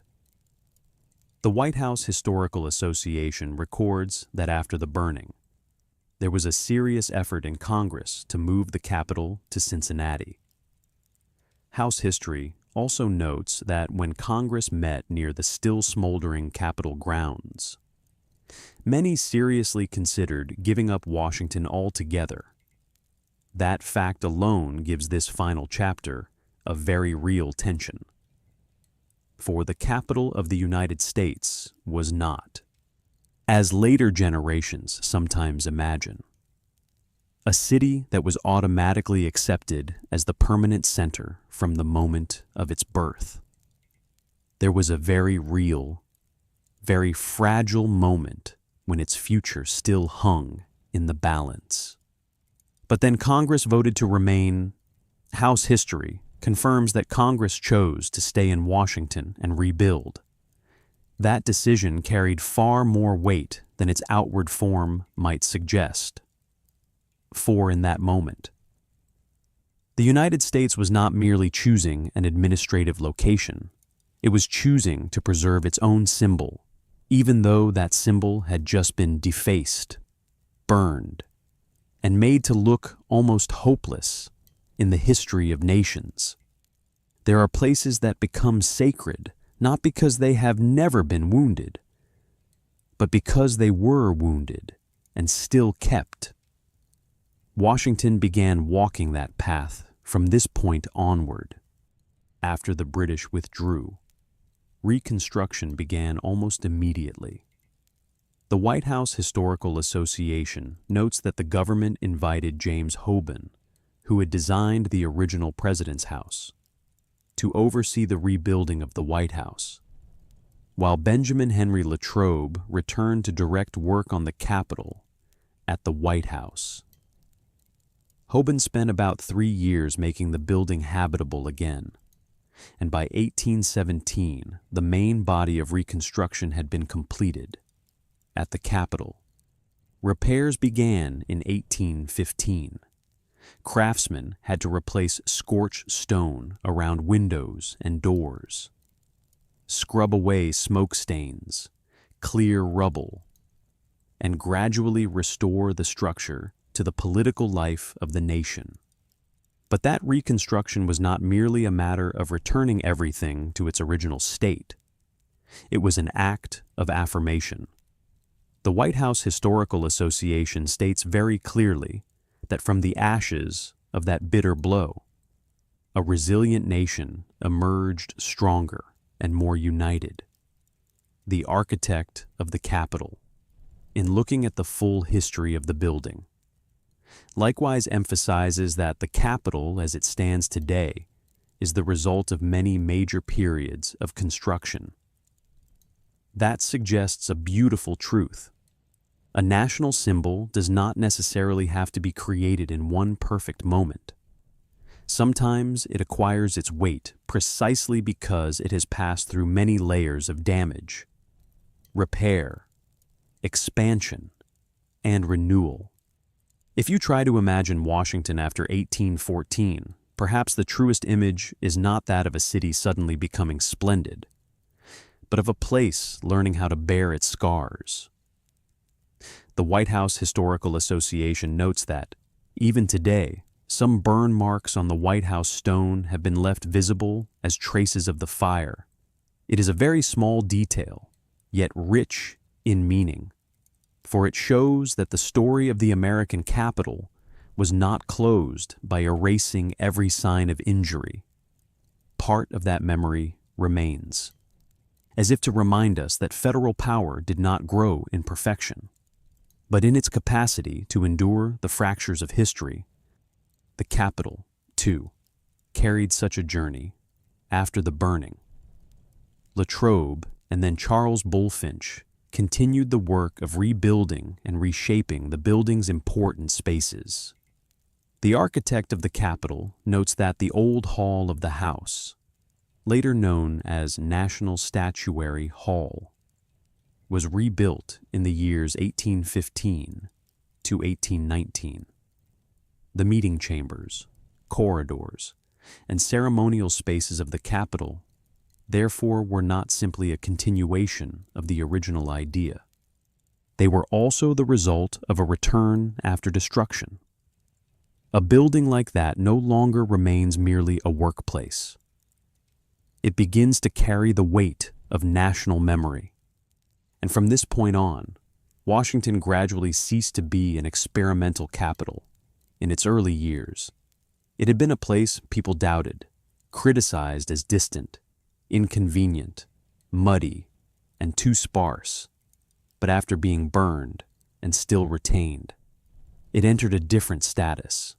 The White House Historical Association records that after the burning, there was a serious effort in Congress to move the capital to Cincinnati. House history also notes that when Congress met near the still smoldering Capitol grounds, many seriously considered giving up Washington altogether. That fact alone gives this final chapter a very real tension. For the capital of the United States was not, as later generations sometimes imagine, a city that was automatically accepted as the permanent center from the moment of its birth. There was a very real, very fragile moment when its future still hung in the balance. But then Congress voted to remain. House history confirms that Congress chose to stay in Washington and rebuild. That decision carried far more weight than its outward form might suggest. For in that moment, the United States was not merely choosing an administrative location, it was choosing to preserve its own symbol, even though that symbol had just been defaced, burned, and made to look almost hopeless in the history of nations. There are places that become sacred not because they have never been wounded, but because they were wounded and still kept. Washington began walking that path from this point onward. After the British withdrew, Reconstruction began almost immediately. The White House Historical Association notes that the government invited James Hoban, who had designed the original President's House, to oversee the rebuilding of the White House, while Benjamin Henry Latrobe returned to direct work on the Capitol at the White House. Hoban spent about 3 years making the building habitable again, and by 1817, the main body of reconstruction had been completed. At the Capitol, repairs began in 1815. Craftsmen had to replace scorched stone around windows and doors, scrub away smoke stains, clear rubble, and gradually restore the structure to the political life of the nation. But that reconstruction was not merely a matter of returning everything to its original state. It was an act of affirmation. The White House Historical Association states very clearly that from the ashes of that bitter blow, a resilient nation emerged stronger and more united. The architect of the Capitol, in looking at the full history of the building, likewise emphasizes that the Capitol, as it stands today, is the result of many major periods of construction. That suggests a beautiful truth. A national symbol does not necessarily have to be created in one perfect moment. Sometimes it acquires its weight precisely because it has passed through many layers of damage, repair, expansion, and renewal. If you try to imagine Washington after 1814, perhaps the truest image is not that of a city suddenly becoming splendid, but of a place learning how to bear its scars. The White House Historical Association notes that, even today, some burn marks on the White House stone have been left visible as traces of the fire. It is a very small detail, yet rich in meaning, for it shows that the story of the American Capitol was not closed by erasing every sign of injury. Part of that memory remains, as if to remind us that federal power did not grow in perfection, but in its capacity to endure the fractures of history. The Capitol, too, carried such a journey after the burning. Latrobe and then Charles Bulfinch continued the work of rebuilding and reshaping the building's important spaces. The architect of the Capitol notes that the old hall of the House, later known as National Statuary Hall, was rebuilt in the years 1815 to 1819. The meeting chambers, corridors, and ceremonial spaces of the Capitol therefore were not simply a continuation of the original idea. They were also the result of a return after destruction. A building like that no longer remains merely a workplace. It begins to carry the weight of national memory. And from this point on, Washington gradually ceased to be an experimental capital. In its early years, it had been a place people doubted, criticized as distant, inconvenient, muddy, and too sparse. But after being burned and still retained, it entered a different status.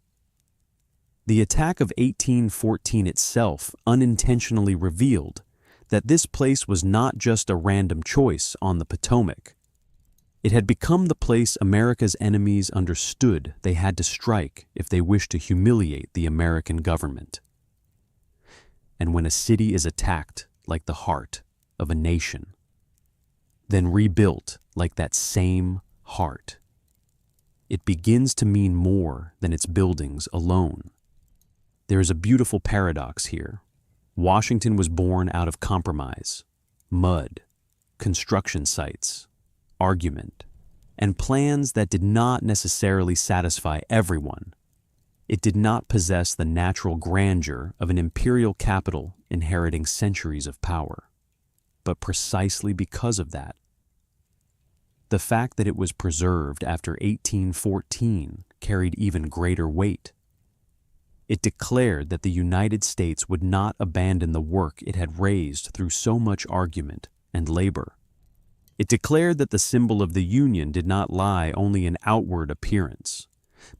The attack of 1814 itself unintentionally revealed that this place was not just a random choice on the Potomac. It had become the place America's enemies understood they had to strike if they wished to humiliate the American government. And when a city is attacked like the heart of a nation, then rebuilt like that same heart, it begins to mean more than its buildings alone. There is a beautiful paradox here. Washington was born out of compromise, mud, construction sites, argument, and plans that did not necessarily satisfy everyone. It did not possess the natural grandeur of an imperial capital inheriting centuries of power. But precisely because of that, the fact that it was preserved after 1814 carried even greater weight. It declared that the United States would not abandon the work it had raised through so much argument and labor. It declared that the symbol of the Union did not lie only in outward appearance,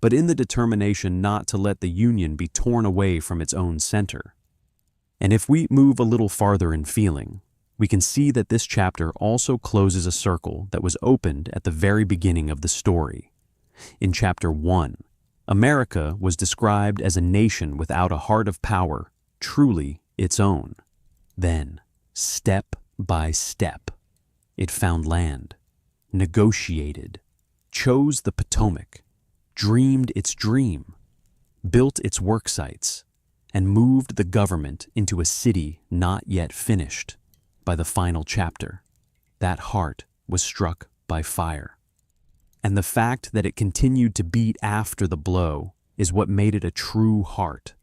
but in the determination not to let the Union be torn away from its own center. And if we move a little farther in feeling, we can see that this chapter also closes a circle that was opened at the very beginning of the story. In Chapter 1, America was described as a nation without a heart of power, truly its own. Then, step by step, it found land, negotiated, chose the Potomac, dreamed its dream, built its work sites, and moved the government into a city not yet finished. By the final chapter, that heart was struck by fire. And the fact that it continued to beat after the blow is what made it a true heart.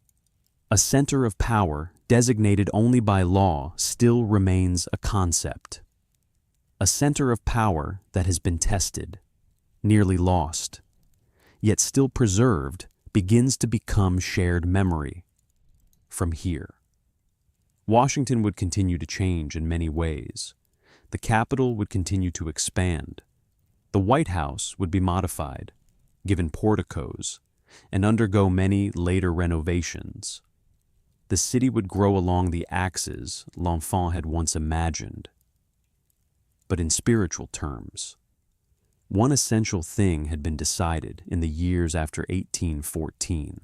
A center of power designated only by law still remains a concept. A center of power that has been tested, nearly lost, yet still preserved, begins to become shared memory. From here, Washington would continue to change in many ways. The Capitol would continue to expand. The White House would be modified, given porticos, and undergo many later renovations. The city would grow along the axes L'Enfant had once imagined. But in spiritual terms, one essential thing had been decided in the years after 1814.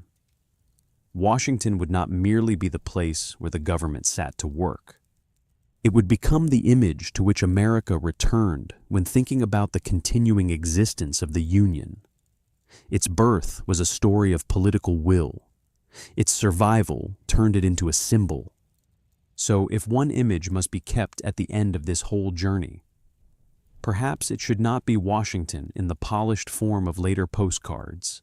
Washington would not merely be the place where the government sat to work. It would become the image to which America returned when thinking about the continuing existence of the Union. Its birth was a story of political will. Its survival turned it into a symbol. So if one image must be kept at the end of this whole journey, perhaps it should not be Washington in the polished form of later postcards.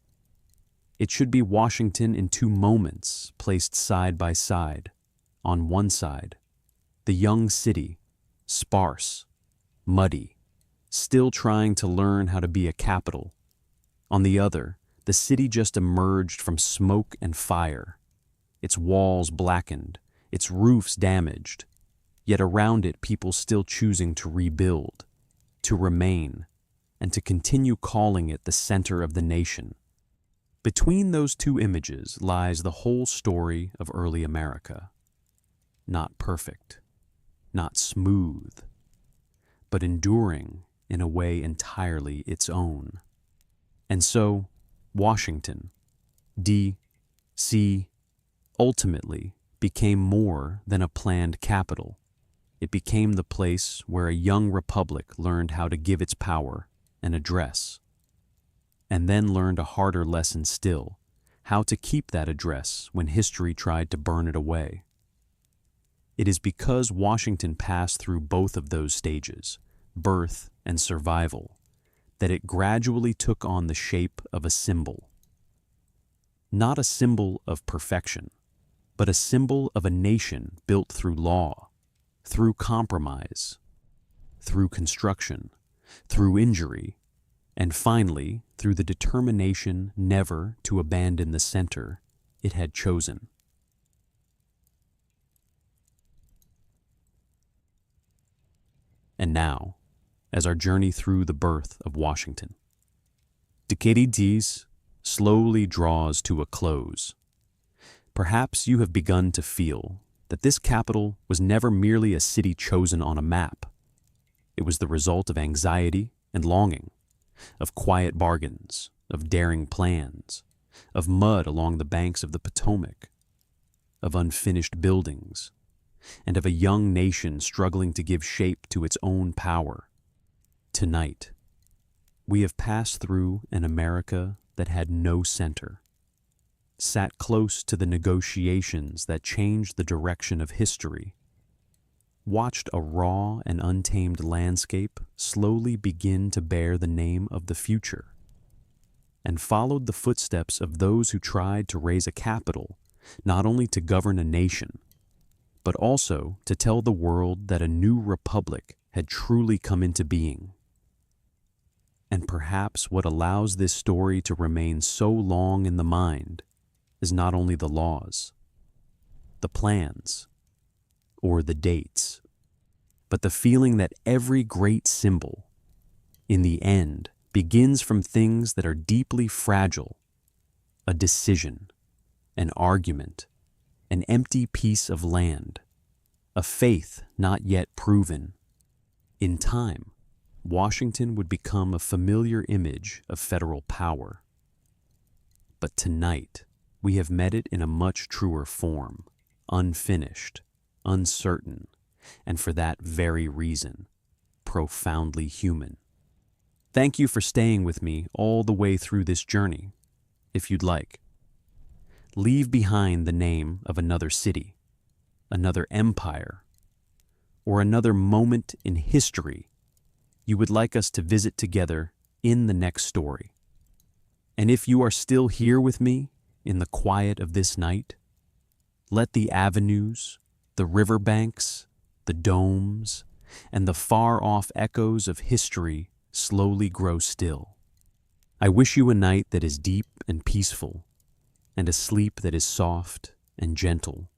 It should be Washington in two moments placed side by side. On one side, the young city, sparse, muddy, still trying to learn how to be a capital. On the other, the city just emerged from smoke and fire, its walls blackened, its roofs damaged, yet around it people still choosing to rebuild, to remain, and to continue calling it the center of the nation. Between those two images lies the whole story of early America. Not perfect, not smooth, but enduring in a way entirely its own. And so, Washington, D.C., ultimately became more than a planned capital. It became the place where a young republic learned how to give its power an address, and then learned a harder lesson still, how to keep that address when history tried to burn it away. It is because Washington passed through both of those stages, birth and survival, that it gradually took on the shape of a symbol. Not a symbol of perfection, but a symbol of a nation built through law, through compromise, through construction, through injury, and finally through the determination never to abandon the center it had chosen. And now, as our journey through the birth of Washington, Thucydides slowly draws to a close. Perhaps you have begun to feel that this capital was never merely a city chosen on a map. It was the result of anxiety and longing, of quiet bargains, of daring plans, of mud along the banks of the Potomac, of unfinished buildings, and of a young nation struggling to give shape to its own power. Tonight, we have passed through an America that had no center, sat close to the negotiations that changed the direction of history, watched a raw and untamed landscape slowly begin to bear the name of the future, and followed the footsteps of those who tried to raise a capital not only to govern a nation, but also to tell the world that a new republic had truly come into being. And perhaps what allows this story to remain so long in the mind is not only the laws, the plans, or the dates, but the feeling that every great symbol, in the end, begins from things that are deeply fragile: a decision, an argument, an empty piece of land, a faith not yet proven. In time, Washington would become a familiar image of federal power. But tonight, we have met it in a much truer form, unfinished, uncertain, and for that very reason, profoundly human. Thank you for staying with me all the way through this journey. If you'd like, leave behind the name of another city, another empire, or another moment in history you would like us to visit together in the next story. And if you are still here with me in the quiet of this night, let the avenues, the riverbanks, the domes, and the far-off echoes of history slowly grow still. I wish you a night that is deep and peaceful, and a sleep that is soft and gentle.